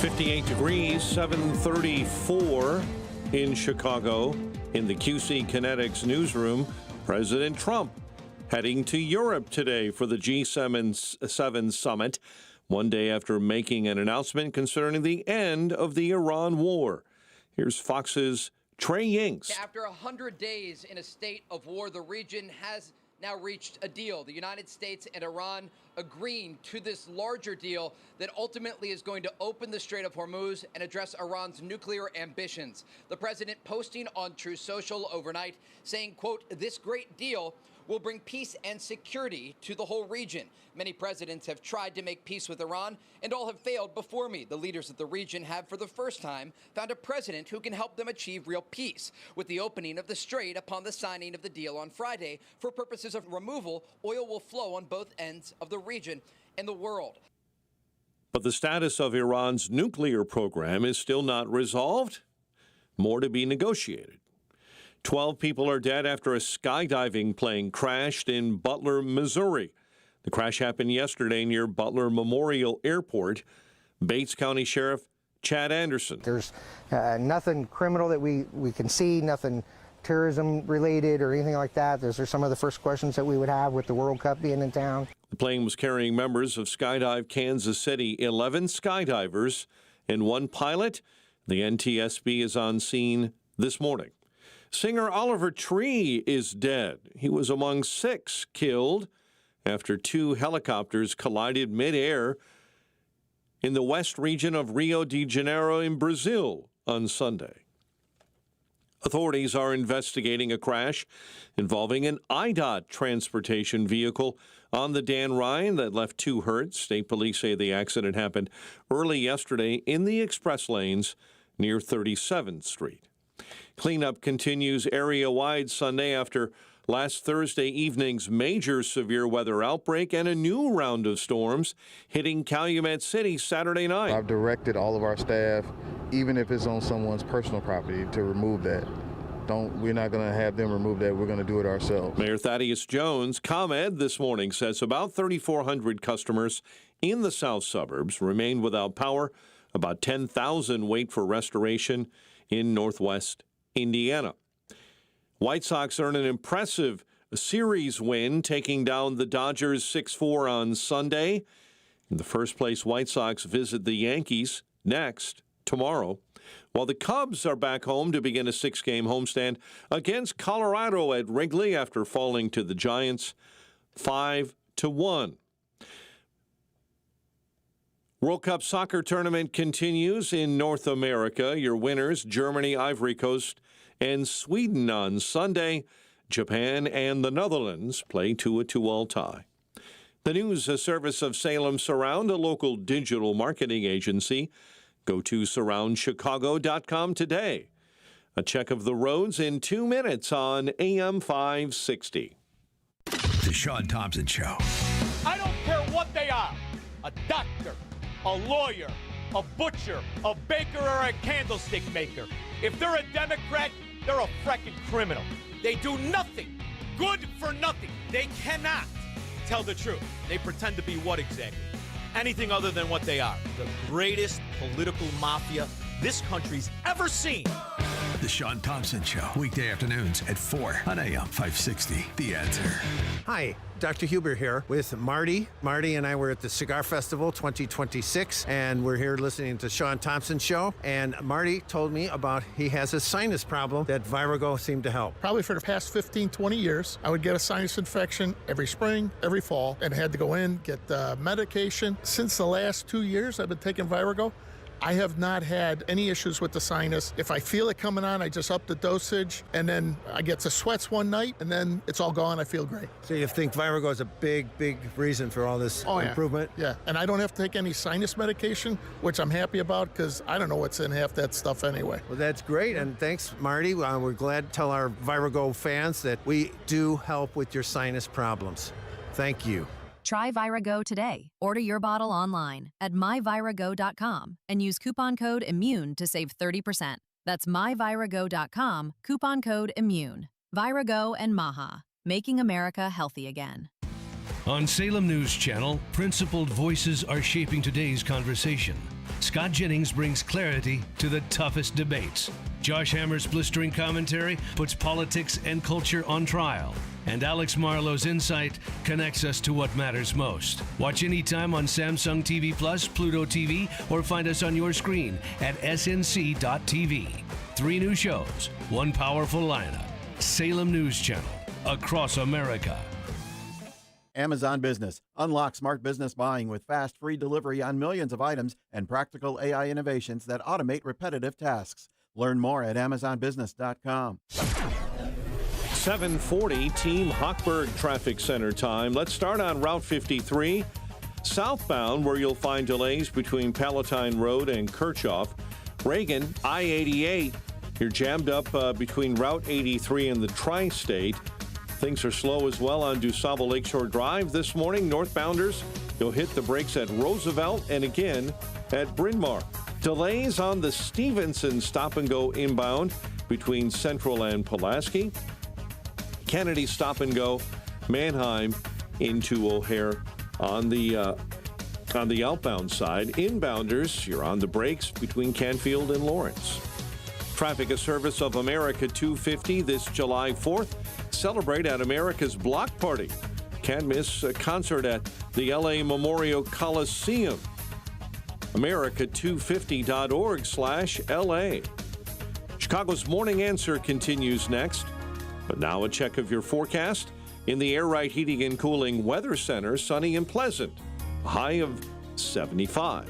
58 degrees, 734 in Chicago. In the QC Kinetics newsroom, President Trump heading to Europe today for the G7 summit, one day after making an announcement concerning the end of the Iran war. Here's Fox's Trey Yingst. After 100 days in a state of war, the region has now reached a deal. The United States and Iran agreeing to this larger deal that ultimately is going to open the Strait of Hormuz and address Iran's nuclear ambitions. The president posting on Truth Social overnight saying, quote, "This great deal will bring peace and security to the whole region. Many presidents have tried to make peace with Iran, and all have failed before me. The leaders of the region have, for the first time, found a president who can help them achieve real peace. With the opening of the strait upon the signing of the deal on Friday, for purposes of removal, oil will flow on both ends of the region and the world." But the status of Iran's nuclear program is still not resolved. More to be negotiated. 12 people are dead after a skydiving plane crashed in Butler, Missouri. The crash happened yesterday near Butler Memorial Airport. Bates County Sheriff Chad Anderson. There's nothing criminal that we can see, nothing terrorism related or anything like that. Those are some of the first questions that we would have with the World Cup being in town. The plane was carrying members of Skydive Kansas City, 11 skydivers and one pilot. The NTSB is on scene this morning. Singer Oliver Tree is dead. He was among 6 killed after 2 helicopters collided midair in the west region of Rio de Janeiro in Brazil on Sunday. Authorities are investigating a crash involving an IDOT transportation vehicle on the Dan Ryan that left 2 hurt. State police say the accident happened early yesterday in the express lanes near 37th Street. Cleanup continues area-wide Sunday after last Thursday evening's major severe weather outbreak and a new round of storms hitting Calumet City Saturday night. I've directed all of our staff, even if it's on someone's personal property, to remove that. We're not going to have them remove that. We're going to do it ourselves. Mayor Thaddeus Jones, ComEd this morning, says about 3,400 customers in the south suburbs remain without power. About 10,000 wait for restoration in northwest Indiana. White Sox earn an impressive series win, taking down the Dodgers 6-4 on Sunday. The first-place White Sox visit the Yankees next tomorrow, while the Cubs are back home to begin a 6-game homestand against Colorado at Wrigley after falling to the Giants 5-1. World Cup soccer tournament continues in North America. Your winners, Germany, Ivory Coast, and Sweden on Sunday. Japan and the Netherlands play to a 2-all tie. The news, a service of Salem Surround, a local digital marketing agency. Go to surroundchicago.com today. A check of the roads in 2 minutes on AM 560. The Sean Thompson Show. I don't care what they are. A doctor, a lawyer, a butcher, a baker, or a candlestick maker. If they're a Democrat, they're a frickin' criminal. They do nothing. Good for nothing. They cannot tell the truth. They pretend to be what exactly? Anything other than what they are. The greatest political mafia this country's ever seen. The Sean Thompson Show. Weekday afternoons at 4 on AM 560. The Answer. Hi, Dr. Huber here with Marty. Marty and I were at the Cigar Festival 2026, and we're here listening to Sean Thompson Show. And Marty told me about he has a sinus problem that Virago seemed to help. Probably for the past 15, 20 years, I would get a sinus infection every spring, every fall, and had to go in, get medication. Since the last 2 years I've been taking Virago, I have not had any issues with the sinus. If I feel it coming on, I just up the dosage, and then I get the sweats one night, and then it's all gone. I feel great. So you think Virago is a big reason for all this improvement? Yeah, and I don't have to take any sinus medication, which I'm happy about because I don't know what's in half that stuff anyway. Well, that's great, and thanks, Marty. We're glad to tell our Virago fans that we do help with your sinus problems. Thank you. Try Virago today. Order your bottle online at myvirago.com and use coupon code IMMUNE to save 30%. That's myvirago.com, coupon code IMMUNE. Virago and Maha, making America healthy again. On Salem News Channel, principled voices are shaping today's conversation. Scott Jennings brings clarity to the toughest debates. Josh Hammer's blistering commentary puts politics and culture on trial. And Alex Marlowe's insight connects us to what matters most. Watch anytime on Samsung TV Plus, Pluto TV, or find us on your screen at snc.tv. 3 new shows, 1 powerful lineup. Salem News Channel, across America. Amazon Business. Unlock smart business buying with fast, free delivery on millions of items and practical AI innovations that automate repetitive tasks. Learn more at amazonbusiness.com. 740 Team Hochberg Traffic Center time. Let's start on Route 53. Southbound, where you'll find delays between Palatine Road and Kirchhoff. Reagan, I-88. You're jammed up between Route 83 and the Tri-State. Things are slow as well on DuSable Lakeshore Drive this morning. Northbounders, you'll hit the brakes at Roosevelt and again at Bryn Mawr. Delays on the Stevenson stop-and-go inbound between Central and Pulaski. Kennedy stop-and-go, Manheim into O'Hare on the outbound side. Inbounders, you're on the brakes between Canfield and Lawrence. Traffic, a service of America 250 this July 4th. Celebrate at America's Block Party. Can't miss a concert at the LA Memorial Coliseum. America250.org/LA. Chicago's Morning Answer continues next. But now a check of your forecast. In the Air Right Heating and Cooling Weather Center, sunny and pleasant. A high of 75.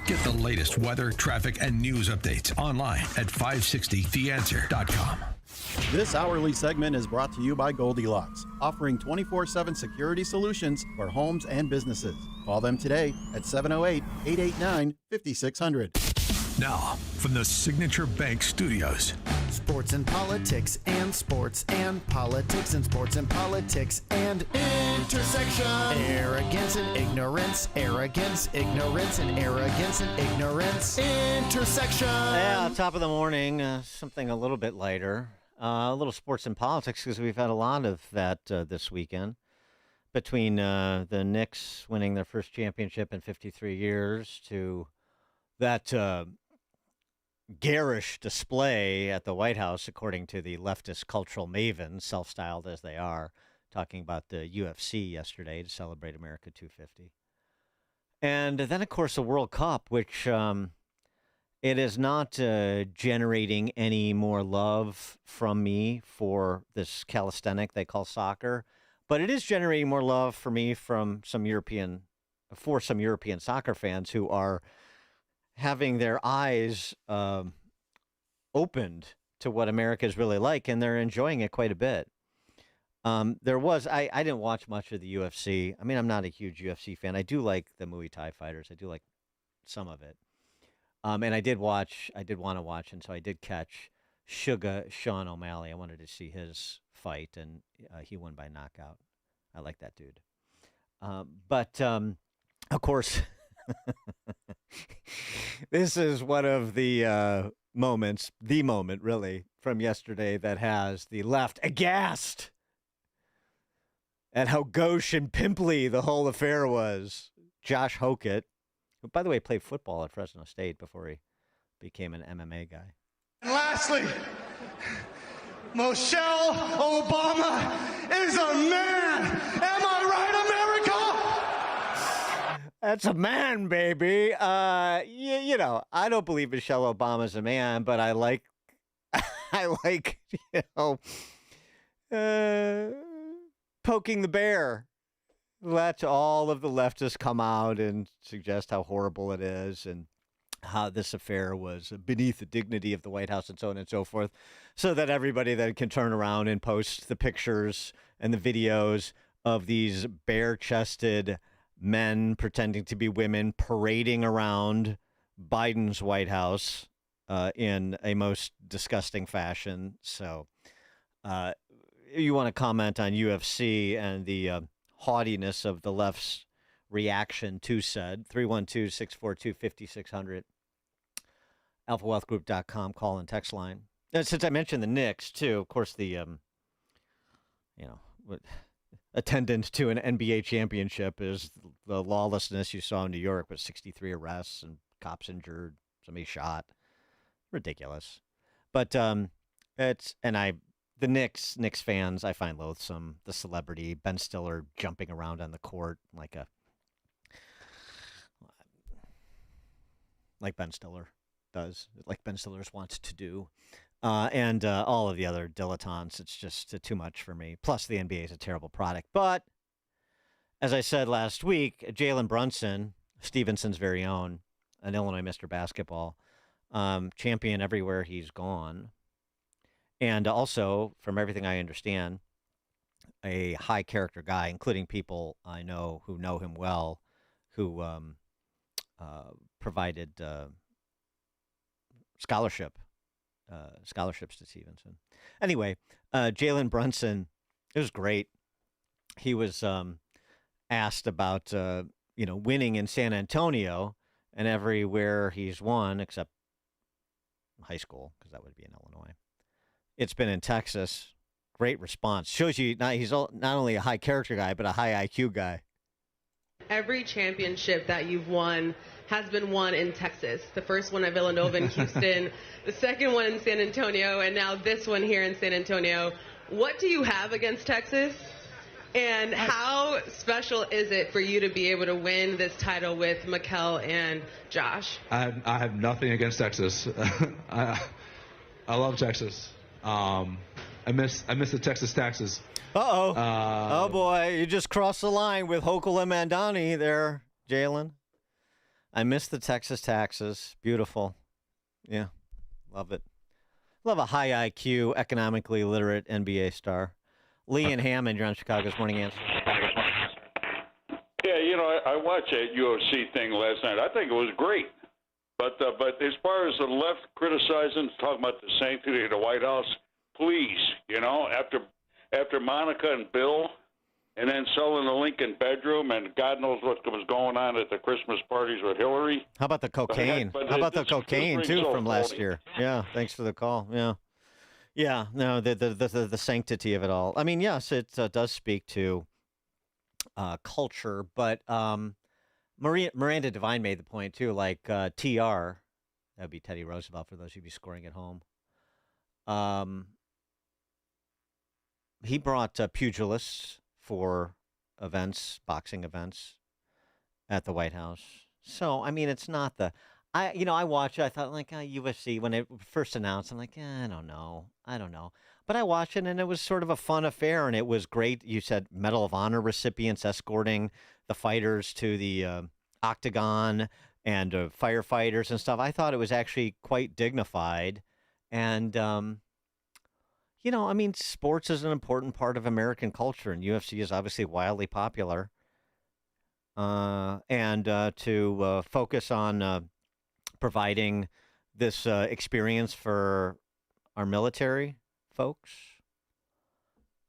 Get the latest weather, traffic, and news updates online at 560theanswer.com. This hourly segment is brought to you by Goldilocks, offering 24/7 security solutions for homes and businesses. Call them today at 708-889-5600. Now, from the Signature Bank Studios. Sports and politics and sports and politics and sports and politics and intersection. Arrogance and ignorance, arrogance, ignorance, and arrogance and ignorance. Intersection. Yeah, top of the morning, something a little bit lighter. A little sports and politics because we've had a lot of that this weekend. Between the Knicks winning their first championship in 53 years to that garish display at the White House, according to the leftist cultural mavens, self-styled as they are, talking about the UFC yesterday to celebrate America 250. And then, of course, the World Cup, which it is not generating any more love from me for this calisthenic they call soccer, But it is generating more love for me for some European soccer fans who are having their eyes opened to what America is really like, and they're enjoying it quite a bit. I didn't watch much of the UFC. I mean, I'm not a huge UFC fan. I do like the Muay Thai fighters. I do like some of it. And I did want to watch, and so I did catch Sean O'Malley. I wanted to see his fight, and he won by knockout. I like that dude. But of course, this is one of the moment really from yesterday that has the left aghast at how gauche and pimply the whole affair was. Josh Hokett, who, by the way, played football at Fresno State before he became an MMA guy. And lastly, Michelle Obama is a man. Am I right, America? That's a man, baby. You know, I don't believe Michelle Obama's a man, but I like, poking the bear. Let all of the leftists come out and suggest how horrible it is and how this affair was beneath the dignity of the White House and so on and so forth, so that everybody then can turn around and post the pictures and the videos of these bare-chested men pretending to be women parading around Biden's White House in a most disgusting fashion. So you want to comment on UFC and the haughtiness of the left's reaction to said 312-642-5600 alphawealthgroup.com call and text line. And since I mentioned the Knicks too, of course, the attendant to an NBA championship is the lawlessness you saw in New York with 63 arrests and cops injured, somebody shot. Ridiculous. But the Knicks fans I find loathsome. The celebrity Ben Stiller jumping around on the court like Ben Stiller does, like Ben Stiller wants to do, and all of the other dilettantes. It's just too much for me. Plus, the NBA is a terrible product. But as I said last week, Jalen Brunson, Stevenson's very own, an Illinois Mr. Basketball, champion everywhere he's gone. And also, from everything I understand, a high character guy, including people I know who know him well, who provided scholarships to Stevenson. Anyway, Jalen Brunson, it was great. He was asked about winning in San Antonio, and everywhere he's won except high school, because that would be in Illinois. It's been in Texas. Great response. Shows you he's not only a high character guy, but a high IQ guy. Every championship that you've won has been won in Texas. The first one at Villanova in Houston, the second one in San Antonio, and now this one here in San Antonio. What do you have against Texas? And how special is it for you to be able to win this title with Mikal and Josh? I have nothing against Texas. I love Texas. I miss the Texas taxes. Oh boy, you just crossed the line with Hochul and Mandani there, Jalen. I miss the Texas taxes. Beautiful. Yeah, love it. Love a high IQ, economically literate NBA star. Lee and Hammond, you're on Chicago's Morning Answer. Yeah, I watched that UFC thing last night. I think it was great. But as far as the left criticizing, talking about the sanctity of the White House, please, after Monica and Bill, and then selling the Lincoln bedroom, and God knows what was going on at the Christmas parties with Hillary. How about the cocaine? How about the cocaine too from last year? Yeah, thanks for the call. Yeah. No, the sanctity of it all. I mean, yes, it does speak to culture, but Miranda Devine made the point too. Like TR, that'd be Teddy Roosevelt for those of you scoring at home. He brought pugilists for events, boxing events, at the White House. So I mean, it's not the. I watched it. I thought like UFC when it first announced. I'm like, I don't know. But I watched it, and it was sort of a fun affair, and it was great. You said Medal of Honor recipients escorting the fighters to the octagon, and firefighters and stuff. I thought it was actually quite dignified. And, you know, I mean, sports is an important part of American culture, and UFC is obviously wildly popular. And to focus on providing this experience for our military folks,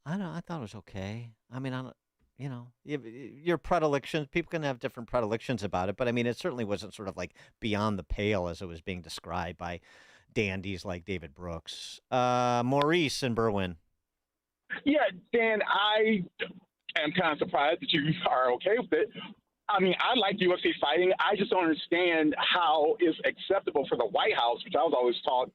I thought it was okay. I mean, you know, your predilections, people can have different predilections about it, but I mean, it certainly wasn't sort of like beyond the pale as it was being described by dandies like David Brooks. Maurice in Berwyn. Yeah, Dan, I am kind of surprised that you are okay with it. I mean, I like UFC fighting. I just don't understand how it's acceptable for the White House, which I was always taught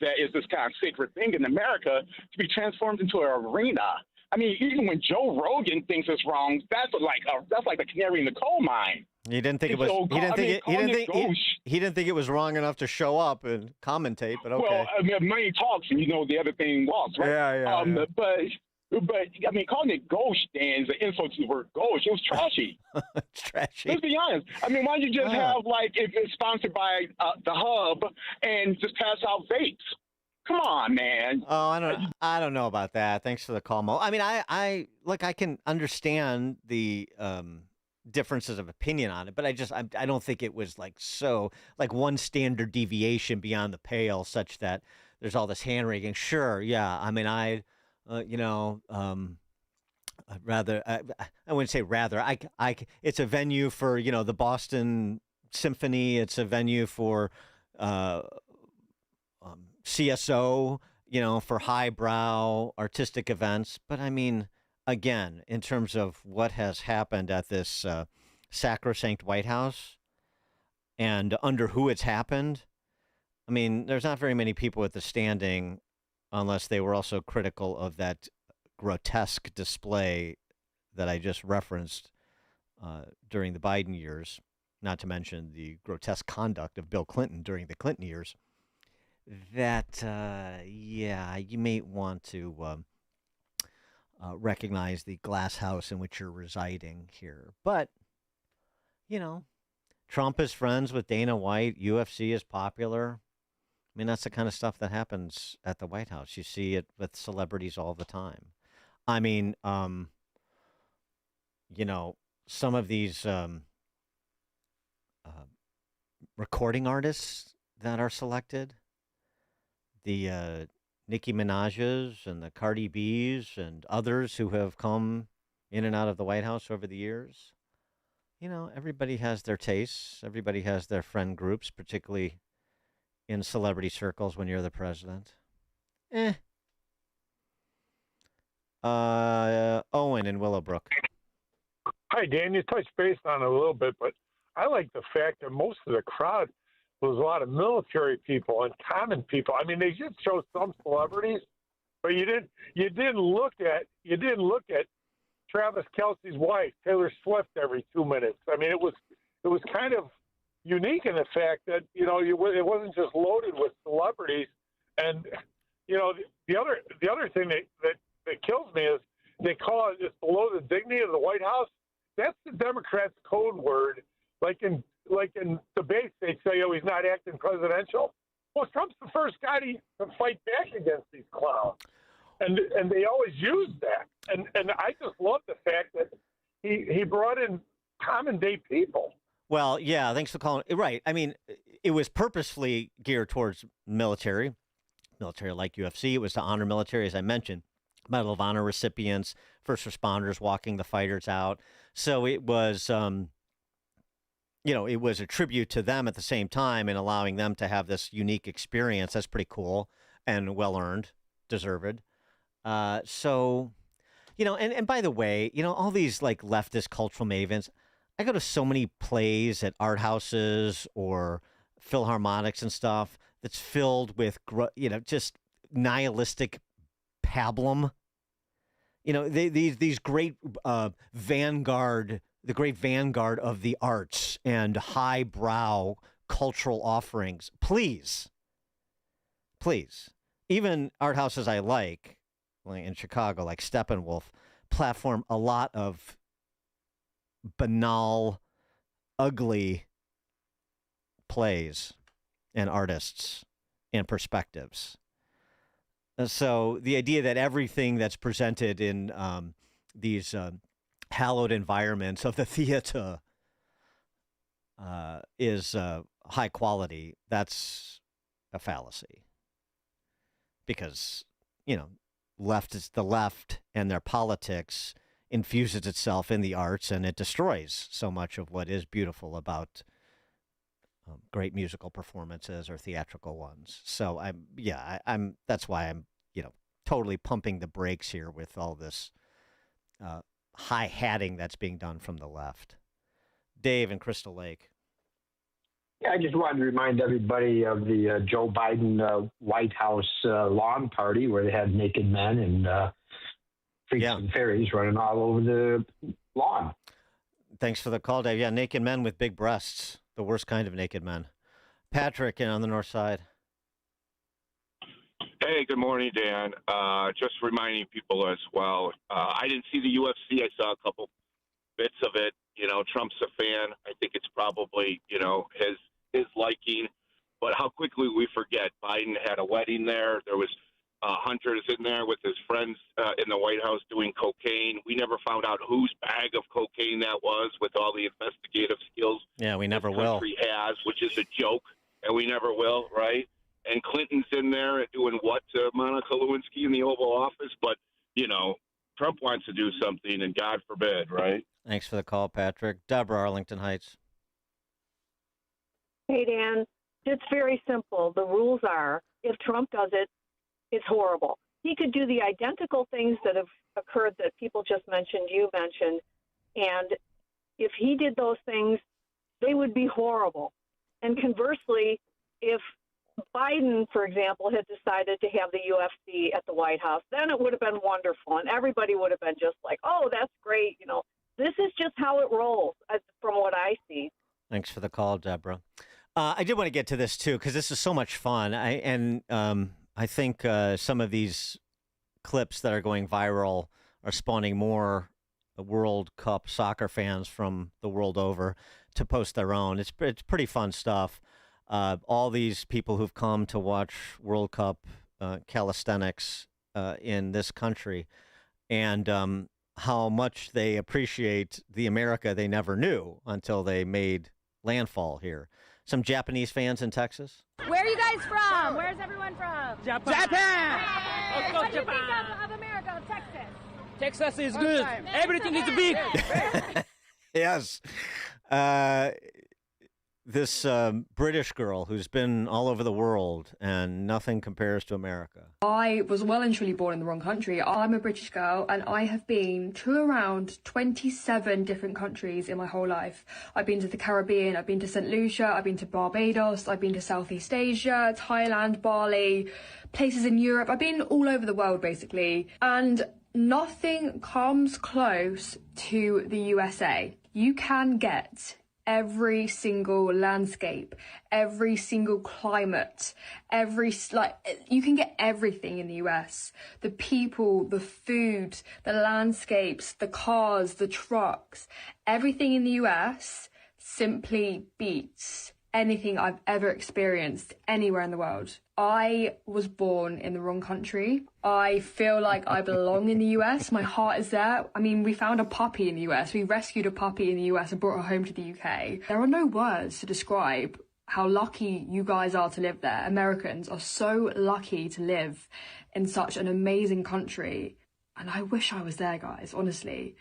that is this kind of sacred thing in America, to be transformed into an arena. I mean, even when Joe Rogan thinks it's wrong, that's like the canary in the coal mine. He didn't think it was. So, He didn't think it was wrong enough to show up and commentate. But okay. Well, I mean, money talks, and you know the other thing walks, right? Yeah. But I mean, calling it gauche, Dan, is an insult to the word gauche. It was trashy. It's trashy. Let's be honest. I mean, why don't you just have, like, if it's sponsored by the Hub and just pass out vapes? Come on, man. Oh, I don't know about that. Thanks for the call, Mo. I mean, I can understand the differences of opinion on it, but I don't think it was like one standard deviation beyond the pale, such that there's all this hand wringing. Sure, yeah. I mean, rather, I wouldn't say rather. It's a venue for, the Boston Symphony. It's a venue for CSO, for highbrow artistic events. But I mean, again, in terms of what has happened at this sacrosanct White House and under who it's happened, I mean, there's not very many people at the standing, unless they were also critical of that grotesque display that I just referenced during the Biden years, not to mention the grotesque conduct of Bill Clinton during the Clinton years, that, you may want to recognize the glass house in which you're residing here. But, Trump is friends with Dana White. UFC is popular. I mean, that's the kind of stuff that happens at the White House. You see it with celebrities all the time. I mean, some of these recording artists that are selected, the Nicki Minaj's and the Cardi B's and others who have come in and out of the White House over the years, everybody has their tastes. Everybody has their friend groups, particularly in celebrity circles when you're the president. Owen in Willowbrook. Hi, Dan. You touched base on it a little bit, but I like the fact that most of the crowd was a lot of military people and common people. I mean, they did show some celebrities, but you didn't look at Travis Kelce's wife, Taylor Swift, every 2 minutes. I mean, it was kind of unique in the fact that it wasn't just loaded with celebrities. And the other thing that kills me is they call it below the dignity of the White House. That's the Democrats' code word. Like in debates, they say, "Oh, he's not acting presidential." Well, Trump's the first guy to fight back against these clowns, and they always use that. And I just love the fact that he brought in common day people. Well, yeah, thanks for calling. Right. I mean, it was purposefully geared towards military like UFC. It was to honor military, as I mentioned, Medal of Honor recipients, first responders walking the fighters out. So it was, it was a tribute to them at the same time and allowing them to have this unique experience. That's pretty cool and well-earned, deserved. So, and by the way, all these like leftist cultural mavens, I go to so many plays at art houses or philharmonics and stuff that's filled with, just nihilistic pablum. These great vanguard, the great vanguard of the arts and highbrow cultural offerings. Please, even art houses I like, in Chicago, like Steppenwolf, platform a lot of banal, ugly plays and artists and perspectives. So the idea that everything that's presented in these hallowed environments of the theater is high quality, that's a fallacy. Because, left is the left, and their politics infuses itself in the arts, and it destroys so much of what is beautiful about great musical performances or theatrical ones. So I'm that's why I'm totally pumping the brakes here with all this high-hatting that's being done from the left. Dave in Crystal Lake. Yeah, I just wanted to remind everybody of the Joe Biden White House lawn party where they had naked men and freaks and fairies running all over the lawn. Thanks for the call, Dave. Yeah, naked men with big breasts. The worst kind of naked men. Patrick on the north side. Hey, good morning, Dan. Just reminding people as well. I didn't see the UFC. I saw a couple bits of it. Trump's a fan. I think it's probably, his liking. But how quickly we forget. Biden had a wedding there. There was hunters in there with his friends in the White House doing cocaine. We never found out whose bag of cocaine that was with all the investigative skills. Yeah, we never will. Country has, which is a joke, and we never will, right? And Clinton's in there doing what to Monica Lewinsky in the Oval Office? But, Trump wants to do something, and God forbid, right? Thanks for the call, Patrick. Deborah, Arlington Heights. Hey, Dan. It's very simple. The rules are, if Trump does it, it's horrible. He could do the identical things that have occurred that people just mentioned, you mentioned, and if he did those things, they would be horrible. And conversely, if Biden, for example, had decided to have the UFC at the White House, then it would have been wonderful, and everybody would have been just like, oh, that's great. This is just how it rolls from what I see. Thanks for the call, Deborah. I did want to get to this, too, because this is so much fun. I think some of these clips that are going viral are spawning more World Cup soccer fans from the world over to post their own. It's pretty fun stuff. All these people who've come to watch World Cup calisthenics in this country, and how much they appreciate the America they never knew until they made landfall here. Some Japanese fans in Texas. Where are you guys from? Where's everyone from? Japan! Hey, what do you think of America, of Texas? Texas is good. Everything is big. Yes. This British girl who's been all over the world, and nothing compares to America. I was well and truly born in the wrong country. I'm a British girl, and I have been to around 27 different countries in my whole life. I've been to the Caribbean, I've been to St. Lucia, I've been to Barbados, I've been to Southeast Asia, Thailand, Bali, places in Europe. I've been all over the world, basically. And nothing comes close to the USA. You can get every single landscape, every single climate, you can get everything in the US. The people, the food, the landscapes, the cars, the trucks, everything in the US simply beats anything I've ever experienced anywhere in the world. I was born in the wrong country. I feel like I belong in the US. My heart is there. I mean, we found a puppy in the US. We rescued a puppy in the US and brought her home to the UK. There are no words to describe how lucky you guys are to live there. Americans are so lucky to live in such an amazing country. And I wish I was there, guys, honestly.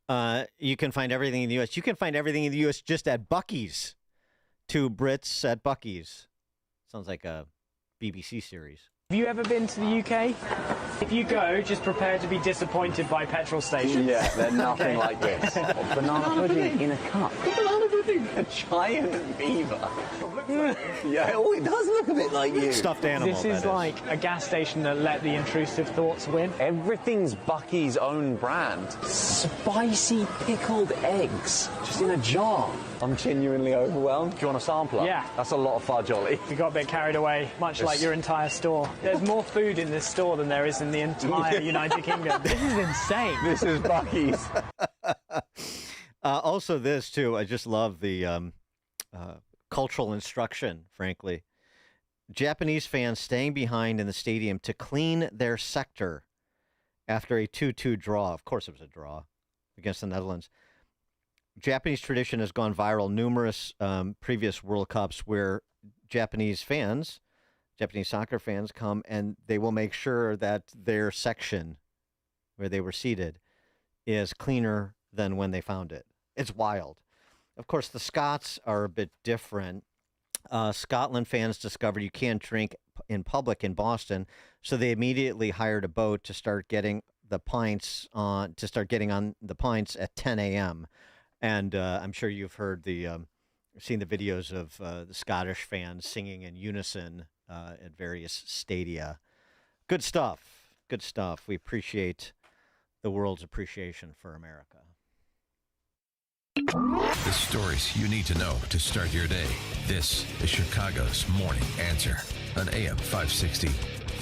You can find everything in the US. You can find everything in the US just at Buc-ee's. 2 Brits at Buc-ee's. Sounds like a BBC series. Have you ever been to the UK? If you go, just prepare to be disappointed by petrol stations. Yeah, they're nothing like this. Banana pudding in a cup. Banana pudding A giant beaver. Yeah, it does look a bit like you. Stuffed animal. This is like a gas station that let the intrusive thoughts win. Everything's Bucky's own brand. Spicy pickled eggs, just in a jar. I'm genuinely overwhelmed. Do you want a sampler? Yeah. That's a lot of fudge, Ollie. We got a bit carried away, much like your entire store. There's more food in this store than there is in the entire United Kingdom. This is insane. This is Bucky's. Also, this too. I just love the cultural instruction. Frankly, Japanese fans staying behind in the stadium to clean their sector after a 2-2 draw. Of course, it was a draw against the Netherlands. Japanese tradition has gone viral numerous previous World Cups where Japanese soccer fans come and they will make sure that their section where they were seated is cleaner than when they found it. It's wild. Of course, the Scots are a bit different. Scotland fans discovered you can't drink in public in Boston, so they immediately hired a boat to start getting the pints on the pints at 10 a.m. And I'm sure you've heard seen the videos of the Scottish fans singing in unison at various stadia. Good stuff. Good stuff. We appreciate the world's appreciation for America. The stories you need to know to start your day. This is Chicago's Morning Answer on AM 560.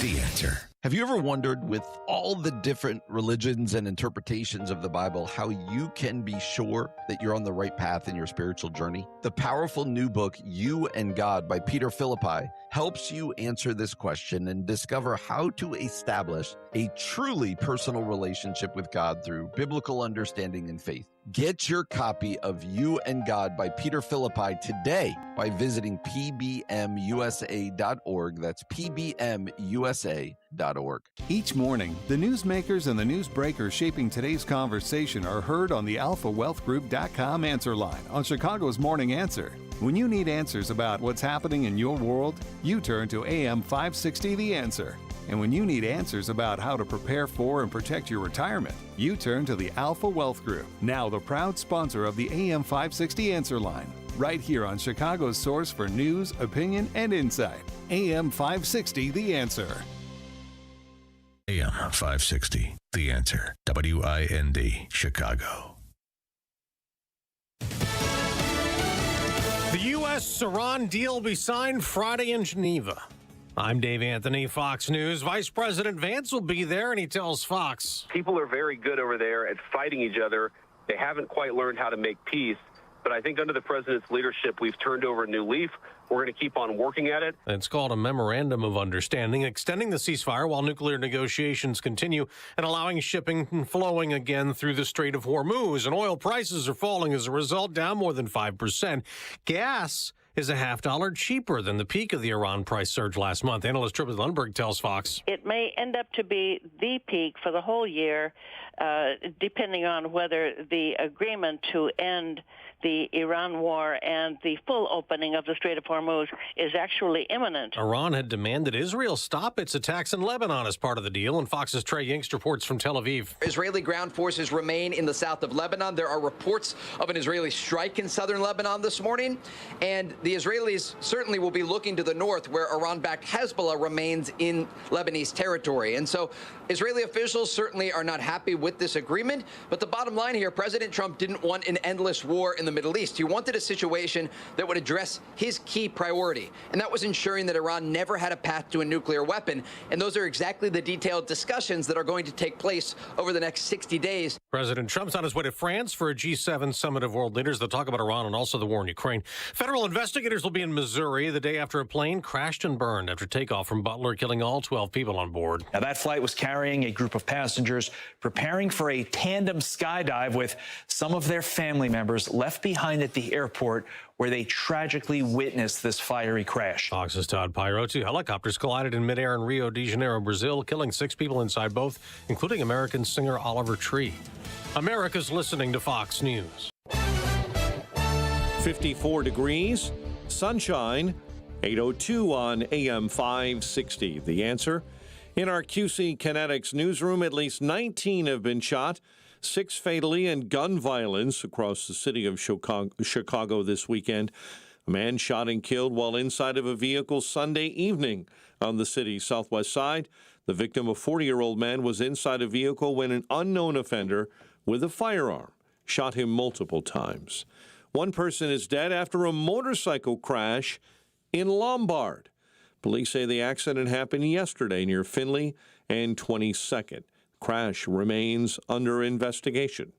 The Answer. Have you ever wondered, with all the different religions and interpretations of the Bible, how you can be sure that you're on the right path in your spiritual journey? The powerful new book, You and God by Peter Philippi, helps you answer this question and discover how to establish a truly personal relationship with God through biblical understanding and faith. Get your copy of You and God by Peter Philippi today by visiting pbmusa.org. That's pbmusa.org. Each morning, the newsmakers and the newsbreakers shaping today's conversation are heard on the alphawealthgroup.com answer line on Chicago's Morning Answer. When you need answers about what's happening in your world, you turn to AM 560 The Answer. And when you need answers about how to prepare for and protect your retirement, you turn to the Alpha Wealth Group, now the proud sponsor of the AM 560 Answer Line, right here on Chicago's source for news, opinion, and insight. AM 560 The Answer. AM 560, The Answer. WIND, Chicago. The U.S.-Iran deal will be signed Friday in Geneva. I'm Dave Anthony, Fox News. Vice President Vance will be there, and he tells Fox. People are very good over there at fighting each other. They haven't quite learned how to make peace. But I think under the president's leadership, we've turned over a new leaf. We're going to keep on working at it. It's called a Memorandum of Understanding, extending the ceasefire while nuclear negotiations continue and allowing shipping and flowing again through the Strait of Hormuz. And oil prices are falling as a result, down more than 5%. Gas is a $0.50 cheaper than the peak of the Iran price surge last month. Analyst Triplet Lundberg tells Fox. It may end up to be the peak for the whole year, depending on whether the agreement to end the Iran war and the full opening of the Strait of Hormuz is actually imminent. Iran had demanded Israel stop its attacks in Lebanon as part of the deal, and Fox's Trey Yingst reports from Tel Aviv. Israeli ground forces remain in the south of Lebanon. There are reports of an Israeli strike in southern Lebanon this morning, and the Israelis certainly will be looking to the north, where Iran-backed Hezbollah remains in Lebanese territory. And so Israeli officials certainly are not happy with this agreement, but the bottom line here, President Trump didn't want an endless war in the Middle East. He wanted a situation that would address his key priority, and that was ensuring that Iran never had a path to a nuclear weapon. And those are exactly the detailed discussions that are going to take place over the next 60 days. President Trump's on his way to France for a G7 summit of world leaders. They'll talk about Iran and also the war in Ukraine. Federal investigators will be in Missouri the day after a plane crashed and burned after takeoff from Butler, killing all 12 people on board. Now, that flight was carrying a group of passengers preparing for a tandem skydive with some of their family members left behind at the airport, where they tragically witnessed this fiery crash. Fox's Todd Pyro. Two helicopters collided in midair in Rio de Janeiro, Brazil, killing 6 people inside both, including American singer Oliver Tree. America's listening to Fox News. 54 degrees, sunshine, 8:02 on AM 560. The Answer. In our QC Kinetics newsroom, at least 19 have been shot. 6 fatally in gun violence across the city of Chicago this weekend. A man shot and killed while inside of a vehicle Sunday evening on the city's southwest side. The victim, a 40-year-old man, was inside a vehicle when an unknown offender with a firearm shot him multiple times. One person is dead after a motorcycle crash in Lombard. Police say the accident happened yesterday near Finley and 22nd. Crash remains under investigation.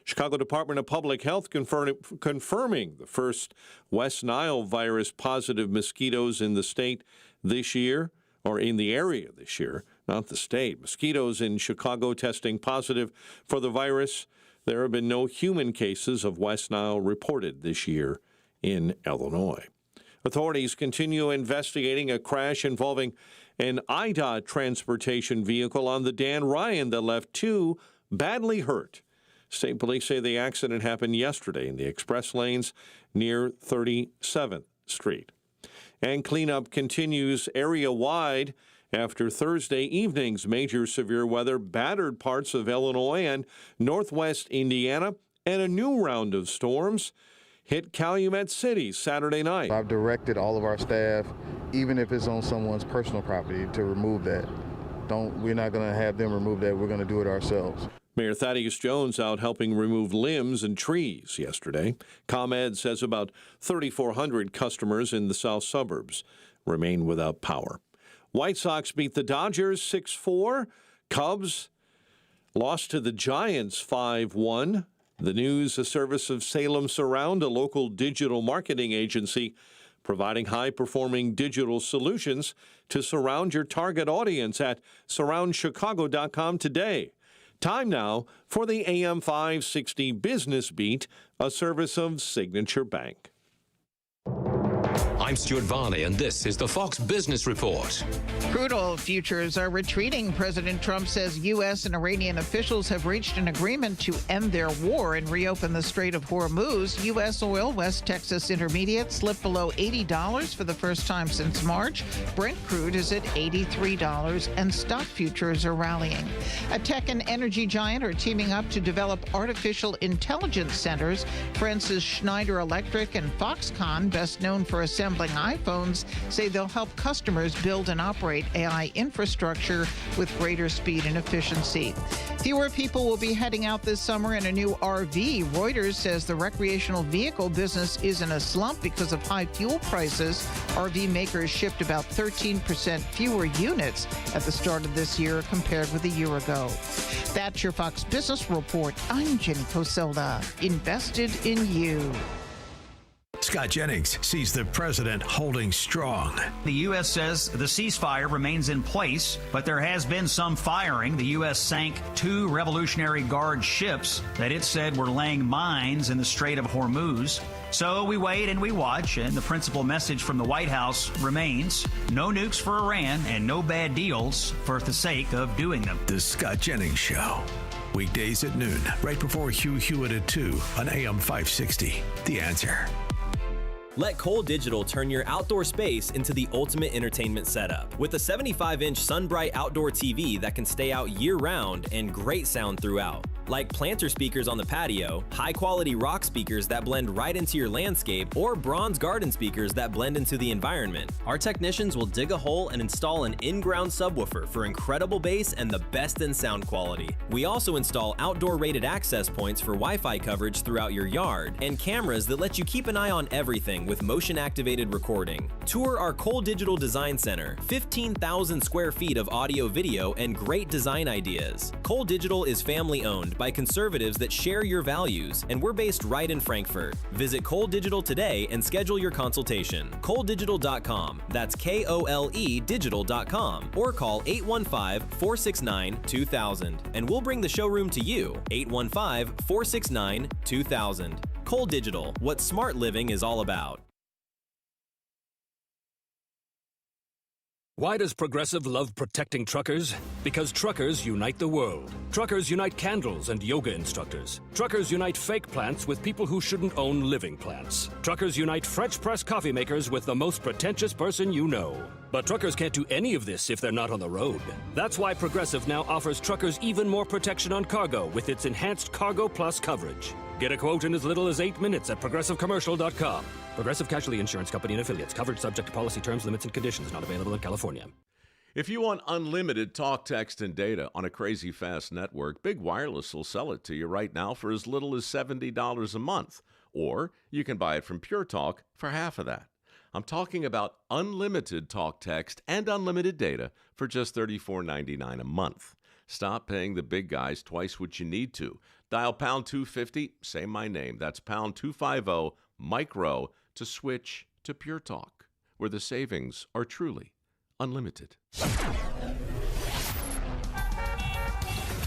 Chicago Department of Public Health confirming the first West Nile virus positive mosquitoes in the state this year, or in the area this year, not the state. Mosquitoes in Chicago testing positive for the virus. There have been no human cases of West Nile reported this year in Illinois. Authorities continue investigating a crash involving an IDOT transportation vehicle on the Dan Ryan that left 2 badly hurt. State police say the accident happened yesterday in the express lanes near 37th Street. And cleanup continues area-wide after Thursday evening's major severe weather battered parts of Illinois and northwest Indiana, and a new round of storms hit Calumet City Saturday night. I've directed all of our staff, even if it's on someone's personal property, to remove that. We're not going to have them remove that. We're going to do it ourselves. Mayor Thaddeus Jones out helping remove limbs and trees yesterday. ComEd says about 3,400 customers in the south suburbs remain without power. White Sox beat the Dodgers 6-4. Cubs lost to the Giants 5-1. The News, a service of Salem Surround, a local digital marketing agency providing high-performing digital solutions to surround your target audience at surroundchicago.com today. Time now for the AM 560 Business Beat, a service of Signature Bank. I'm Stuart Varney, and this is the Fox Business Report. Crude oil futures are retreating. President Trump says U.S. and Iranian officials have reached an agreement to end their war and reopen the Strait of Hormuz. U.S. oil, West Texas Intermediate, slipped below $80 for the first time since March. Brent crude is at $83, and stock futures are rallying. A tech and energy giant are teaming up to develop artificial intelligence centers. Francis Schneider Electric and Foxconn, best known for assembling iPhones, say they'll help customers build and operate AI infrastructure with greater speed and efficiency. Fewer people will be heading out this summer in a new RV. Reuters says the recreational vehicle business is in a slump because of high fuel prices. RV makers shipped about 13% fewer units at the start of this year compared with a year ago. That's your Fox Business Report. I'm Jenny Coselda. Invested in you. Scott Jennings sees the president holding strong. The U.S. says the ceasefire remains in place, but there has been some firing. The U.S. sank 2 Revolutionary Guard ships that it said were laying mines in the Strait of Hormuz. So we wait and we watch, and the principal message from the White House remains: no nukes for Iran and no bad deals for the sake of doing them. The Scott Jennings Show. Weekdays at noon, right before Hugh Hewitt at 2 on AM 560. The Answer. Let Cole Digital turn your outdoor space into the ultimate entertainment setup. With a 75-inch SunBright outdoor TV that can stay out year-round and great sound throughout. Like planter speakers on the patio, high-quality rock speakers that blend right into your landscape, or bronze garden speakers that blend into the environment. Our technicians will dig a hole and install an in-ground subwoofer for incredible bass and the best in sound quality. We also install outdoor rated access points for Wi-Fi coverage throughout your yard, and cameras that let you keep an eye on everything with motion-activated recording. Tour our Cole Digital Design Center, 15,000 square feet of audio, video, and great design ideas. Cole Digital is family-owned by conservatives that share your values, and we're based right in Frankfurt. Visit Cole Digital today and schedule your consultation. ColeDigital.com. That's KOLE digital.com, or call 815-469-2000, and we'll bring the showroom to you. 815-469-2000. Cole Digital, what smart living is all about. Why does Progressive love protecting truckers? Because truckers unite the world. Truckers unite candles and yoga instructors. Truckers unite fake plants with people who shouldn't own living plants. Truckers unite French press coffee makers with the most pretentious person you know. But truckers can't do any of this if they're not on the road. That's why Progressive now offers truckers even more protection on cargo with its enhanced Cargo Plus coverage. Get a quote in as little as 8 minutes at ProgressiveCommercial.com. Progressive Casualty Insurance Company and Affiliates. Coverage subject to policy terms, limits, and conditions. Not available in California. If you want unlimited talk, text, and data on a crazy fast network, Big Wireless will sell it to you right now for as little as $70 a month. Or you can buy it from Pure Talk for half of that. I'm talking about unlimited talk, text, and unlimited data for just $34.99 a month. Stop paying the big guys twice what you need to. Dial pound 250, say my name. That's pound 250 micro to switch to Pure Talk, where the savings are truly unlimited.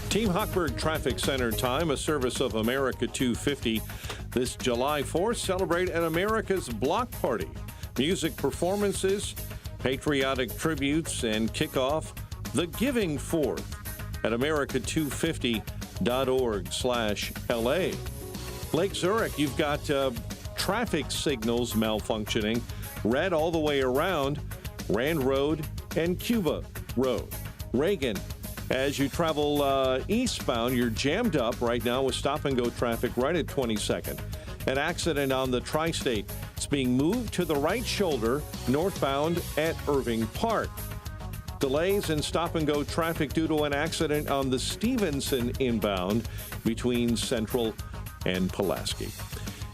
Team Hochberg Traffic Center time, a service of America 250. This July 4th, celebrate at America's Block Party. Music performances, patriotic tributes, and kick off the Giving Fourth at america250.org/LA. Lake Zurich, you've got traffic signals malfunctioning, red all the way around Rand Road and Cuba Road. Reagan, as you travel eastbound, you're jammed up right now with stop-and-go traffic right at 22nd. An accident on the Tri-State. It's being moved to the right shoulder northbound at Irving Park. Delays in stop-and-go traffic due to an accident on the Stevenson inbound between Central and Pulaski.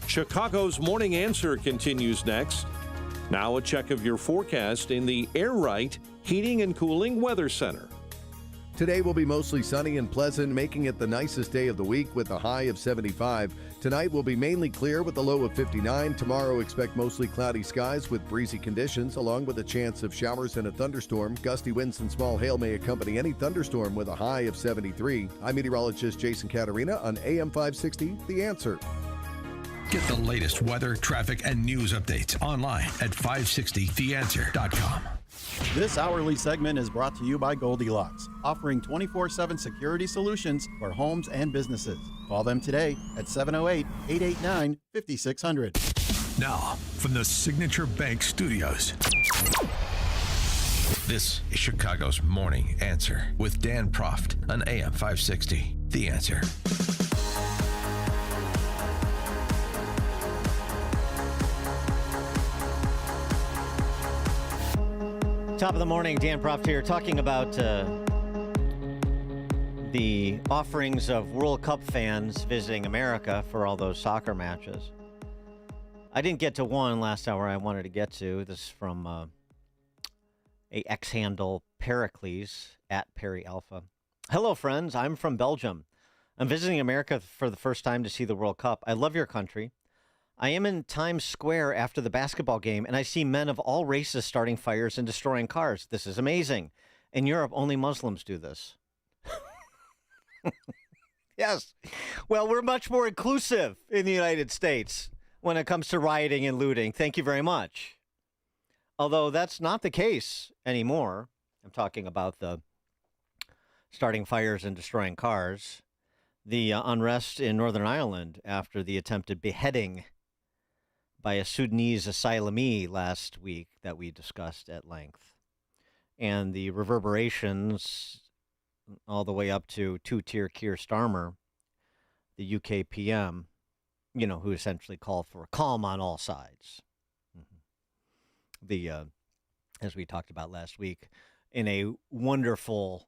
Chicago's Morning Answer continues next. Now a check of your forecast in the Air Right Heating and Cooling Weather Center. Today will be mostly sunny and pleasant, making it the nicest day of the week with a high of 75. Tonight will be mainly clear with a low of 59. Tomorrow, expect mostly cloudy skies with breezy conditions, along with a chance of showers and a thunderstorm. Gusty winds and small hail may accompany any thunderstorm with a high of 73. I'm meteorologist Jason Caterina on AM 560, The Answer. Get the latest weather, traffic, and news updates online at 560theanswer.com. This hourly segment is brought to you by Goldilocks, offering 24/7 security solutions for homes and businesses. Call them today at 708-889-5600. Now, from the Signature Bank Studios, this is Chicago's Morning Answer with Dan Proft on AM 560. The Answer. Top of the morning, Dan Proft here, talking about the offerings of World Cup fans visiting America for all those soccer matches. I didn't get to one last hour I wanted to get to. This is from a X handle, Pericles, at Perry Alpha. Hello, friends. I'm from Belgium. I'm visiting America for the first time to see the World Cup. I love your country. I am in Times Square after the basketball game, and I see men of all races starting fires and destroying cars. This is amazing. In Europe, only Muslims do this. Yes. Well, we're much more inclusive in the United States when it comes to rioting and looting. Thank you very much. Although that's not the case anymore. I'm talking about the starting fires and destroying cars. The unrest in Northern Ireland after the attempted beheading by a Sudanese asylumee last week that we discussed at length. And the reverberations all the way up to two-tier Keir Starmer, the UK PM, who essentially called for a calm on all sides. Mm-hmm. As we talked about last week, in a wonderful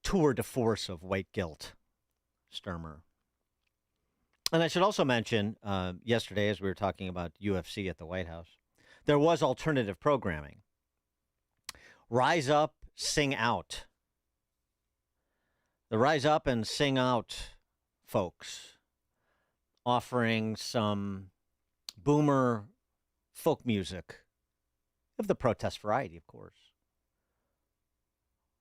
tour de force of white guilt, Starmer. And I should also mention, yesterday, as we were talking about UFC at the White House, there was alternative programming. Rise Up, Sing Out. The Rise Up and Sing Out folks offering some boomer folk music of the protest variety, of course.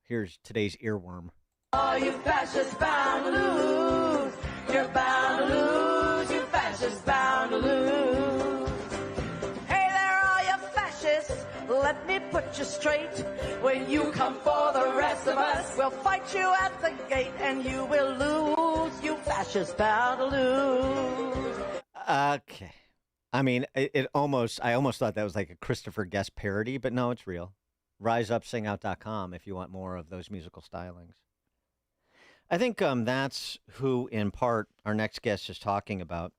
Here's today's earworm. Oh, you fascists bound to lose. You're bound to lose. You fascists bound to lose. Hey there, all you fascists. Let me put you straight. When you come for the rest of us, we'll fight you at the gate, and you will lose. You fascists bound to lose. Okay. I mean, I almost thought that was like a Christopher Guest parody, but no, it's real. RiseUpSingOut.com if you want more of those musical stylings. I think that's who, in part, our next guest is talking about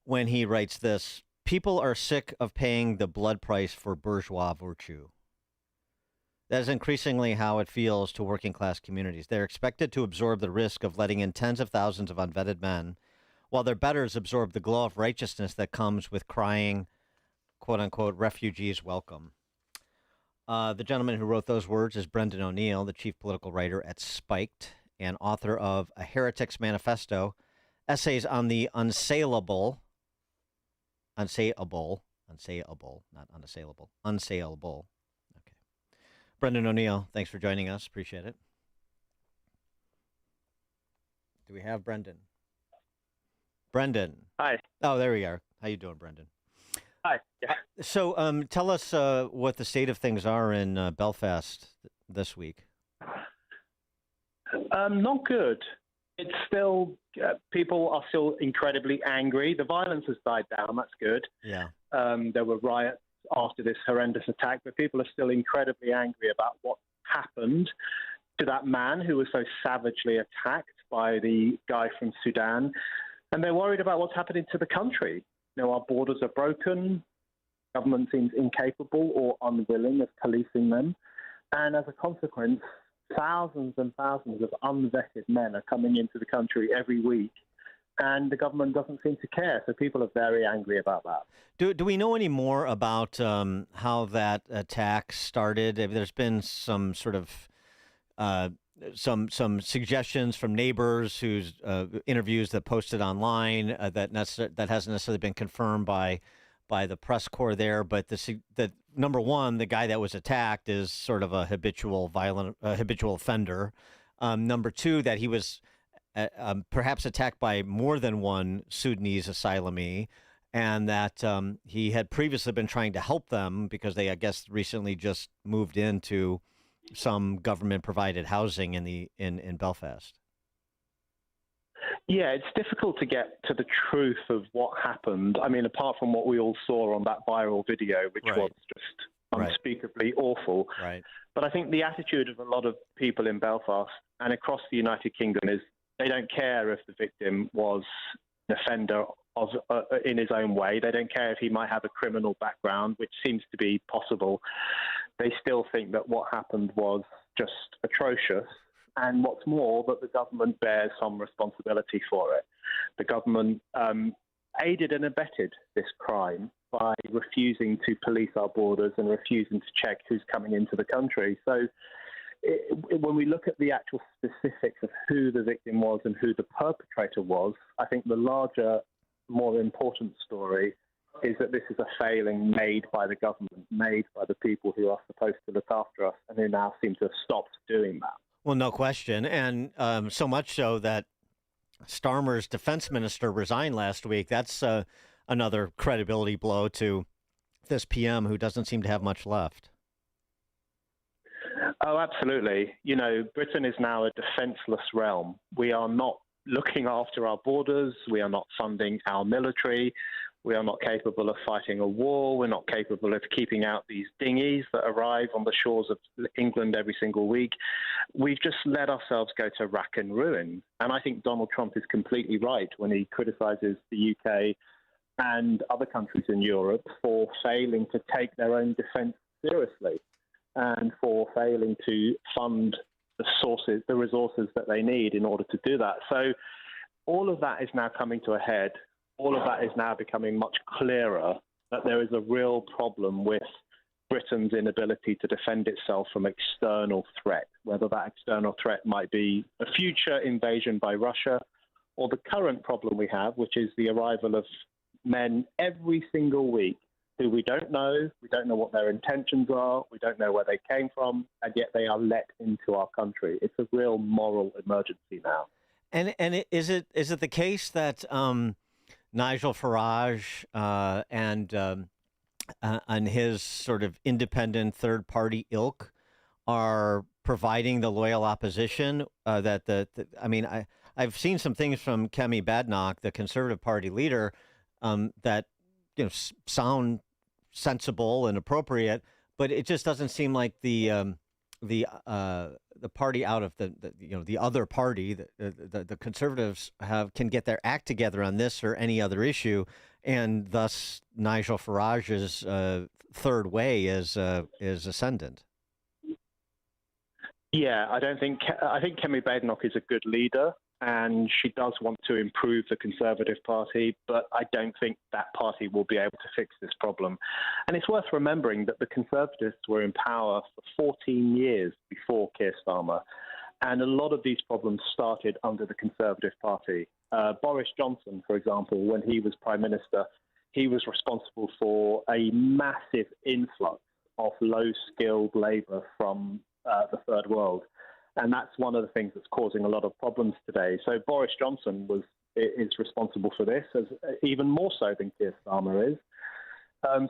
when he writes this. People are sick of paying the blood price for bourgeois virtue. That is increasingly how it feels to working class communities. They're expected to absorb the risk of letting in tens of thousands of unvetted men, while their betters absorb the glow of righteousness that comes with crying, quote-unquote, refugees welcome. The gentleman who wrote those words is Brendan O'Neill, the chief political writer at Spiked and author of A Heretic's Manifesto, essays on the unsaleable, not unassailable. Okay. Brendan O'Neill, thanks for joining us. Appreciate it. Do we have Brendan? Brendan. Hi. Oh, there we are. How you doing, Brendan? Hi. Yeah. So tell us what the state of things are in Belfast this week. Not good. It's still, people are still incredibly angry. The violence has died down. That's good. Yeah. There were riots after this horrendous attack, but people are still incredibly angry about what happened to that man who was so savagely attacked by the guy from Sudan. And they're worried about what's happening to the country. You know, our borders are broken. Government seems incapable or unwilling of policing them. And as a consequence, thousands and thousands of unvetted men are coming into the country every week. And the government doesn't seem to care. So people are very angry about that. Do we know any more about how that attack started? There's been some sort of some suggestions from neighbors whose interviews that posted online that hasn't necessarily been confirmed by the press corps there. But the number one, the guy that was attacked is sort of a habitual offender. Number two, that he was perhaps attacked by more than one Sudanese asylumee, and that he had previously been trying to help them because they, I guess, recently just moved into some government-provided housing in Belfast. Yeah, it's difficult to get to the truth of what happened. I mean, apart from what we all saw on that viral video, which was just unspeakably awful. Right. But I think the attitude of a lot of people in Belfast and across the United Kingdom is they don't care if the victim was an offender in his own way. They don't care if he might have a criminal background, which seems to be possible. They still think that what happened was just atrocious. And what's more, that the government bears some responsibility for it. The government aided and abetted this crime by refusing to police our borders and refusing to check who's coming into the country. So when we look at the actual specifics of who the victim was and who the perpetrator was, I think the larger, more important story is that this is a failing made by the government, made by the people who are supposed to look after us and who now seem to have stopped doing that. Well, no question. And so much so that Starmer's defense minister resigned last week. That's another credibility blow to this PM who doesn't seem to have much left. Oh, absolutely. You know, Britain is now a defenseless realm. We are not looking after our borders. We are not funding our military. We are not capable of fighting a war. We're not capable of keeping out these dinghies that arrive on the shores of England every single week. We've just let ourselves go to rack and ruin. And I think Donald Trump is completely right when he criticizes the UK and other countries in Europe for failing to take their own defense seriously and for failing to fund the resources that they need in order to do that. So all of that is now coming to a head. All of that is now becoming much clearer that there is a real problem with Britain's inability to defend itself from external threat, whether that external threat might be a future invasion by Russia or the current problem we have, which is the arrival of men every single week who we don't know what their intentions are, we don't know where they came from, and yet they are let into our country. It's a real moral emergency now. And is it the case that Nigel Farage and and his sort of independent third-party ilk are providing the loyal opposition. I've seen some things from Kemi Badenoch, the Conservative Party leader, that sound sensible and appropriate, but it just doesn't seem like the party out of the other party, the Conservatives can get their act together on this or any other issue, and thus Nigel Farage's third way is ascendant. Yeah, I think Kemi Badenoch is a good leader, and she does want to improve the Conservative Party, but I don't think that party will be able to fix this problem. And it's worth remembering that the Conservatives were in power for 14 years before Keir Starmer, and a lot of these problems started under the Conservative Party. Boris Johnson, for example, when he was Prime Minister, he was responsible for a massive influx of low-skilled labour from the Third World. And that's one of the things that's causing a lot of problems today. So Boris Johnson is responsible for this, as even more so than Keir Starmer is.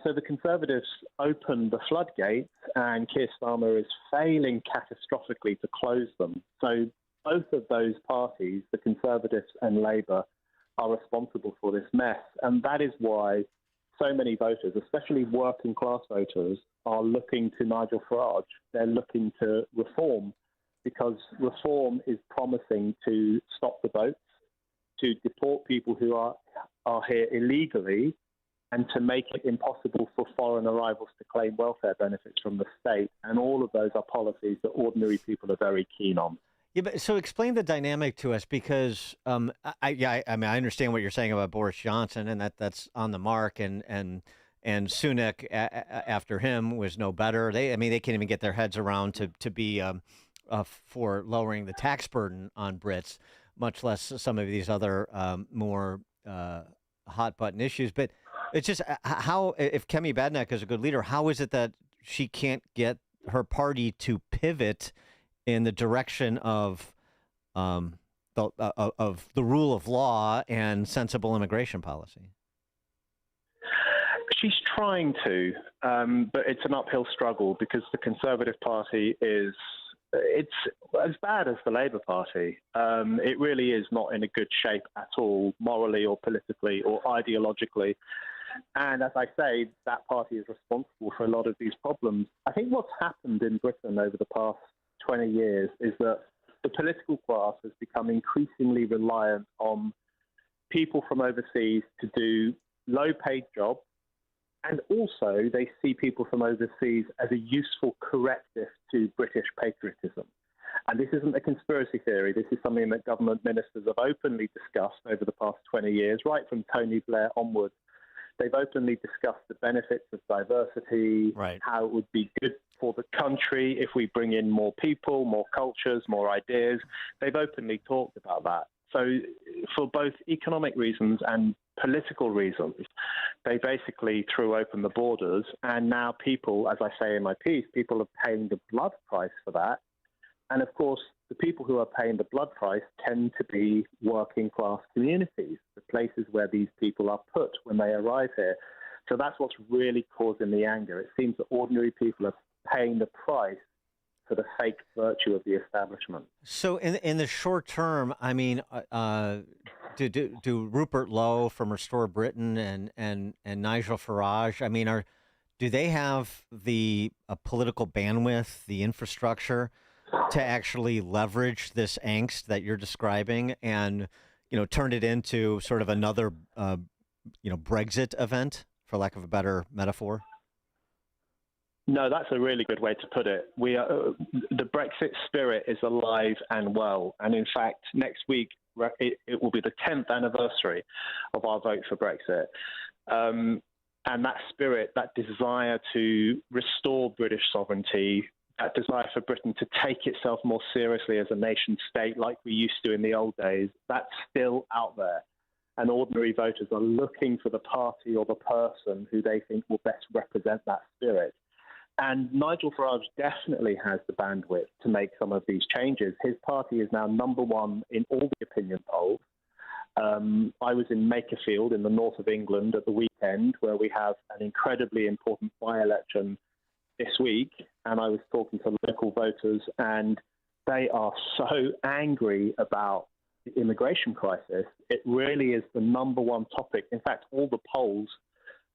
So the Conservatives opened the floodgates, and Keir Starmer is failing catastrophically to close them. So both of those parties, the Conservatives and Labour, are responsible for this mess. And that is why so many voters, especially working class voters, are looking to Nigel Farage. They're looking to reform, because reform is promising to stop the boats, to deport people who are here illegally, and to make it impossible for foreign arrivals to claim welfare benefits from the state. And all of those are policies that ordinary people are very keen on. Yeah, but so explain the dynamic to us, because I understand what you're saying about Boris Johnson, and that's on the mark, and Sunak after him was no better. They can't even get their heads around to be for lowering the tax burden on Brits, much less some of these other more hot button issues. But it's just how, if Kemi Badenoch is a good leader, how is it that she can't get her party to pivot in the direction of the rule of law and sensible immigration policy? She's trying to, but it's an uphill struggle, because the Conservative Party it's as bad as the Labour Party. It really is not in a good shape at all, morally or politically or ideologically. And as I say, that party is responsible for a lot of these problems. I think what's happened in Britain over the past 20 years is that the political class has become increasingly reliant on people from overseas to do low-paid jobs, and also they see people from overseas as a useful corrective to British patriotism. And this isn't a conspiracy theory. This is something that government ministers have openly discussed over the past 20 years, right from Tony Blair onwards. They've openly discussed the benefits of diversity, right, how it would be good for the country if we bring in more people, more cultures, more ideas. They've openly talked about that. So for both economic reasons and political reasons, they basically threw open the borders. And now people, as I say in my piece, people are paying the blood price for that. And of course, the people who are paying the blood price tend to be working class communities, the places where these people are put when they arrive here. So that's what's really causing the anger. It seems that ordinary people are paying the price for the fake virtue of the establishment. So in the short term, I mean, do Rupert Lowe from Restore Britain and Nigel Farage, I mean, do they have the political bandwidth, the infrastructure to actually leverage this angst that you're describing and, turn it into sort of another, Brexit event, for lack of a better metaphor? No, that's a really good way to put it. The Brexit spirit is alive and well. And in fact, next week, it will be the 10th anniversary of our vote for Brexit. And that spirit, that desire to restore British sovereignty, that desire for Britain to take itself more seriously as a nation state like we used to in the old days, that's still out there. And ordinary voters are looking for the party or the person who they think will best represent that spirit. And Nigel Farage definitely has the bandwidth to make some of these changes. His party is now number one in all the opinion polls. I was in Makerfield in the north of England at the weekend, where we have an incredibly important by-election this week, and I was talking to local voters, and they are so angry about the immigration crisis. It really is the number one topic. In fact, all the polls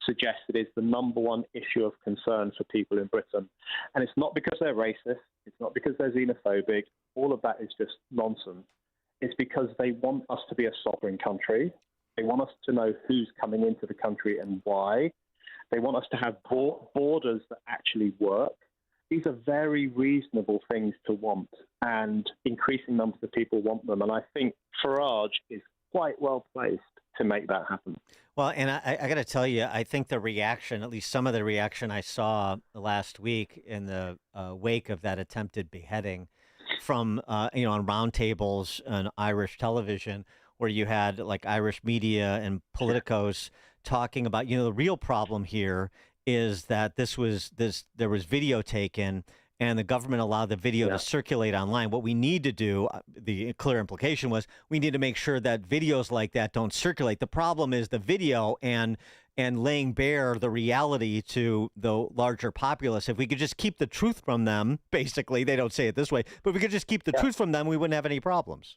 suggest it is the number one issue of concern for people in Britain. And it's not because they're racist. It's not because they're xenophobic. All of that is just nonsense. It's because they want us to be a sovereign country. They want us to know who's coming into the country and why. They want us to have borders that actually work. These are very reasonable things to want, and increasing numbers of people want them. And I think Farage is quite well placed to make that happen. Well, and I got to tell you, I think the reaction, at least some of the reaction I saw last week in the wake of that attempted beheading from, on roundtables on Irish television, where you had like Irish media and politicos talking about, the real problem here is that there was video taken and the government allowed the video to circulate online. What we need to do, the clear implication was, we need to make sure that videos like that don't circulate. The problem is the video and laying bare the reality to the larger populace. If we could just keep the truth from them, basically, they don't say it this way, but if we could just keep the truth from them, we wouldn't have any problems.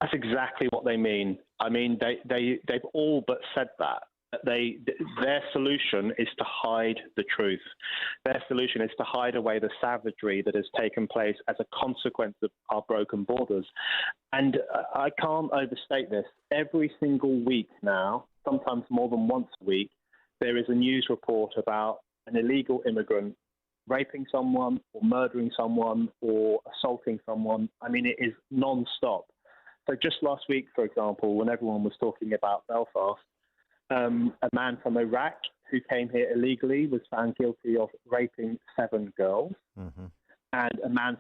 That's exactly what they mean. I mean, they've all but said that. Their solution is to hide the truth. Their solution is to hide away the savagery that has taken place as a consequence of our broken borders. And I can't overstate this. Every single week now, sometimes more than once a week, there is a news report about an illegal immigrant raping someone or murdering someone or assaulting someone. I mean, it is non-stop. So just last week, for example, when everyone was talking about Belfast, a man from Iraq who came here illegally was found guilty of raping 7 girls. Mm-hmm. And a man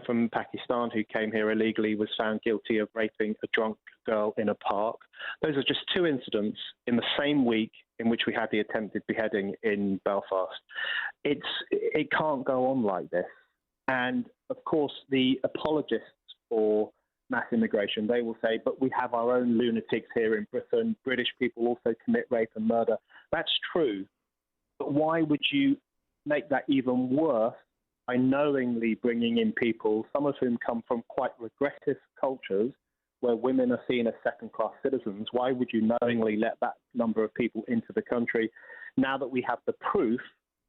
from Pakistan who came here illegally was found guilty of raping a drunk girl in a park. Those are just 2 incidents in the same week in which we had the attempted beheading in Belfast. It can't go on like this. And of course, the apologists for mass immigration, they will say, but we have our own lunatics here in Britain. British people also commit rape and murder. That's true. But why would you make that even worse by knowingly bringing in people, some of whom come from quite regressive cultures where women are seen as second-class citizens? Why would you knowingly let that number of people into the country now that we have the proof,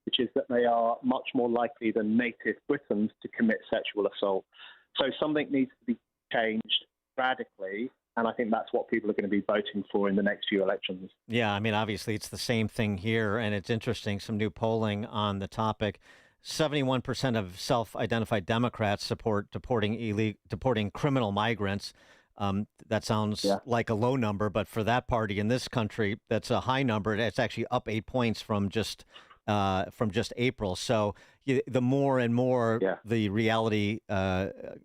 which is that they are much more likely than native Britons to commit sexual assault? So something needs to be changed radically, and I think that's what people are going to be voting for in the next few elections. Yeah, I mean, obviously it's the same thing here, and it's interesting, some new polling on the topic. 71% of self-identified Democrats support deporting criminal migrants. That sounds like a low number, but for that party in this country, that's a high number. It's actually up 8 points from just April. So the more and more the reality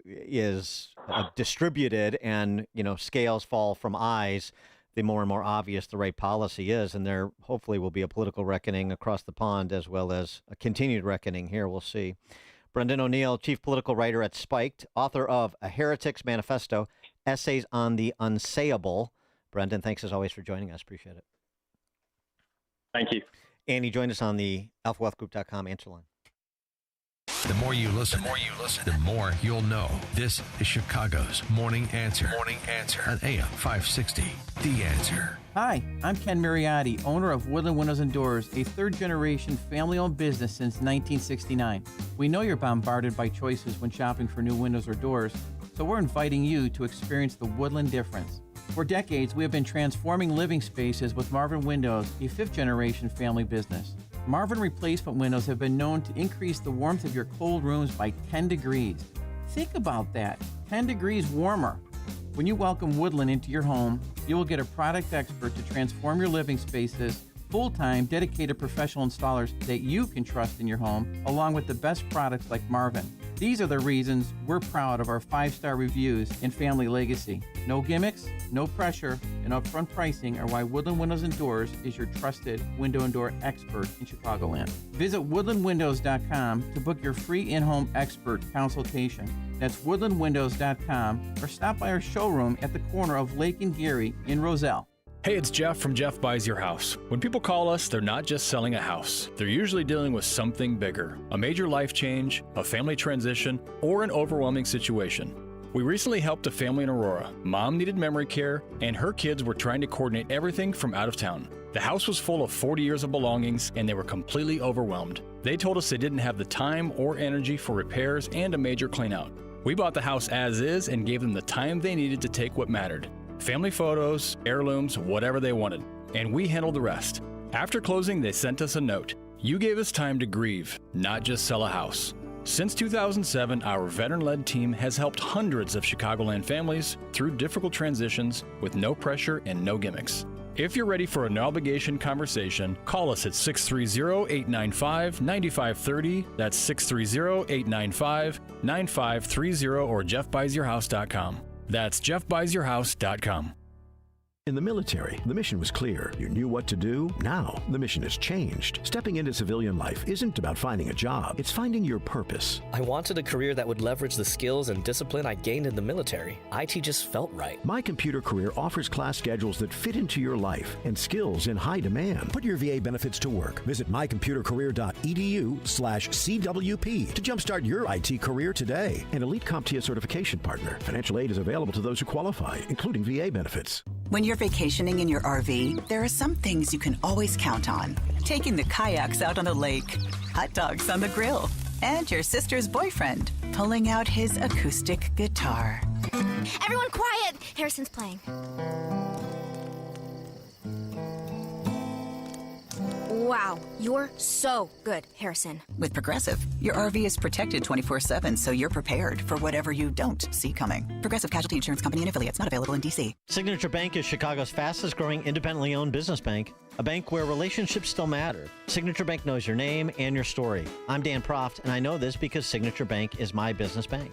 is distributed, and scales fall from eyes, the more and more obvious the right policy is, and there hopefully will be a political reckoning across the pond as well as a continued reckoning here. We'll see. Brendan O'Neill, chief political writer at Spiked, author of A Heretic's Manifesto, Essays on the Unsayable. Brendan, thanks as always for joining us. Appreciate it. Thank you. And he joined us on the alphawealthgroup.com answer line. The more you listen, the more you'll know. This is Chicago's Morning Answer. Morning Answer on AM 560. The Answer. Hi, I'm Ken Mariotti, owner of Woodland Windows and Doors, a third-generation family-owned business since 1969. We know you're bombarded by choices when shopping for new windows or doors, so we're inviting you to experience the Woodland difference. For decades, we have been transforming living spaces with Marvin Windows, a fifth-generation family business. Marvin replacement windows have been known to increase the warmth of your cold rooms by 10 degrees. Think about that, 10 degrees warmer. When you welcome Woodland into your home, you will get a product expert to transform your living spaces, full-time, dedicated professional installers that you can trust in your home, along with the best products like Marvin. These are the reasons we're proud of our 5-star reviews and family legacy. No gimmicks, no pressure, and upfront pricing are why Woodland Windows and Doors is your trusted window and door expert in Chicagoland. Visit woodlandwindows.com to book your free in-home expert consultation. That's woodlandwindows.com, or stop by our showroom at the corner of Lake and Geary in Roselle. Hey, it's Jeff from Jeff Buys Your House. When people call us, they're not just selling a house. They're usually dealing with something bigger, a major life change, a family transition, or an overwhelming situation. We recently helped a family in Aurora. Mom needed memory care, and her kids were trying to coordinate everything from out of town. The house was full of 40 years of belongings, and they were completely overwhelmed. They told us they didn't have the time or energy for repairs and a major cleanout. We bought the house as is and gave them the time they needed to take what mattered. Family photos, heirlooms, whatever they wanted. And we handled the rest. After closing, they sent us a note. You gave us time to grieve, not just sell a house. Since 2007, our veteran-led team has helped hundreds of Chicagoland families through difficult transitions with no pressure and no gimmicks. If you're ready for a no-obligation conversation, call us at 630-895-9530. That's 630-895-9530 or jeffbuysyourhouse.com. That's jeffbuysyourhouse.com. In the military, the mission was clear. You knew what to do. Now, the mission has changed. Stepping into civilian life isn't about finding a job. It's finding your purpose. I wanted a career that would leverage the skills and discipline I gained in the military. IT just felt right. My Computer Career offers class schedules that fit into your life and skills in high demand. Put your VA benefits to work. Visit mycomputercareer.edu/CWP to jumpstart your IT career today. An Elite CompTIA certification partner. Financial aid is available to those who qualify, including VA benefits. When you're vacationing in your RV, there are some things you can always count on. Taking the kayaks out on the lake, hot dogs on the grill, and your sister's boyfriend pulling out his acoustic guitar. Everyone quiet! Harrison's playing. Wow, you're so good, Harrison. With Progressive, your RV is protected 24/7, so you're prepared for whatever you don't see coming. Progressive Casualty Insurance Company and affiliates, not available in D.C. Signature Bank is Chicago's fastest growing independently owned business bank, a bank where relationships still matter. Signature Bank knows your name and your story. I'm Dan Proft, and I know this because Signature Bank is my business bank.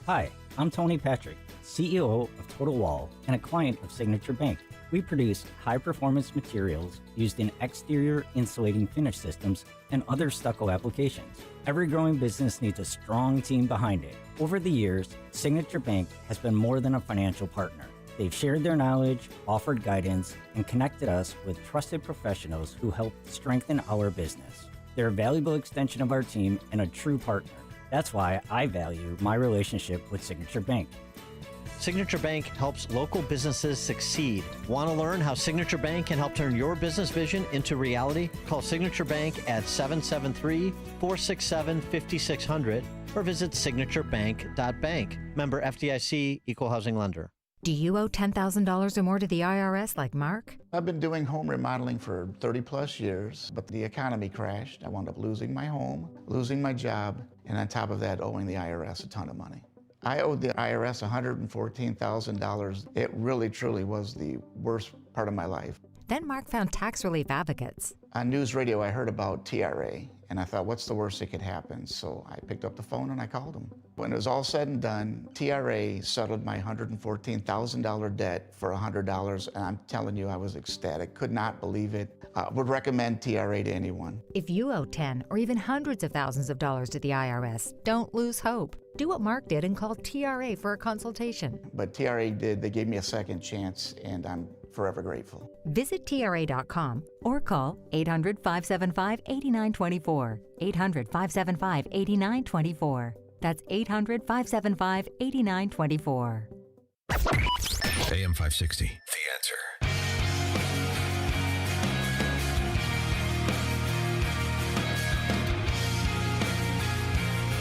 Hi, I'm Tony Patrick, CEO of Total Wall and a client of Signature Bank. We produce high-performance materials used in exterior insulating finish systems and other stucco applications. Every growing business needs a strong team behind it. Over the years, Signature Bank has been more than a financial partner. They've shared their knowledge, offered guidance, and connected us with trusted professionals who help strengthen our business. They're a valuable extension of our team and a true partner. That's why I value my relationship with Signature Bank. Signature Bank helps local businesses succeed. Want to learn how Signature Bank can help turn your business vision into reality? Call Signature Bank at 773-467-5600 or visit signaturebank.bank. Member FDIC, Equal Housing Lender. Do you owe $10,000 or more to the IRS like Mark? I've been doing home remodeling for 30 plus years, but the economy crashed. I wound up losing my home, losing my job, and on top of that, owing the IRS a ton of money. I owed the IRS $114,000. It really, truly was the worst part of my life. Then Mark found tax relief advocates. On news radio, I heard about TRA, and I thought, what's the worst that could happen? So I picked up the phone and I called them. When it was all said and done, TRA settled my $114,000 debt for $100, and I'm telling you, I was ecstatic, could not believe it. Would recommend TRA to anyone. If you owe 10 or even hundreds of thousands of dollars to the IRS, don't lose hope. Do what Mark did and call TRA for a consultation. But TRA did, they gave me a second chance, and I'm forever grateful. Visit TRA.com or call 800-575-8924. 800-575-8924. That's 800-575-8924. AM 560, The Answer.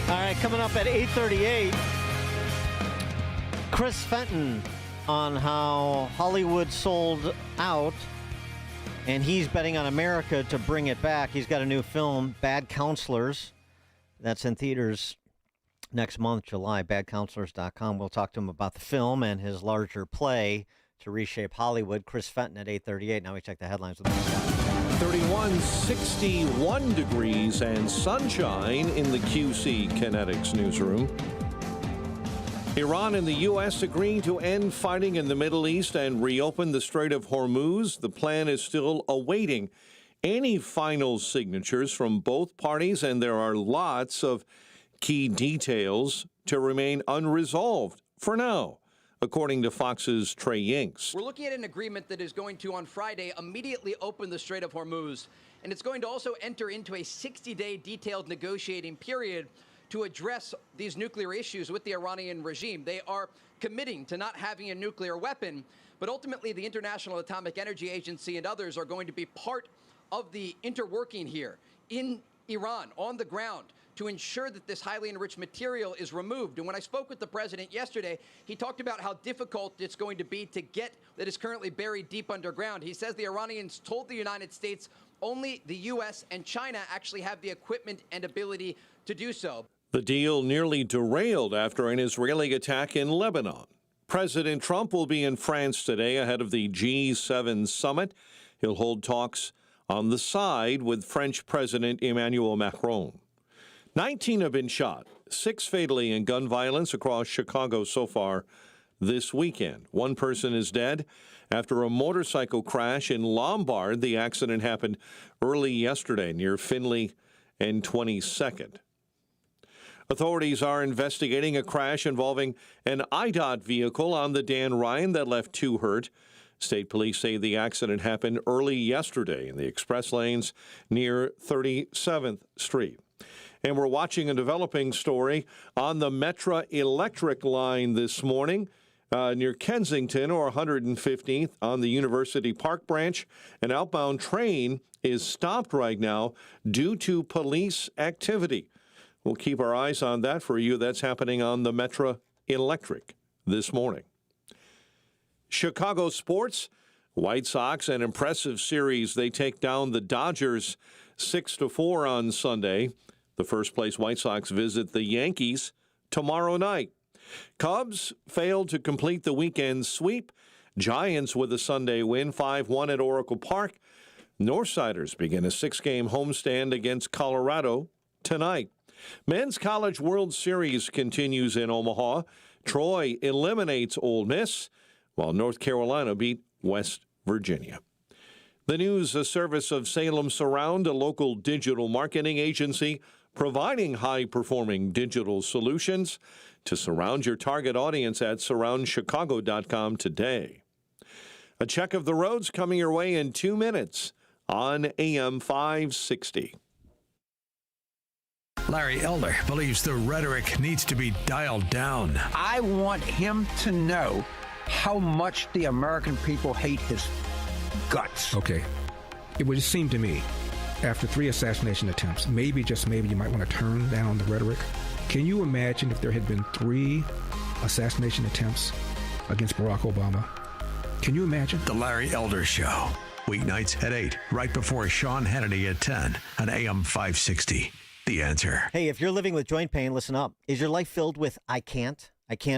All right, coming up at 8:38, Chris Fenton on how Hollywood sold out, and he's betting on America to bring it back. He's got a new film, Bad Counselors, that's in theaters next month, July, badcounselors.com. We'll talk to him about the film and his larger play to reshape Hollywood. Chris Fenton at 8:38. Now we check the headlines with him. 31, 61 degrees and sunshine in the QC Kinetics newsroom. Iran and the U.S. agreeing to end fighting in the Middle East and reopen the Strait of Hormuz. The plan is still awaiting any final signatures from both parties, and there are lots of key details to remain unresolved for now, according to Fox's Trey Yinks. We're looking at an agreement that is going to, on Friday, immediately open the Strait of Hormuz, and it's going to also enter into a 60-day detailed negotiating period to address these nuclear issues with the Iranian regime. They are committing to not having a nuclear weapon, but ultimately the International Atomic Energy Agency and others are going to be part of the interworking here in Iran, on the ground, to ensure that this highly enriched material is removed. And when I spoke with the president yesterday, he talked about how difficult it's going to be to get that is currently buried deep underground. He says the Iranians told the United States only the U.S. and China actually have the equipment and ability to do so. The deal nearly derailed after an Israeli attack in Lebanon. President Trump will be in France today ahead of the G7 summit. He'll hold talks on the side with French President Emmanuel Macron. 19 have been shot, 6 fatally in gun violence across Chicago so far this weekend. One person is dead after a motorcycle crash in Lombard. The accident happened early yesterday near Finley and 22nd. Authorities are investigating a crash involving an IDOT vehicle on the Dan Ryan that left 2 hurt. State police say the accident happened early yesterday in the express lanes near 37th Street. And we're watching a developing story on the Metra Electric line this morning near Kensington or 115th on the University Park branch. An outbound train is stopped right now due to police activity. We'll keep our eyes on that for you. That's happening on the Metra Electric this morning. Chicago sports, White Sox, an impressive series. They take down the Dodgers 6-4 on Sunday. The first-place White Sox visit the Yankees tomorrow night. Cubs failed to complete the weekend sweep. Giants with a Sunday win, 5-1 at Oracle Park. Northsiders begin a 6-game homestand against Colorado tonight. Men's College World Series continues in Omaha. Troy eliminates Ole Miss, while North Carolina beat West Virginia. The news, a service of Salem Surround, a local digital marketing agency providing high-performing digital solutions. To surround your target audience at surroundchicago.com today. A check of the roads coming your way in 2 minutes on AM 560. Larry Elder believes the rhetoric needs to be dialed down. I want him to know how much the American people hate his guts. Okay. It would just seem to me, after 3 assassination attempts, maybe, just maybe, you might want to turn down the rhetoric. Can you imagine if there had been 3 assassination attempts against Barack Obama? Can you imagine? The Larry Elder Show. Weeknights at 8, right before Sean Hannity at 10 on AM 560. The Answer. Hey, if you're living with joint pain, listen up. Is your life filled with I can't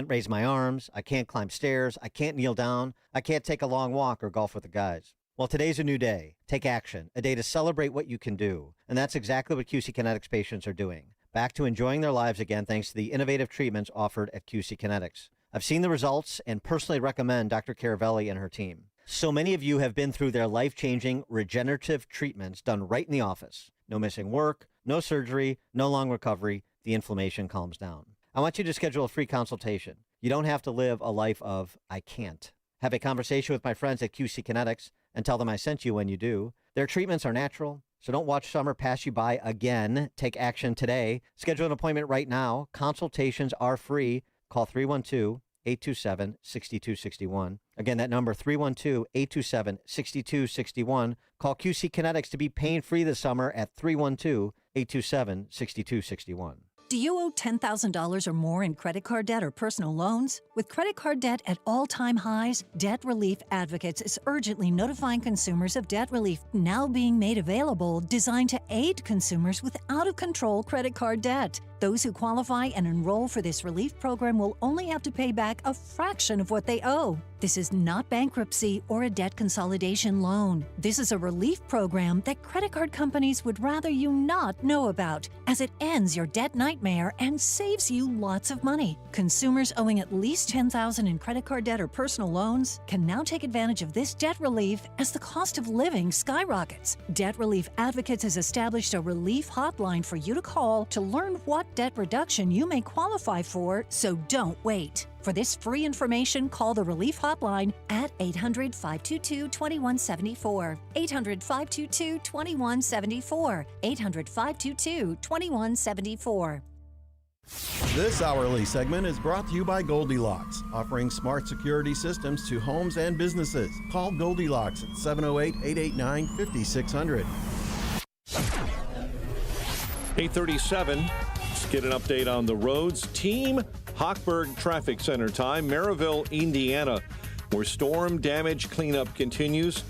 raise my arms, I can't climb stairs, I can't kneel down, I can't take a long walk or golf with the guys? Well, today's a new day. Take action. A day to celebrate what you can do. And that's exactly what QC Kinetics patients are doing. Back to enjoying their lives again thanks to the innovative treatments offered at QC Kinetics. I've seen the results and personally recommend Dr. Caravelli and her team. So many of you have been through their life-changing regenerative treatments done right in the office. No missing work, no surgery, no long recovery. The inflammation calms down. I want you to schedule a free consultation. You don't have to live a life of I can't. Have a conversation with my friends at QC Kinetics and tell them I sent you when you do. Their treatments are natural, so don't watch summer pass you by again. Take action today. Schedule an appointment right now. Consultations are free. Call 312-827-6261. Again, that number, 312-827-6261. Call QC Kinetics to be pain-free this summer at 312-827-6261. Do you owe $10,000 or more in credit card debt or personal loans? With credit card debt at all-time highs, Debt Relief Advocates is urgently notifying consumers of debt relief now being made available, designed to aid consumers with out-of-control credit card debt. Those who qualify and enroll for this relief program will only have to pay back a fraction of what they owe. This is not bankruptcy or a debt consolidation loan. This is a relief program that credit card companies would rather you not know about, as it ends your debt nightmare and saves you lots of money. Consumers owing at least $10,000 in credit card debt or personal loans can now take advantage of this debt relief as the cost of living skyrockets. Debt Relief Advocates has established a relief hotline for you to call to learn what debt reduction you may qualify for, so don't wait. For this free information, call the Relief Hotline at 800-522-2174. 800-522-2174. 800-522-2174. This hourly segment is brought to you by Goldilocks, offering smart security systems to homes and businesses. Call Goldilocks at 708-889-5600. 8:37. Let's get an update on the roads. Team Hochberg Traffic Center time, Maryville, Indiana, where storm damage cleanup continues.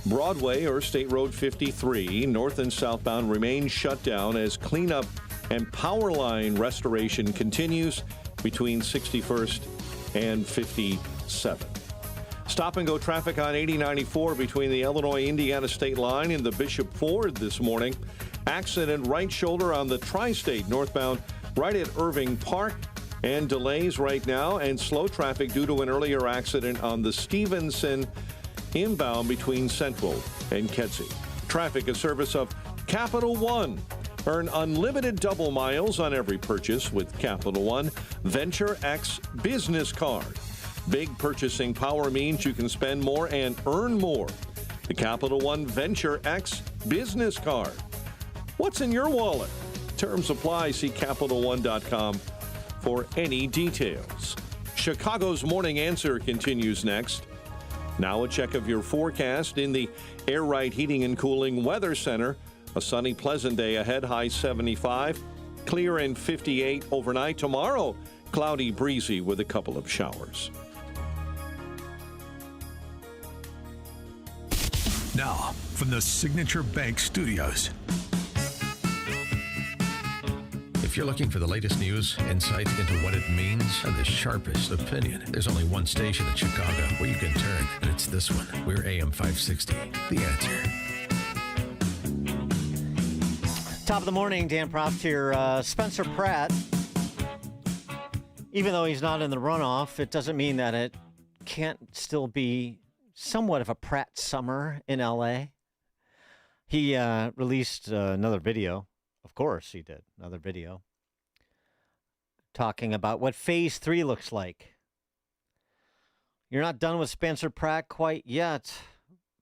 Broadway or State Road 53, north and southbound, remain shut down as cleanup and power line restoration continues between 61st and 57. Stop and go traffic on 8094 between the Illinois-Indiana state line and the Bishop Ford this morning. Accident right shoulder on the Tri-State northbound right at Irving Park. And delays right now and slow traffic due to an earlier accident on the Stevenson inbound between Central and Kedzie. Traffic, a service of Capital One. Earn unlimited double miles on every purchase with Capital One Venture X Business Card. Big purchasing power means you can spend more and earn more. The Capital One Venture X Business Card. What's in your wallet? Terms apply. See CapitalOne.com for any details. Chicago's Morning Answer continues next. Now a check of your forecast in the Air Right Heating and Cooling Weather Center. A sunny, pleasant day ahead, high 75. Clear and 58 overnight. Tomorrow, cloudy, breezy with a couple of showers. Now, from the Signature Bank Studios. If you're looking for the latest news, insight into what it means, and the sharpest opinion, there's only one station in Chicago where you can turn, and it's this one. We're AM 560, The Answer. Top of the morning, Dan Proft here. Spencer Pratt, even though he's not in the runoff, it doesn't mean that it can't still be somewhat of a Pratt summer in L.A. He released another video. Of course he did. Another video talking about what Phase 3 looks like. You're not done with Spencer Pratt quite yet.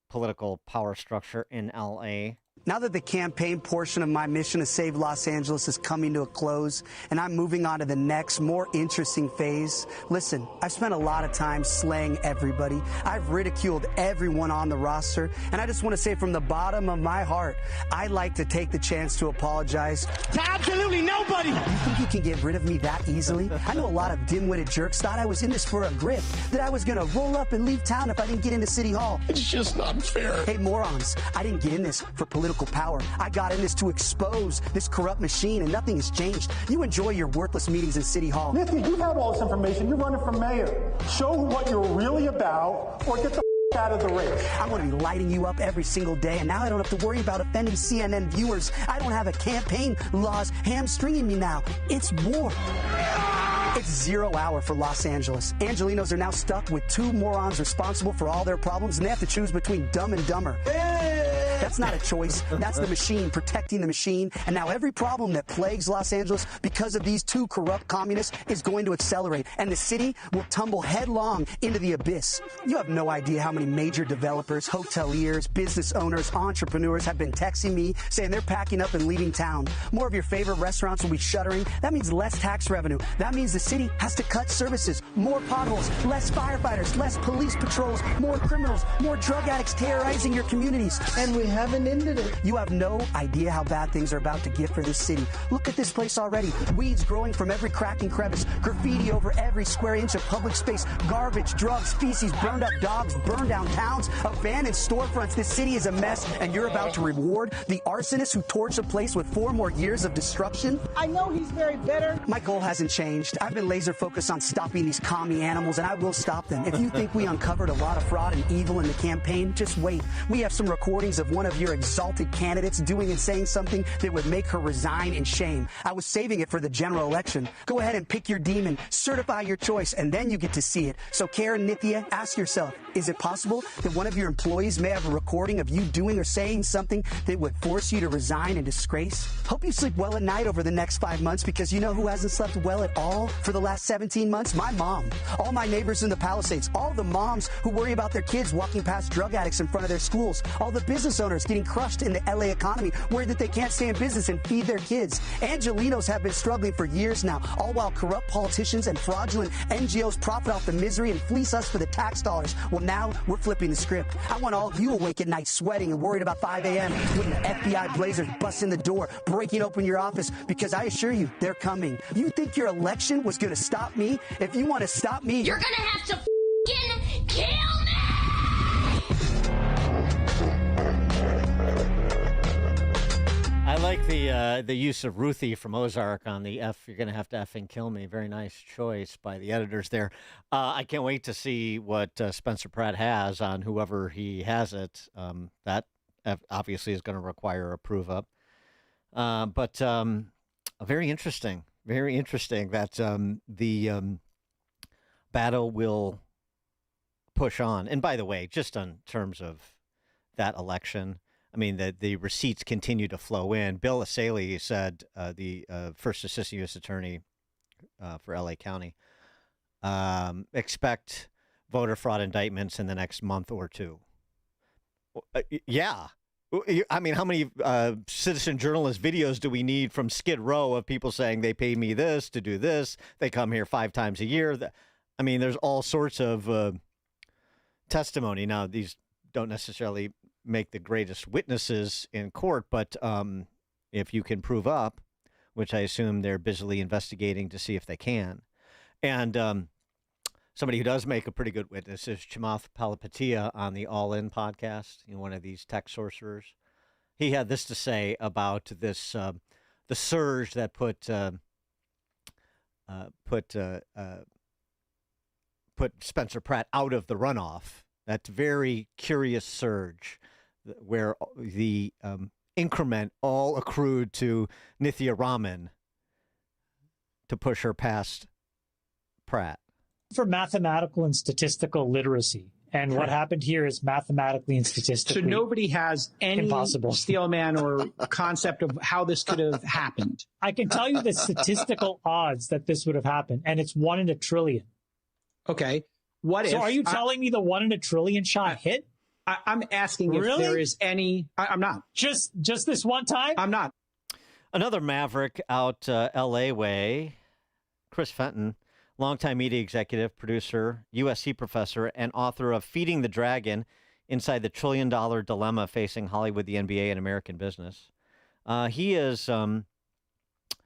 Political power structure in L.A. Now that the campaign portion of my mission to save Los Angeles is coming to a close and I'm moving on to the next, more interesting phase, listen, I've spent a lot of time slaying everybody. I've ridiculed everyone on the roster, and I just want to say from the bottom of my heart, I'd like to take the chance to apologize to absolutely nobody. You think you can get rid of me that easily? I know a lot of dim-witted jerks thought I was in this for a grip, that I was going to roll up and leave town if I didn't get into City Hall. It's just not fair. Hey, morons, I didn't get in this for political power. I got in this to expose this corrupt machine, and nothing has changed. You enjoy your worthless meetings in City Hall. Nikki, you have all this information. You're running for mayor. Show what you're really about, or get the out of the race. I'm going to be lighting you up every single day, and now I don't have to worry about offending CNN viewers. I don't have a campaign laws hamstringing me now. It's war. It's 0 hour for Los Angeles. Angelinos are now stuck with two morons responsible for all their problems, and they have to choose between Dumb and Dumber. That's not a choice. That's the machine protecting the machine. And now every problem that plagues Los Angeles because of these two corrupt communists is going to accelerate. And the city will tumble headlong into the abyss. You have no idea how many major developers, hoteliers, business owners, entrepreneurs have been texting me saying they're packing up and leaving town. More of your favorite restaurants will be shuttering. That means less tax revenue. That means the city has to cut services. More potholes, less firefighters, less police patrols, more criminals, more drug addicts terrorizing your communities. And we haven't ended it. You have no idea how bad things are about to get for this city. Look at this place already. Weeds growing from every crack and crevice, graffiti over every square inch of public space, garbage, drugs, feces, burned up dogs, burned down towns, abandoned storefronts. This city is a mess, and you're about to reward the arsonist who torched the place with 4 more years of destruction? I know he's very bitter. My goal hasn't changed. I've been laser focused on stopping these commie animals, and I will stop them. If you think we uncovered a lot of fraud and evil in the campaign, just wait. We have some recordings of one of your exalted candidates doing and saying something that would make her resign in shame. I was saving it for the general election. Go ahead and pick your demon, certify your choice, and then you get to see it. So Karen Nithya, ask yourself, is it possible that one of your employees may have a recording of you doing or saying something that would force you to resign in disgrace? Hope you sleep well at night over the next 5 months, because you know who hasn't slept well at all for the last 17 months? My mom. All my neighbors in the Palisades. All the moms who worry about their kids walking past drug addicts in front of their schools. All the business owners getting crushed in the LA economy, worried that they can't stay in business and feed their kids. Angelinos have been struggling for years now, all while corrupt politicians and fraudulent NGOs profit off the misery and fleece us for the tax dollars. Well, now we're flipping the script. I want all of you awake at night sweating and worried about 5 a.m. when the FBI blazers bust in the door, breaking open your office, because I assure you, they're coming. You think your election was going to stop me? If you want to stop me, you're going to have to f***ing kill me! I like the use of Ruthie from Ozark on the F. You're going to have to effing kill me. Very nice choice by the editors there. I can't wait to see what Spencer Pratt has on whoever he has it. That obviously is going to require a prove up. But very interesting. Very interesting that the battle will push on. And by the way, just in terms of that election, I mean, the receipts continue to flow in. Bill Asaley said, the first assistant U.S. attorney for L.A. County, expect voter fraud indictments in the next month or two. Yeah. I mean, how many citizen journalist videos do we need from Skid Row of people saying they pay me this to do this? They come here 5 times a year. I mean, there's all sorts of testimony. Now, these don't necessarily make the greatest witnesses in court, but if you can prove up, which I assume they're busily investigating to see if they can. And somebody who does make a pretty good witness is Chamath Palihapitiya on the All In podcast, one of these tech sorcerers. He had this to say about this, the surge that put Spencer Pratt out of the runoff. That very curious surge where the increment all accrued to Nithya Raman to push her past Pratt. For mathematical and statistical literacy. And what happened here is mathematically and statistically so nobody has any impossible. Steel man or concept of how this could have happened. I can tell you the statistical odds that this would have happened, and it's 1 in a trillion. Okay. What so if... are you telling me the 1 in a trillion shot hit? I'm asking if there is any... I'm not. Just this one time? I'm not. Another maverick out L.A. way, Chris Fenton, longtime media executive, producer, USC professor, and author of Feeding the Dragon, Inside the $1 Trillion Dilemma Facing Hollywood, the NBA, and American Business. He is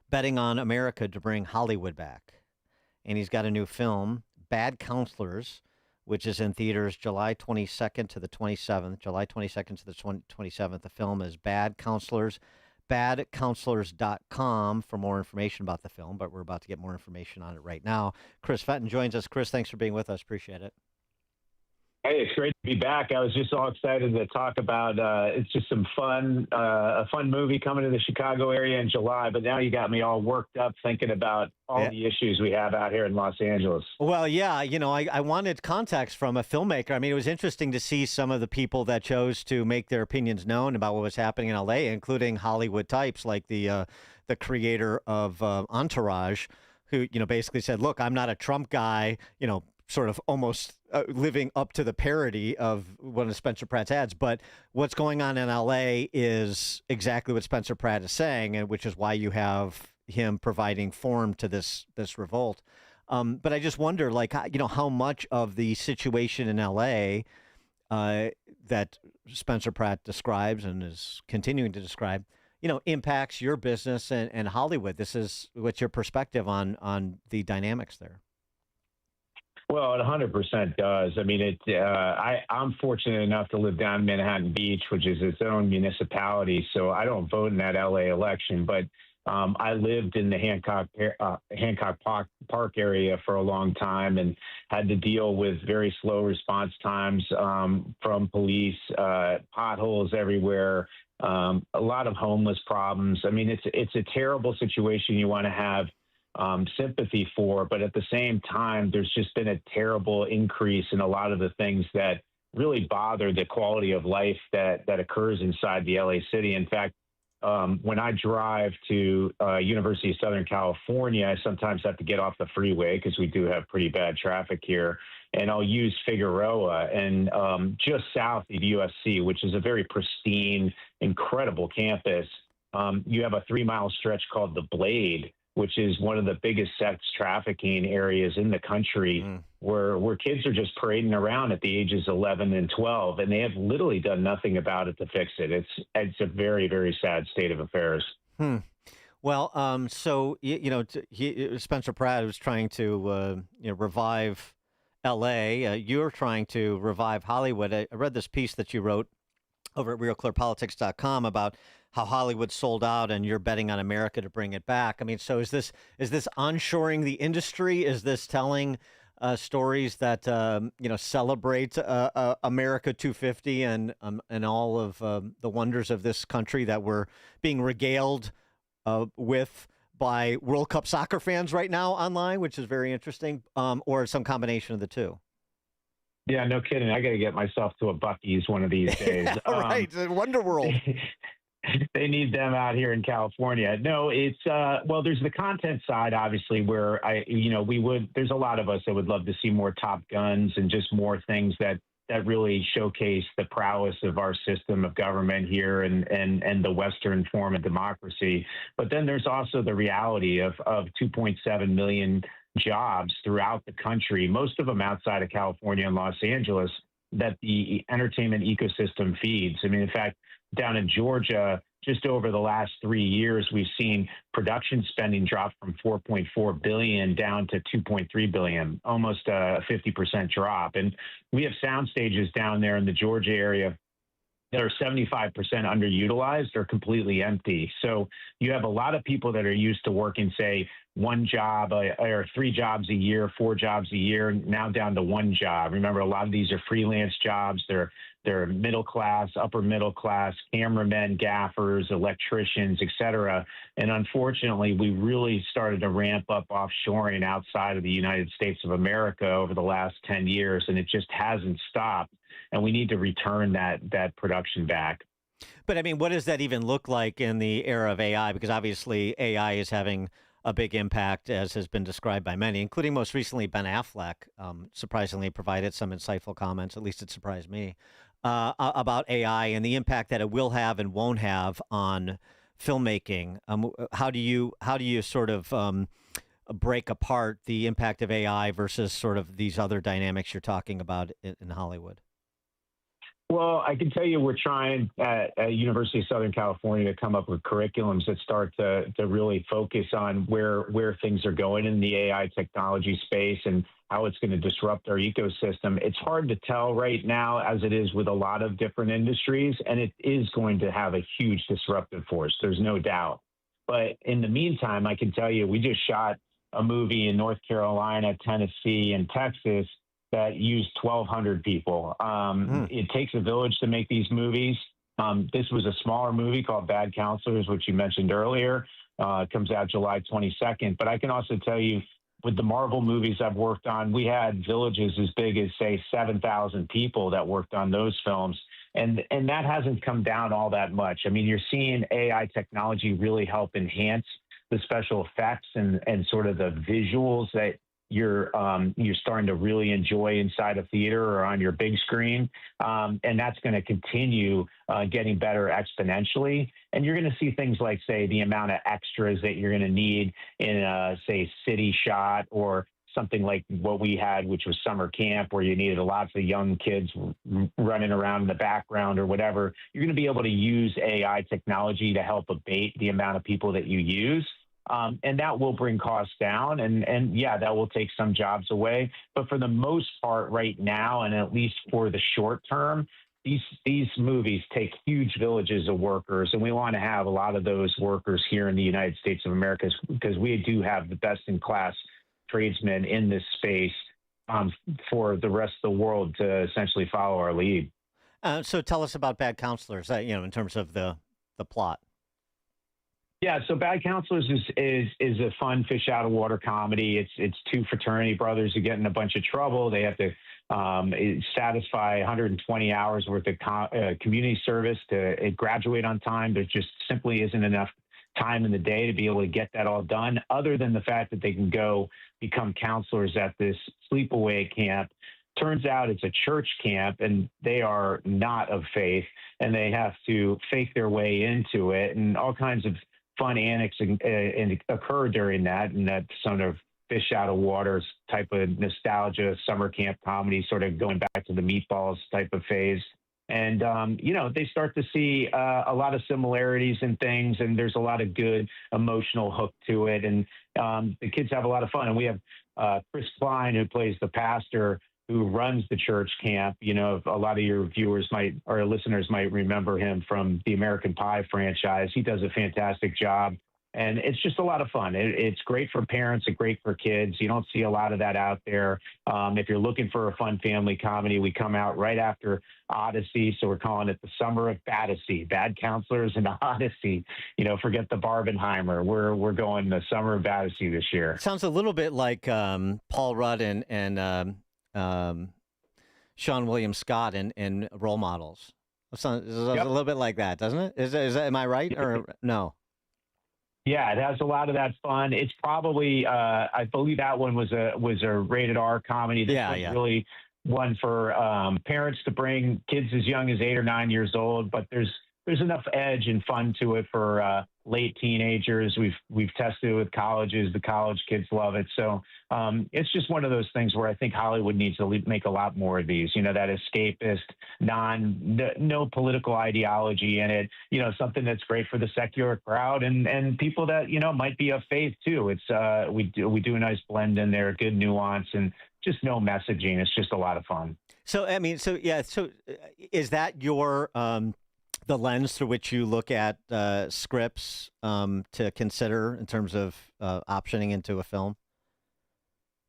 betting on America to bring Hollywood back. And he's got a new film, Bad Counselors, which is in theaters July 22nd to the 27th. July 22nd to the 27th. The film is Bad Counselors. badcounselors.com for more information about the film, but we're about to get more information on it right now. Chris Fenton joins us. Chris, thanks for being with us. Appreciate it. Hey, it's great to be back. I was just all excited to talk about it's just some fun, a fun movie coming to the Chicago area in July, but now you got me all worked up thinking about all the issues we have out here in Los Angeles. Well, yeah, I wanted context from a filmmaker. I mean, it was interesting to see some of the people that chose to make their opinions known about what was happening in L.A., including Hollywood types like the creator of Entourage, who, basically said, look, I'm not a Trump guy, sort of almost living up to the parody of one of Spencer Pratt's ads. But what's going on in L.A. is exactly what Spencer Pratt is saying, and which is why you have him providing form to this revolt. But I just wonder, like, how much of the situation in L.A. That Spencer Pratt describes and is continuing to describe, impacts your business and Hollywood. What's your perspective on the dynamics there? Well, it 100% does. I mean, I'm fortunate enough to live down in Manhattan Beach, which is its own municipality. So I don't vote in that LA election, but I lived in the Hancock Park area for a long time and had to deal with very slow response times from police, potholes everywhere, a lot of homeless problems. I mean, it's a terrible situation you want to have sympathy for, but at the same time, there's just been a terrible increase in a lot of the things that really bother the quality of life that occurs inside the LA city. In fact, when I drive to University of Southern California, I sometimes have to get off the freeway because we do have pretty bad traffic here. And I'll use Figueroa and just south of USC, which is a very pristine, incredible campus. You have a 3-mile stretch called the Blade, which is one of the biggest sex trafficking areas in the country, where kids are just parading around at the ages 11 and 12, and they have literally done nothing about it to fix it. It's a very, very sad state of affairs. Well, so Spencer Pratt was trying to revive L.A. You're trying to revive Hollywood. I read this piece that you wrote over at RealClearPolitics.com about how Hollywood sold out, and you're betting on America to bring it back. I mean, so is this onshoring the industry? Is this telling stories that celebrate America 250 and all of the wonders of this country that we're being regaled with by World Cup soccer fans right now online, which is very interesting, or some combination of the two? Yeah, no kidding. I got to get myself to a Buc-ee's one of these days. Right, Wonder World. They need them out here in California. No, it's well, there's the content side, obviously, where there's a lot of us that would love to see more Top Guns and just more things that really showcase the prowess of our system of government here and the Western form of democracy. But then there's also the reality of 2.7 million jobs throughout the country, most of them outside of California and Los Angeles, that the entertainment ecosystem feeds. I mean, in fact, down in Georgia, just over the last 3 years, we've seen production spending drop from $4.4 billion down to $2.3 billion, almost a 50% drop. And we have sound stages down there in the Georgia area that are 75% underutilized or completely empty. So you have a lot of people that are used to working, say, one job or 3 jobs a year, 4 jobs a year, now down to one job. Remember, a lot of these are freelance jobs. They're middle class, upper middle class, cameramen, gaffers, electricians, et cetera. And unfortunately, we really started to ramp up offshoring outside of the United States of America over the last 10 years, and it just hasn't stopped. And we need to return that production back. But I mean, what does that even look like in the era of AI? Because obviously AI is having a big impact, as has been described by many, including most recently Ben Affleck, surprisingly provided some insightful comments, at least it surprised me, about AI and the impact that it will have and won't have on filmmaking. How do you sort of break apart the impact of AI versus sort of these other dynamics you're talking about in Hollywood? Well, I can tell you we're trying at University of Southern California to come up with curriculums that start to really focus on where things are going in the AI technology space and how it's going to disrupt our ecosystem. It's hard to tell right now, as it is with a lot of different industries, and it is going to have a huge disruptive force. There's no doubt. But in the meantime, I can tell you we just shot a movie in North Carolina, Tennessee, and Texas that used 1,200 people. It takes a village to make these movies. This was a smaller movie called Bad Counselors, which you mentioned earlier. It comes out July 22nd. But I can also tell you, with the Marvel movies I've worked on, we had villages as big as, say, 7,000 people that worked on those films. And that hasn't come down all that much. I mean, you're seeing AI technology really help enhance the special effects and sort of the visuals that you're starting to really enjoy inside a theater or on your big screen. And that's going to continue getting better exponentially. And you're going to see things like, say, the amount of extras that you're going to need in a, say, city shot or something like what we had, which was summer camp, where you needed lots of young kids running around in the background or whatever, you're going to be able to use AI technology to help abate the amount of people that you use. And that will bring costs down. And yeah, that will take some jobs away. But for the most part right now, and at least for the short term, these movies take huge villages of workers, and we want to have a lot of those workers here in the United States of America because we do have the best-in-class tradesmen in this space for the rest of the world to essentially follow our lead. So tell us about Bad Counselors, in terms of the plot. Yeah, so Bad Counselors is a fun fish out of water comedy. It's two fraternity brothers who get in a bunch of trouble. They have to satisfy 120 hours worth of community service to graduate on time. There just simply isn't enough time in the day to be able to get that all done, other than the fact that they can go become counselors at this sleepaway camp. Turns out it's a church camp, and they are not of faith, and they have to fake their way into it, and all kinds of fun antics occur during that, and that sort of fish out of water type of nostalgia, summer camp comedy, sort of going back to the Meatballs type of phase. And, they start to see a lot of similarities in things, and there's a lot of good emotional hook to it. And the kids have a lot of fun. And we have Chris Klein, who plays the pastor who runs the church camp. A lot of your viewers or listeners might remember him from the American Pie franchise. He does a fantastic job. And it's just a lot of fun. It's great for parents and great for kids. You don't see a lot of that out there. If you're looking for a fun family comedy, we come out right after Odyssey. So we're calling it the Summer of Baddassy, Bad Counselors and Odyssey. Forget the Barbenheimer. We're going the Summer of Baddassy this year. It sounds a little bit like Paul Rudd and Sean William Scott in Role Models. It's a little bit like that, doesn't it? Is that, am I right or no? Yeah, it has a lot of that fun. It's probably, I believe that one was a rated R comedy. This one's really one for parents to bring kids as young as 8 or 9 years old. But there's enough edge and fun to it for late teenagers. We've tested it with colleges. The college kids love it. So it's just one of those things where I think Hollywood needs to make a lot more of these. That escapist, no political ideology in it. Something that's great for the secular crowd and people that might be of faith too. It's we do a nice blend in there, good nuance, and just no messaging. It's just a lot of fun. So So is that your the lens through which you look at scripts to consider in terms of optioning into a film?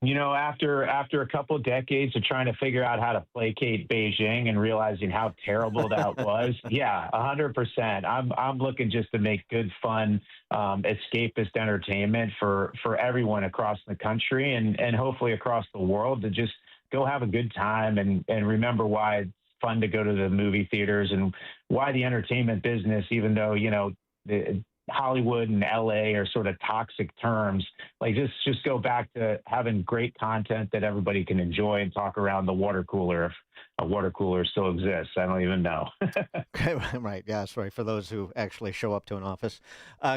After a couple of decades of trying to figure out how to placate Beijing and realizing how terrible that was, 100%. I'm looking just to make good, fun, escapist entertainment for everyone across the country and hopefully across the world to just go have a good time and remember why it's fun to go to the movie theaters and why the entertainment business, even though, the Hollywood and LA are sort of toxic terms, like just go back to having great content that everybody can enjoy and talk around the water cooler if a water cooler still exists. I don't even know. Okay, right. Yeah, that's right. For those who actually show up to an office.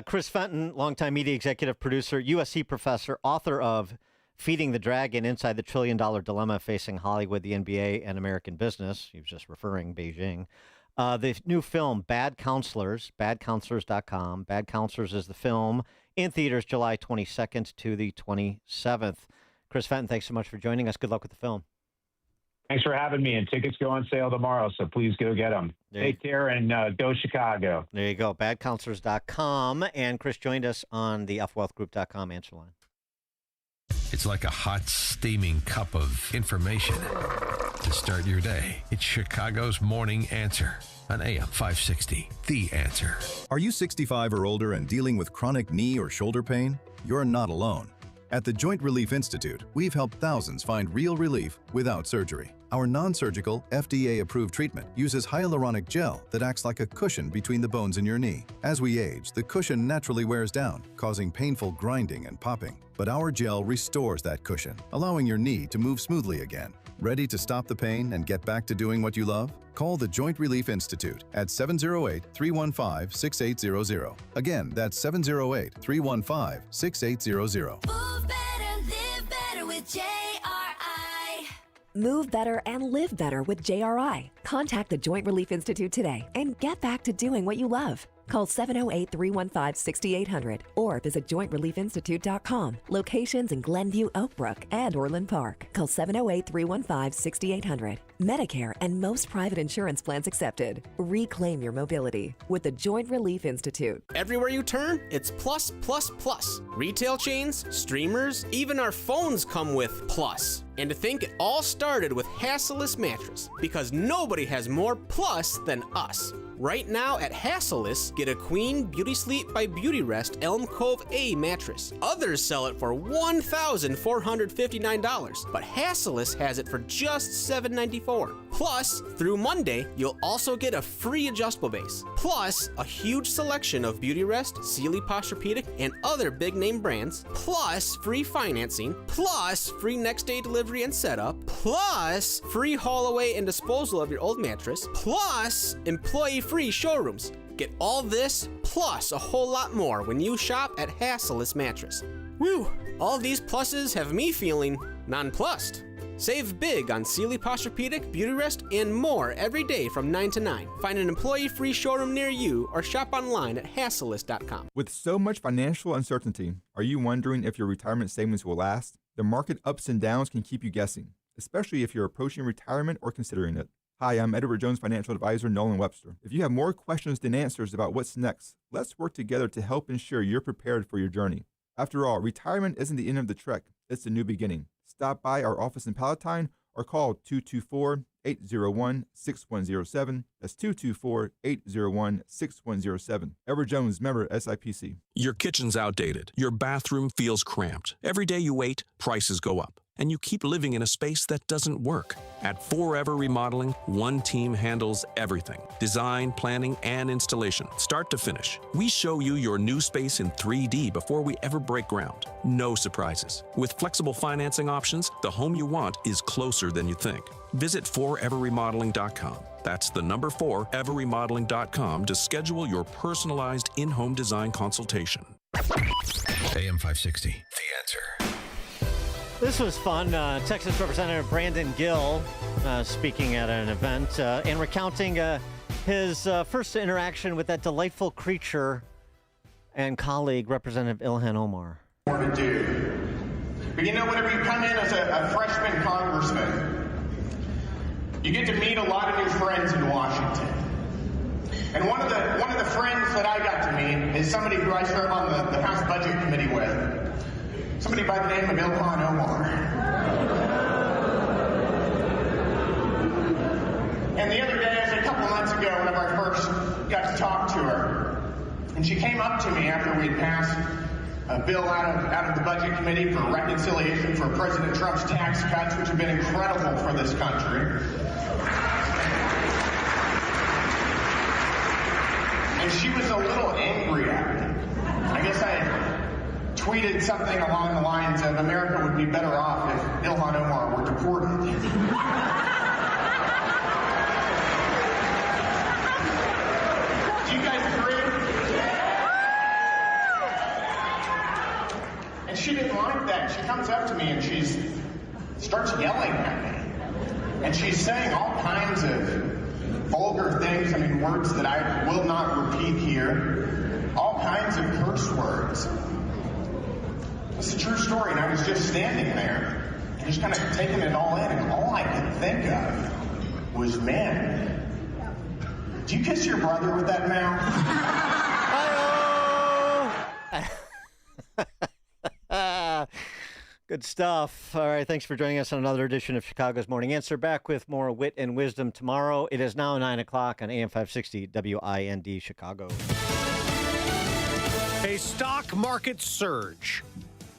Chris Fenton, longtime media executive producer, USC professor, author of Feeding the Dragon, Inside the $1 Trillion Dilemma Facing Hollywood, the NBA, and American Business. He was just referring Beijing. The new film, Bad Counselors, badcounselors.com. Bad Counselors is the film in theaters July 22nd to the 27th. Chris Fenton, thanks so much for joining us. Good luck with the film. Thanks for having me. And tickets go on sale tomorrow, so please go get them. Take care and go Chicago. There you go, badcounselors.com. And Chris joined us on the fwealthgroup.com answer line. It's like a hot, steaming cup of information to start your day. It's Chicago's Morning Answer on AM 560. The Answer. Are you 65 or older and dealing with chronic knee or shoulder pain? You're not alone. At the Joint Relief Institute, we've helped thousands find real relief without surgery. Our non-surgical, FDA-approved treatment uses hyaluronic gel that acts like a cushion between the bones in your knee. As we age, the cushion naturally wears down, causing painful grinding and popping. But our gel restores that cushion, allowing your knee to move smoothly again. Ready to stop the pain and get back to doing what you love? Call the Joint Relief Institute at 708-315-6800. Again, that's 708-315-6800. Move better, live better with with JRI. Move better and live better with JRI. Contact the Joint Relief Institute today and get back to doing what you love. Call 708-315-6800 or visit jointreliefinstitute.com. Locations in Glenview, Oakbrook, and Orland Park. Call 708-315-6800. Medicare and most private insurance plans accepted. Reclaim your mobility with the Joint Relief Institute. Everywhere you turn, it's plus, plus, plus. Retail chains, streamers, even our phones come with plus. And to think it all started with Hassellus Mattress, because nobody has more plus than us. Right now at Hassellus, get a Queen Beauty Sleep by Beautyrest Elm Cove A mattress. Others sell it for $1,459, but Hassellus has it for just $794. Plus, through Monday, you'll also get a free adjustable base. Plus, a huge selection of Beautyrest, Sealy Posturepedic, and other big name brands. Plus, free financing. Plus, free next day delivery and setup. Plus, free haul away and disposal of your old mattress. Plus, employee-free showrooms. Get all this plus a whole lot more when you shop at Hassellus Mattress. Woo! All these pluses have me feeling nonplussed. Save big on Sealy Posturepedic, Beautyrest, and more every day from 9 to 9. Find an employee-free showroom near you or shop online at Hassellus.com. With so much financial uncertainty, are you wondering if your retirement savings will last? The market ups and downs can keep you guessing, especially if you're approaching retirement or considering it. Hi, I'm Edward Jones financial advisor Nolan Webster. If you have more questions than answers about what's next, let's work together to help ensure you're prepared for your journey. After all, retirement isn't the end of the trek, it's the new beginning. Stop by our office in Palatine or call 224-801-6107. That's 224-801-6107. Edward Jones, member SIPC. Your kitchen's outdated. Your bathroom feels cramped. Every day you wait, prices go up. And you keep living in a space that doesn't work. At Forever Remodeling, one team handles everything. Design, planning, and installation, start to finish. We show you your new space in 3D before we ever break ground. No surprises. With flexible financing options, the home you want is closer than you think. Visit foreverremodeling.com. That's the number 4, everremodeling.com to schedule your personalized in-home design consultation. AM 560, The Answer. This was fun. Texas Representative Brandon Gill speaking at an event and recounting his first interaction with that delightful creature and colleague, Representative Ilhan Omar. To do. But you know, whenever you come in as a freshman congressman, you get to meet a lot of new friends in Washington. And one of the friends that I got to meet is somebody who I serve on the House Budget Committee with. Somebody by the name of Ilhan Omar. And the other day, it was a couple months ago, whenever I first got to talk to her, and she came up to me after we'd passed a bill out of the Budget Committee for reconciliation for President Trump's tax cuts, which have been incredible for this country. And she was a little angry at me. I guess I tweeted something along the lines of America would be better off if Ilhan Omar were deported. Do you guys agree? And she didn't like that. She comes up to me and she starts yelling at me. And she's saying all kinds of vulgar things, words that I will not repeat here. All kinds of curse words. It's a true story, and I was just standing there, just kind of taking it all in, and all I could think of was, man, do you kiss your brother with that mouth? Good stuff. All right, thanks for joining us on another edition of Chicago's Morning Answer. Back with more wit and wisdom tomorrow. It is now 9 o'clock on AM 560 WIND Chicago. A stock market surge.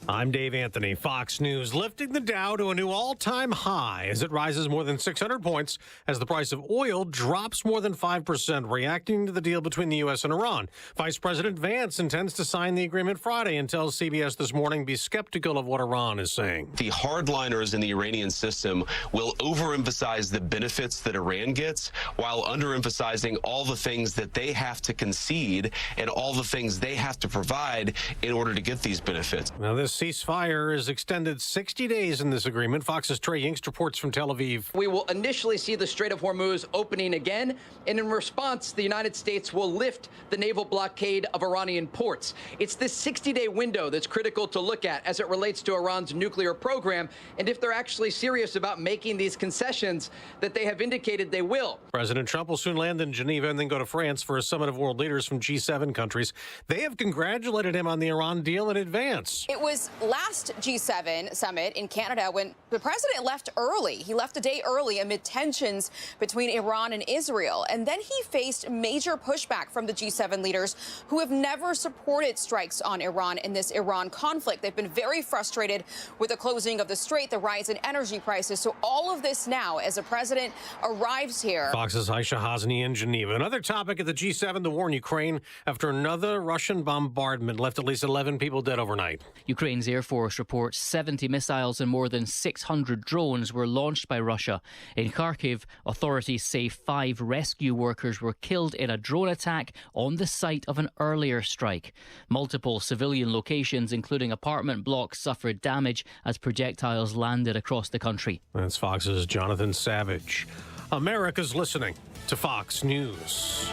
I'm Dave Anthony, Fox News, lifting the Dow to a new all-time high as it rises more than 600 points as the price of oil drops more than 5%, reacting to the deal between the U.S. and Iran. Vice President Vance intends to sign the agreement Friday and tells CBS This Morning be skeptical of what Iran is saying. The hardliners in the Iranian system will overemphasize the benefits that Iran gets while underemphasizing all the things that they have to concede and all the things they have to provide in order to get these benefits. Now, this ceasefire is extended 60 days in this agreement. Fox's Trey Yingst reports from Tel Aviv. We will initially see the Strait of Hormuz opening again, and in response, the United States will lift the naval blockade of Iranian ports. It's this 60-day window that's critical to look at as it relates to Iran's nuclear program, and if they're actually serious about making these concessions that they have indicated they will. President Trump will soon land in Geneva and then go to France for a summit of world leaders from G7 countries. They have congratulated him on the Iran deal in advance. It was last G7 summit in Canada when the president left early. He left a day early amid tensions between Iran and Israel. And then he faced major pushback from the G7 leaders who have never supported strikes on Iran in this Iran conflict. They've been very frustrated with the closing of the strait, the rise in energy prices. So all of this now as the president arrives here. Fox's Aisha Hasni in Geneva. Another topic at the G7, the war in Ukraine after another Russian bombardment left at least 11 people dead overnight. Ukraine's Air Force reports 70 missiles and more than 600 drones were launched by Russia. In Kharkiv, authorities say 5 rescue workers were killed in a drone attack on the site of an earlier strike. Multiple civilian locations, including apartment blocks, suffered damage as projectiles landed across the country. That's Fox's Jonathan Savage. America's listening to Fox News.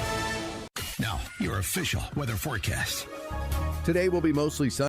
Now, your official weather forecast. Today will be mostly sunny.